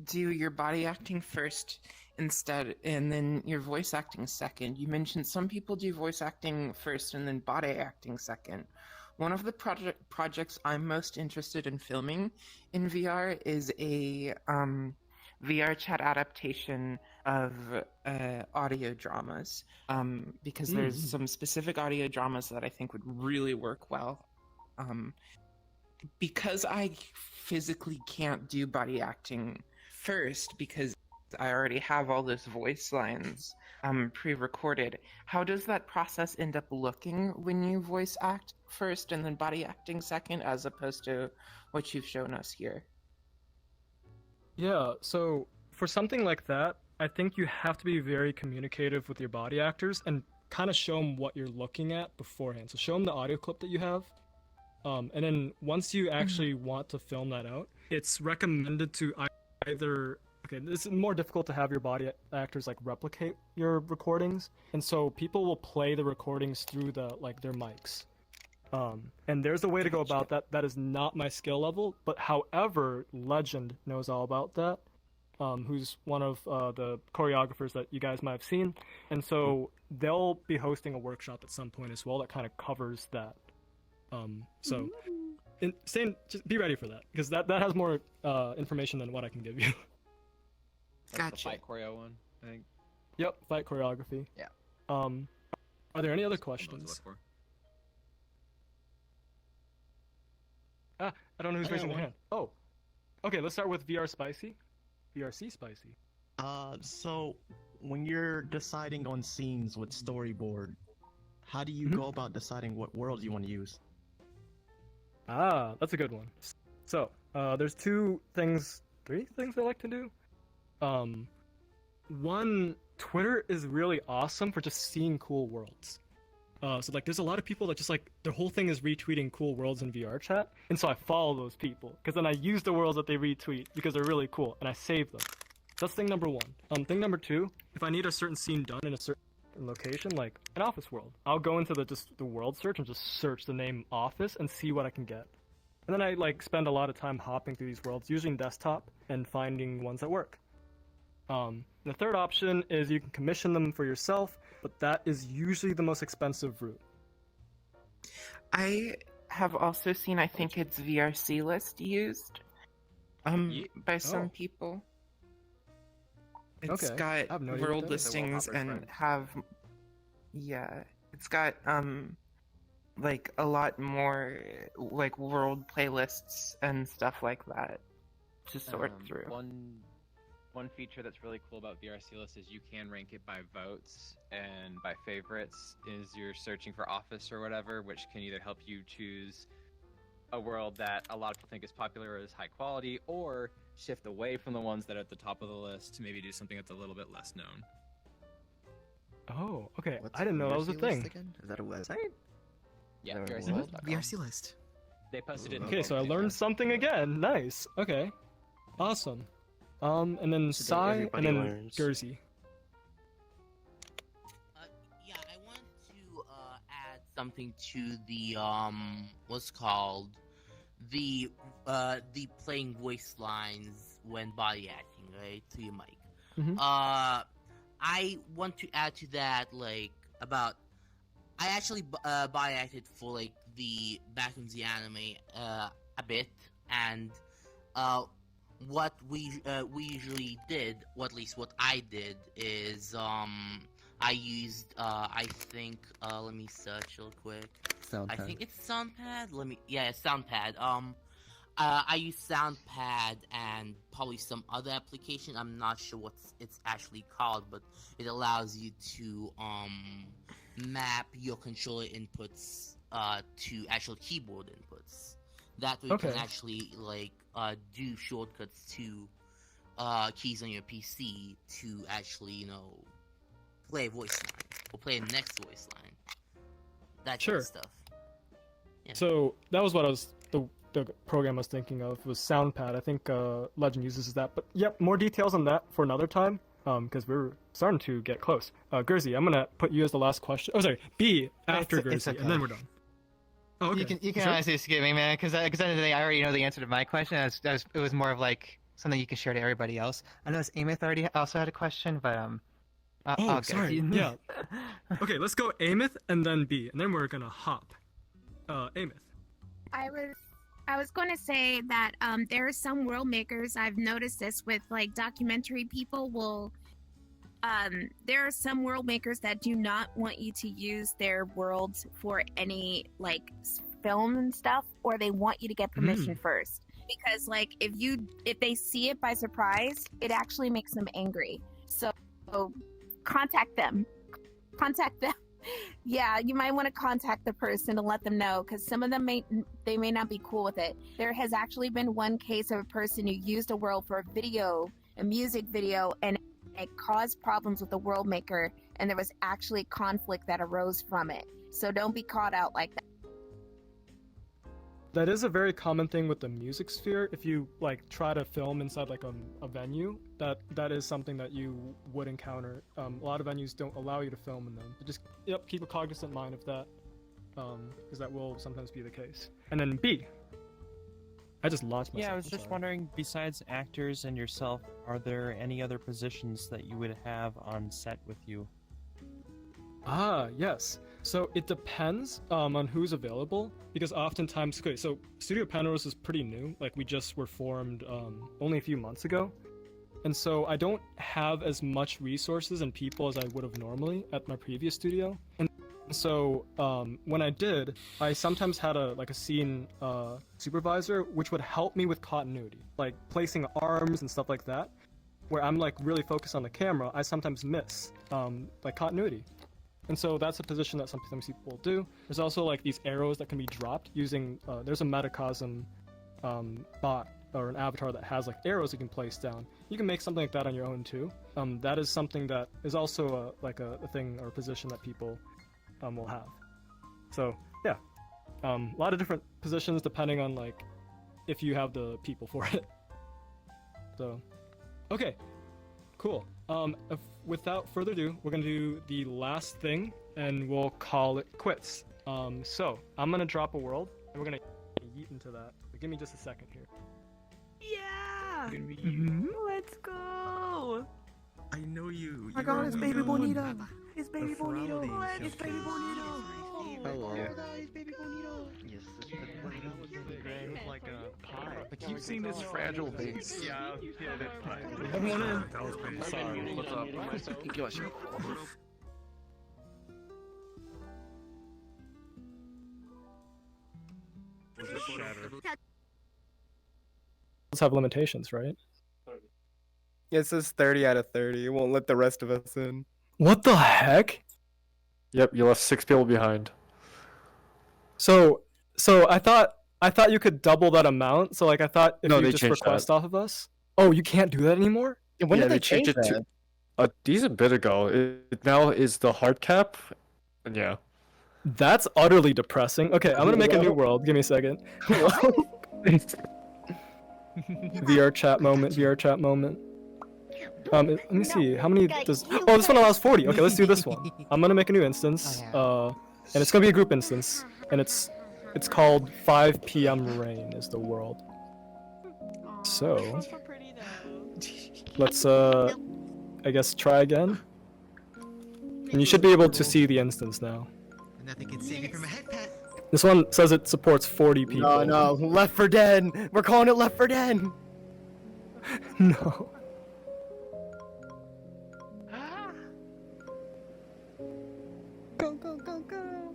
do your body acting first and then your voice acting second. You mentioned some people do voice acting first and then body acting second. One of the projects I'm most interested in filming in VR is a VRChat adaptation of audio dramas, because there's some specific audio dramas that I think would really work well. Because I physically can't do body acting first because I already have all those voice lines pre-recorded, how does that process end up looking when you voice act first and then body acting second, as opposed to what you've shown us here? Yeah, so for something like that, I think you have to be very communicative with your body actors and kind of show them what you're looking at beforehand. So show them the audio clip that you have. And then once you actually want to film that out, it's recommended to either... Okay, it's more difficult to have your body actors like replicate your recordings, and so people will play the recordings through their mics. And there's a way to go about that. That is not my skill level, but however, Legend knows all about that, who's one of the choreographers that you guys might have seen, and so they'll be hosting a workshop at some point as well that kind of covers that. So, just be ready for that, because that has more information than what I can give you. That's the fight choreo one, I think. Yep, fight choreography. Yeah. Are there any other questions? I don't know who's raising their hand. Oh, okay. Let's start with VRC Spicy. So when you're deciding on scenes with Storyboard, how do you go about deciding what world you want to use? That's a good one. So, there's three things I like to do. One, Twitter is really awesome for just seeing cool worlds. So there's a lot of people that just their whole thing is retweeting cool worlds in VRChat, and so I follow those people, because then I use the worlds that they retweet because they're really cool, and I save them. That's thing number one. Thing number two, if I need a certain scene done in a certain location, like an office world, I'll go into the world search and just search the name office and see what I can get. And then I spend a lot of time hopping through these worlds, using desktop, and finding ones that work. The third option is you can commission them for yourself, but that is usually the most expensive route. I have also seen, I think it's VRC list used by some people. It's got world listings and it's got a lot more world playlists and stuff like that to sort through. One feature that's really cool about VRC List is you can rank it by votes and by favorites. Is you're searching for office or whatever, which can either help you choose a world that a lot of people think is popular or is high quality, or shift away from the ones that are at the top of the list to maybe do something that's a little bit less known. Oh, okay. I didn't know that was a thing. Again? Is that a website? Yeah, VRCList.com. VRC list. They posted it. Okay, so I learned something again. Nice. Okay. Awesome. And then Sai, and then Gersey. Yeah, I want to add something to the what's called the playing voice lines when body acting, right, to your mic. I want to add to that I actually body acted for the back in the anime a bit, and what we usually did, or at least what I did, is I used I think let me search real quick. Soundpad. I think it's Soundpad. Soundpad. I use SoundPad and probably some other application. I'm not sure what it's actually called, but it allows you to map your controller inputs to actual keyboard inputs. That way you can Okay. actually do shortcuts to keys on your PC to actually play a voice line or play the next voice line. That kind Sure. of stuff. Yeah. So that was what I was the program I was thinking of was SoundPad. I think Legend uses that. But yep, more details on that for another time. Because we're starting to get close. Gurzy, I'm gonna put you as the last question. Oh, sorry, B after It's Gurzy, okay. and then we're done. Oh, okay. You can Sure. honestly skip me, man, because at the end of the day, I already know the answer to my question. It was more of like something you can share to everybody else. I know Amith already also had a question, but Oh, sorry. Yeah. Okay, let's go Amith and then B, and then we're gonna hop. Amith. I was going to say that there are some world makers. I've noticed this with like documentary people will. There are some world makers that do not want you to use their worlds for any like film and stuff, or they want you to get permission first. Because like if they see it by surprise, it actually makes them angry. So contact them. Yeah, you might want to contact the person to let them know, because some of them may not be cool with it. There has actually been one case of a person who used a world for a music video, and it caused problems with the world maker, and there was actually conflict that arose from it. So don't be caught out like that. That is a very common thing with the music sphere. If you like try to film inside like a venue, that is something that you would encounter. A lot of venues don't allow you to film in them. But just keep a cognizant mind of that, because that will sometimes be the case. And then B. I just launched myself. Yeah, I was I'm just sorry. wondering, besides actors and yourself, are there any other positions that you would have on set with you? Ah, yes. So it depends on who's available, because oftentimes, okay, so Studio Penrose is pretty new. Like we just were formed only a few months ago, and so I don't have as much resources and people as I would have normally at my previous studio. And so when I did, I sometimes had a scene supervisor, which would help me with continuity, like placing arms and stuff like that. Where I'm like really focused on the camera, I sometimes miss like continuity. And so that's a position that sometimes people do. There's also like these arrows that can be dropped using, there's a Metacosm bot or an avatar that has like arrows you can place down. You can make something like that on your own too. That is something that is also a thing or a position that people will have. So yeah, a lot of different positions depending on like if you have the people for it. So, okay, cool. Without further ado, we're gonna do the last thing, and we'll call it quits. So I'm gonna drop a world, and we're gonna yeet into that. But give me just a second here. Yeah! Let's go! I know you. Oh my god, it's Baby Bonito! It's Baby Bonito! It's Baby Bonito! Hello. It's Baby Bonito. Yes, Like a pie. I keep seeing this fragile vase. Yeah, that pie. Everyone in? That was pretty sorry. What's up? Gosh. Let's have limitations, right? It says 30 out of 30. It won't let the rest of us in. What the heck? Yep, you left 6 people behind. So I thought you could double that amount. So like I thought if No, you they just changed request that. off of us. Oh, you can't do that anymore? When did they change it to a decent bit ago? It now is the hard cap. And yeah. That's utterly depressing. Okay, I'm gonna make a new world. Give me a second. VRChat moment. VRChat moment. Let me see. How many does? Oh, this one allows 40. Okay, let's do this one. I'm gonna make a new instance. And it's gonna be a group instance, and it's called 5 p.m. Rain is the world. So let's I guess try again. And you should be able to see the instance now. Nothing can save you from a head pat. This one says it supports 40 people. No, Left 4 Dead. We're calling it Left 4 Dead. No. Go, go, go, go!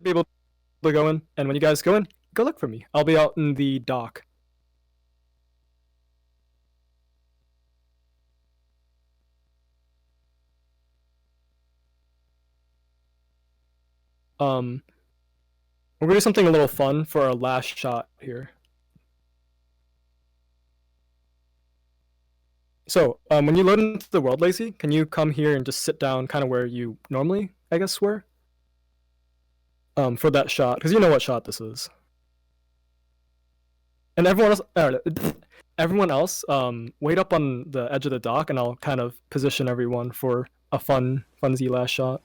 Be able to go in, and when you guys go in, go look for me. I'll be out in the dock. We're gonna do something a little fun for our last shot here. So, when you load into the world, Lazy, can you come here and just sit down kind of where you normally, I guess, were? For that shot, because you know what shot this is. And everyone else, wait up on the edge of the dock, and I'll kind of position everyone for a funsy last shot.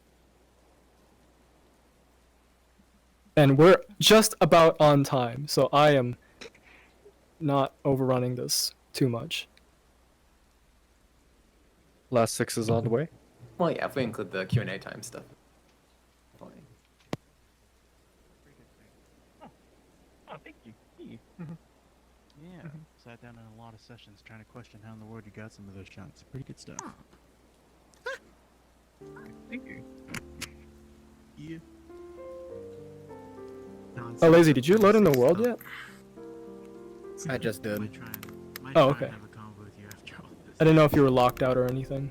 And we're just about on time, so I am not overrunning this too much. Last 6 is on the way. Well, yeah, if we include the Q&A time stuff. Oh, thank you. Yeah, sat down in a lot of sessions trying to question how in the world you got some of those shots. Pretty good stuff. Thank you. Yeah. Oh, Lazy, did you load in the world yet? I just did. Oh, okay. I didn't know if you were locked out or anything.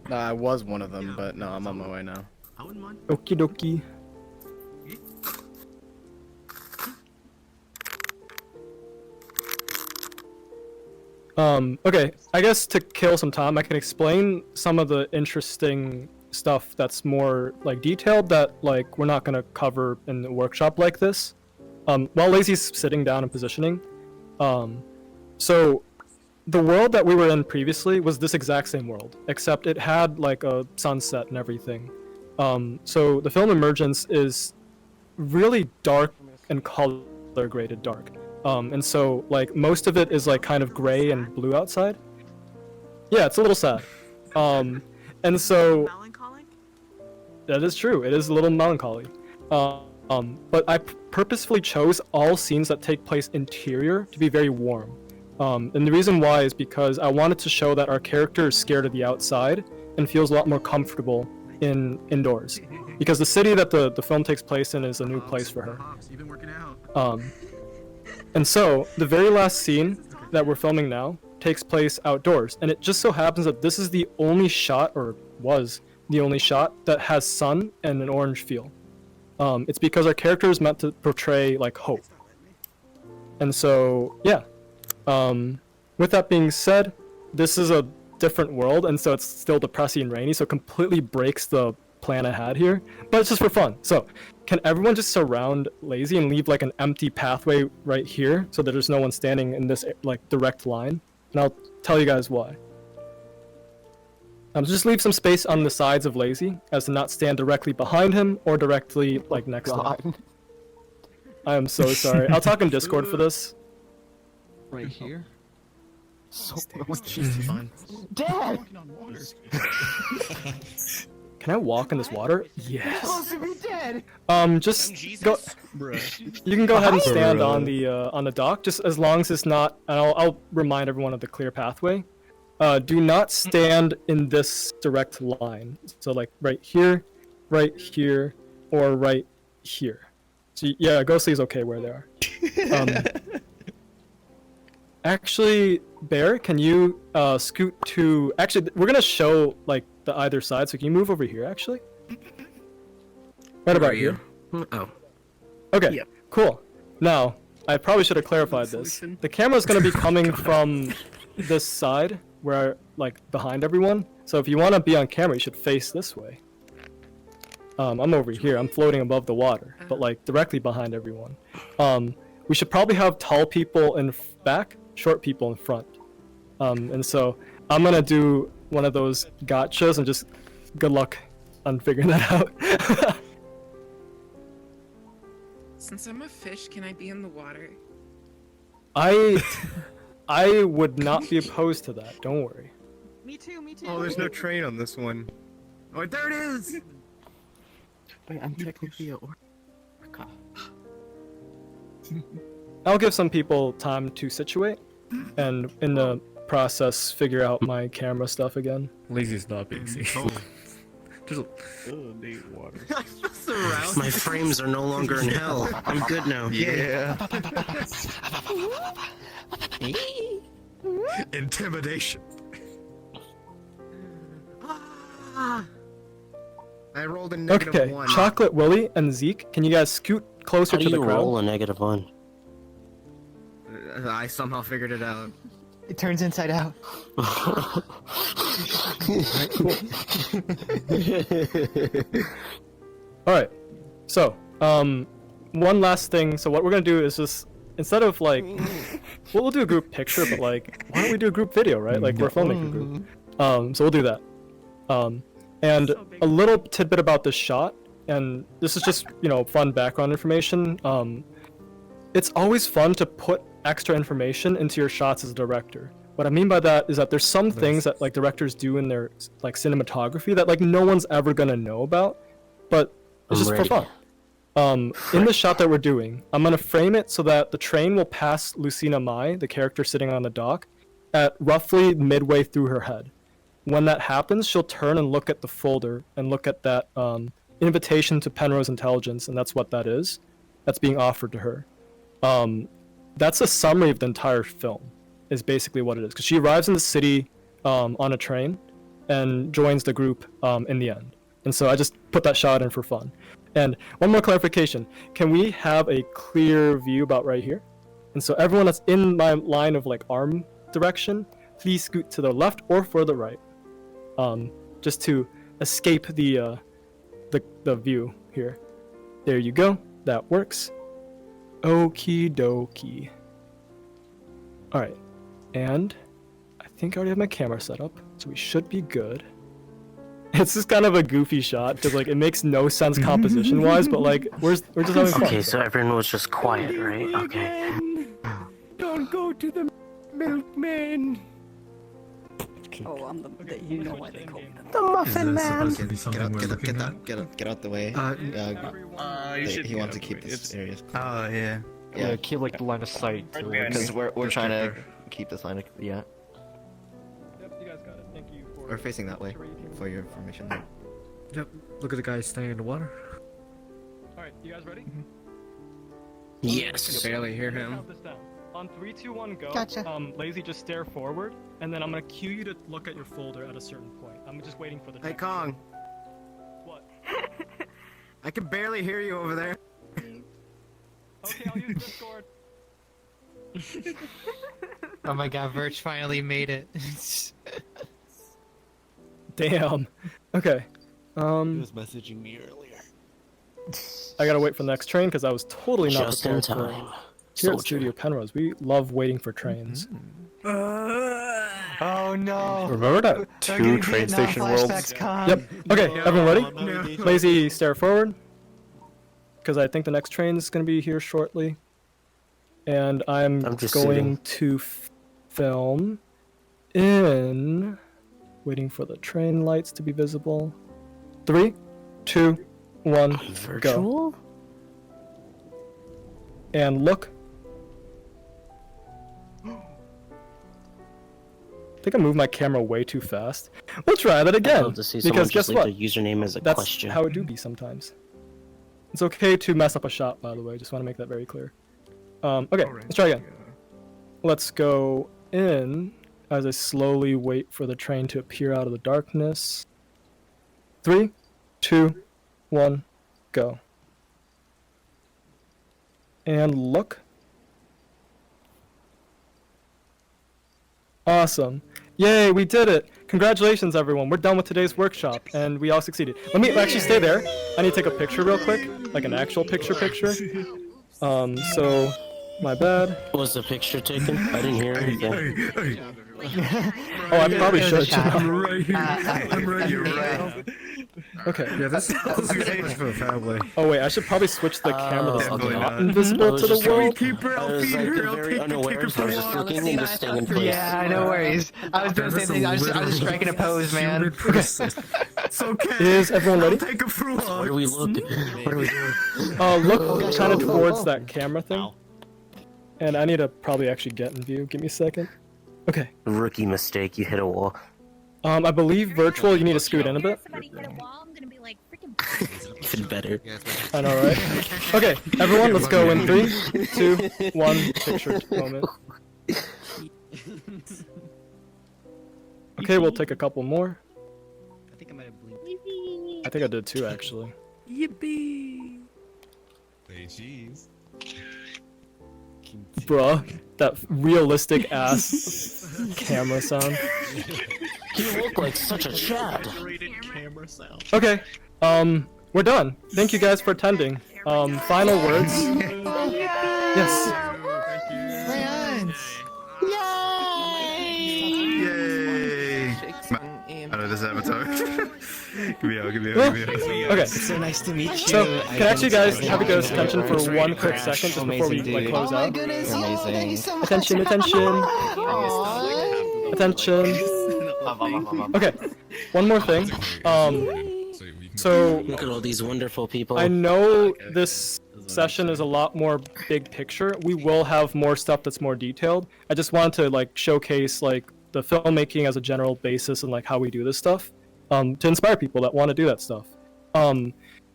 I was one of them, but no, I'm on my way now. Okie dokie. Okay, I guess to kill some time, I can explain some of the interesting stuff that's more like detailed that like we're not gonna cover in the workshop like this. While Lazy's sitting down and positioning, so the world that we were in previously was this exact same world, except it had like a sunset and everything. So the film Emergence is really dark and color graded dark. And so like most of it is like kind of gray and blue outside. Yeah, it's a little sad. And so that is true. It is a little melancholy. But I purposefully chose all scenes that take place interior to be very warm. And the reason why is because I wanted to show that our character is scared of the outside and feels a lot more comfortable indoors. Because the city that the film takes place in is a new place for her. And so, the very last scene that we're filming now takes place outdoors. And it just so happens that this is the only shot, or was the only shot, that has sun and an orange feel. It's because our character is meant to portray, like, hope. And so, yeah. With that being said, this is a different world, and so it's still depressing and rainy, so it completely breaks the plan I had here. But it's just for fun. So, can everyone just surround Lazy and leave, like, an empty pathway right here, so that there's no one standing in this, like, direct line? And I'll tell you guys why. Just leave some space on the sides of Lazy, as to not stand directly behind him, or directly, like, next to him. I am so sorry. I'll talk in Discord for this. Right here? So fine. Dad! Can I walk in this water? Yes. Supposed to be dead. Just go. You can go ahead and stand on the dock, just as long as it's not. And I'll remind everyone of the clear pathway. Do not stand in this direct line. So like right here, or right here. So yeah, Ghostly is okay where they are. Actually, Bear, can you scoot to? Actually, we're gonna show like the either side. So can you move over here? Actually, right about here. Oh. Okay. Yep. Cool. Now, I probably should have clarified this. The camera's gonna be coming from this side, where like behind everyone. So if you want to be on camera, you should face this way. I'm over here. I'm floating above the water, but like directly behind everyone. We should probably have tall people in back, short people in front. And so I'm gonna do one of those gotchas and just good luck on figuring that out. Since I'm a fish, can I be in the water? I would not be opposed to that. Don't worry. Me too. Oh, there's no train on this one. Oh, there it is! Wait, I'm technically a orca. I'll give some people time to situate, and in the process, figure out my camera stuff again. Lazy's not being seen. My frames are no longer in hell. I'm good now. Yeah. Intimidation. I rolled a negative Okay, one. Chocolate Willie and Zeke, can you guys scoot closer How do to the you crowd? roll a -1? I somehow figured it out. It turns inside out. Alright, so, one last thing. So what we're gonna do is just, instead of like, we'll do a group picture, but like, why don't we do a group video, right? Like, we're a filmmaker group. So we'll do that. And a little tidbit about this shot, and this is just, you know, fun background information. It's always fun to put extra information into your shots as a director. What I mean by that is that there's some things that like directors do in their like cinematography that like no one's ever gonna know about, but it's just for fun. In the shot that we're doing, I'm gonna frame it so that the train will pass Lucina Mai, the character sitting on the dock, at roughly midway through her head. When that happens, she'll turn and look at the folder and look at that invitation to Penrose Intelligence, and that's what that is. That's being offered to her. That's a summary of the entire film, is basically what it is. Because she arrives in the city on a train and joins the group in the end. And so I just put that shot in for fun. And one more clarification. Can we have a clear view about right here? And so everyone that's in my line of like arm direction, please scoot to the left or further right. Just to escape the view here. There you go. That works. Okie dokie. Alright. And I think I already have my camera set up, so we should be good. It's just kind of a goofy shot because like it makes no sense composition wise, but like we're just having fun. Okay, so everyone was just quiet, right? Okay. Don't go to the milkman. Oh, I'm the. You know why they call me The Muffin Man. Get out the way. He wants to keep this area. Oh yeah. Yeah, keep like the line of sight. because we're trying to keep this line of Yep, you guys got it. Thank you for. We're facing that way for your information. Yep. Look at the guy standing in the water. Alright, you guys ready? Yes. I can barely hear him. Count this down. On 3, 2, 1, go. Gotcha. Lazy, just stare forward, and then I'm gonna cue you to look at your folder at a certain point. I'm just waiting for the. Hey Kong. What? I can barely hear you over there. Okay, I'll use Discord. Oh my god, Verge finally made it. Damn. Okay. He was messaging me earlier. I gotta wait for the next train because I was totally not Just in prepared for time. Here at Soldier. Studio Penrose, we love waiting for trains. Oh no. Remember that They're two getting train Vietnam station worlds? flashbacks, Kong. Yep. Okay, everyone No. ready? Lazy, stare forward. Because I think the next train is going to be here shortly. And I'm just going to film in... Waiting for the train lights to be visible. 3, 2, 1, go. Virtual? And look. I think I moved my camera way too fast. We'll try that again. I'd love to see someone Because just guess leave what? their username as a That's question. how it do be sometimes. It's okay to mess up a shot, by the way. Just want to make that very clear. Okay, let's try again. Let's go in as I slowly wait for the train to appear out of the darkness. 3, 2, 1, go. And look. Awesome. Yay, we did it! Congratulations, everyone. We're done with today's workshop, and we all succeeded. Let me actually stay there. I need to take a picture real quick, like an actual picture. So, my bad. Was the picture taken? I didn't hear anything. Oh, I probably It was a should. shot. I'm right here. I'm right here. Okay. Yeah, this is good for the family. Oh wait, I should probably switch the camera that's okay. not I invisible was to the just world. I was like very unaware, so I was just looking and just staying in place. Yeah, no worries. I was doing the same thing. I was just striking a pose, man. It's okay. Is everyone ready? Take a fruit. What do we look? What are we doing? Look kind of towards that camera thing. And I need to probably actually get in view. Give me a second. Okay. Rookie mistake. You hit a wall. Like, I believe virtual. You need to scoot in a bit. somebody hit a wall, I'm gonna be like freaking. Even better. I know, right? Okay, everyone, let's go in 3, 2, 1. Picture moment. Okay, we'll take a couple more. I think I might have blinked. I think I did 2 actually. Yippee! Hey, cheese. Bruh, that realistic ass camera sound. You look like such a Chad. Camera sound. Okay, we're done. Thank you guys for attending. Final words. Yes. Yay! I know this avatar. Give me out, give me out, Well, give me out. okay. So nice to meet you. So, can I ask you guys have you guys' attention for one quick second just before we like close out? Attention, attention. Attention. Okay, one more thing. So Look at all these wonderful people. I know this session is a lot more big picture. We will have more stuff that's more detailed. I just wanted to like showcase like the filmmaking as a general basis and like how we do this stuff, to inspire people that want to do that stuff.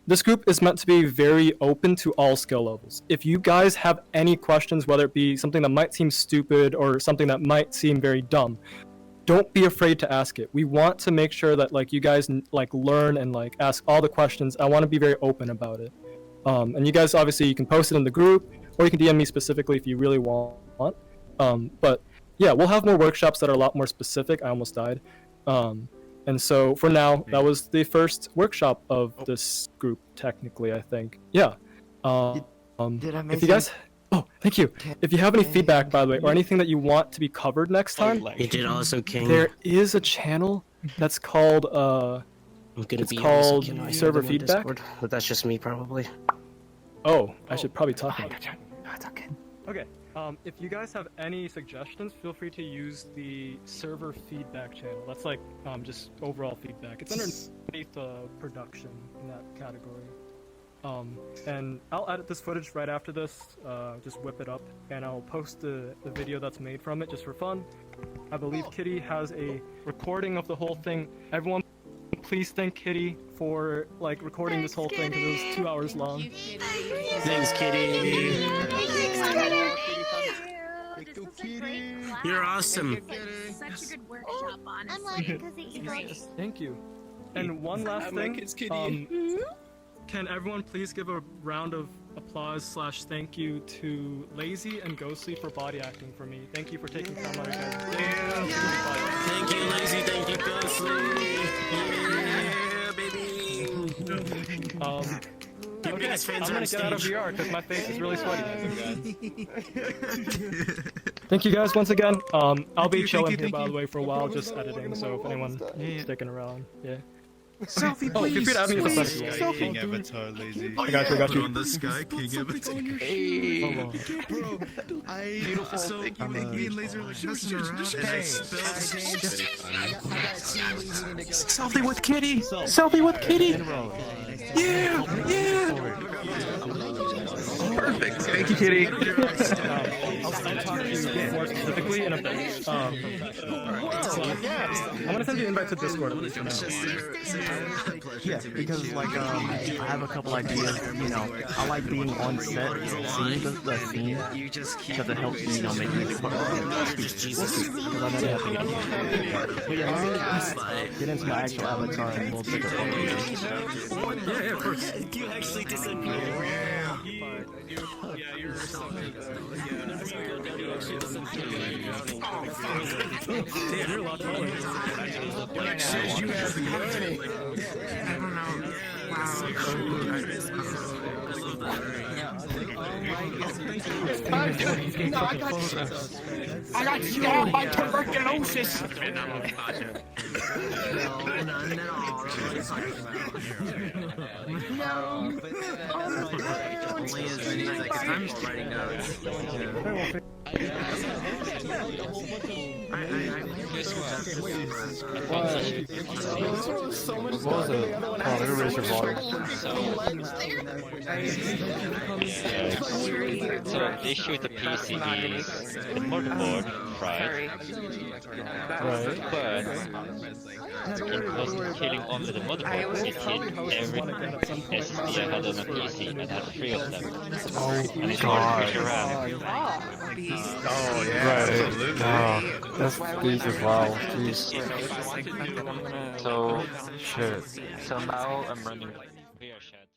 This group is meant to be very open to all skill levels. If you guys have any questions, whether it be something that might seem stupid or something that might seem very dumb, don't be afraid to ask it. We want to make sure that like you guys like learn and like ask all the questions. I want to be very open about it. And you guys obviously you can post it in the group or you can DM me specifically if you really want. But yeah, we'll have more workshops that are a lot more specific. I almost died. And so for now, that was the first workshop of this group technically, I think. Yeah. If you guys Oh, thank you. If you have any feedback, by the way, or anything that you want to be covered next time, You did also, King. there is a channel that's called I'm gonna it's be called honest, King, server on feedback. Discord, but that's just me, probably. Oh, I should probably talk about it. Okay. If you guys have any suggestions, feel free to use the server feedback channel. That's like just overall feedback. It's underneath production in that category. And I'll edit this footage right after this, just whip it up, and I'll post the video that's made from it just for fun. I believe Kitty has a recording of the whole thing. Everyone, please thank Kitty for like recording this whole thing because it was 2 hours long. Thanks, Kitty. You're awesome. Such a good workshop, honestly. Thank you. And one last thing. Can everyone please give a round of applause / thank you to Lazy and Ghostly for body acting for me. Thank you for taking time out of your guys' day. Thank you, Lazy. Thank you, Ghostly. Yeah, baby. Okay, I'm gonna get out of VR because my face is really sweaty. Thank you guys once again. I'll be chilling here by the way for a while, just editing. So if anyone's sticking around, yeah. Selfie, oh, feel free to add me as a friend. King Avatar, Lazy. I got you, I got you. On the sky, King Avatar. Bro, me and Laser like messing around. Selfie with Kitty. Selfie with Kitty. Yeah, yeah. Perfect. Thank you, Kitty. I'll talk to you more specifically in a bit. I'm gonna send you an invite to Discord. Yeah, because like I have a couple ideas. You know, I like being on set, seeing the scene, because it helps me, you know, make music. Because I never have to get get into my actual avatar and we'll take a photo. Yeah, of course. You actually disappeared. Yeah, you're Damn, you're a lot taller. You have money. I don't know. I got stabbed by tuberculosis. Only as many as I can. I'm just writing notes. So the issue with the PC is the motherboard, right? But in cost of killing only the motherboard, it killed every SSD I had on my PC, and I had 3 of them. Oh And it's God. hard to push around. Oh yeah. Right. That's Jesus. Wow. Jeez. So Shit. so now I'm running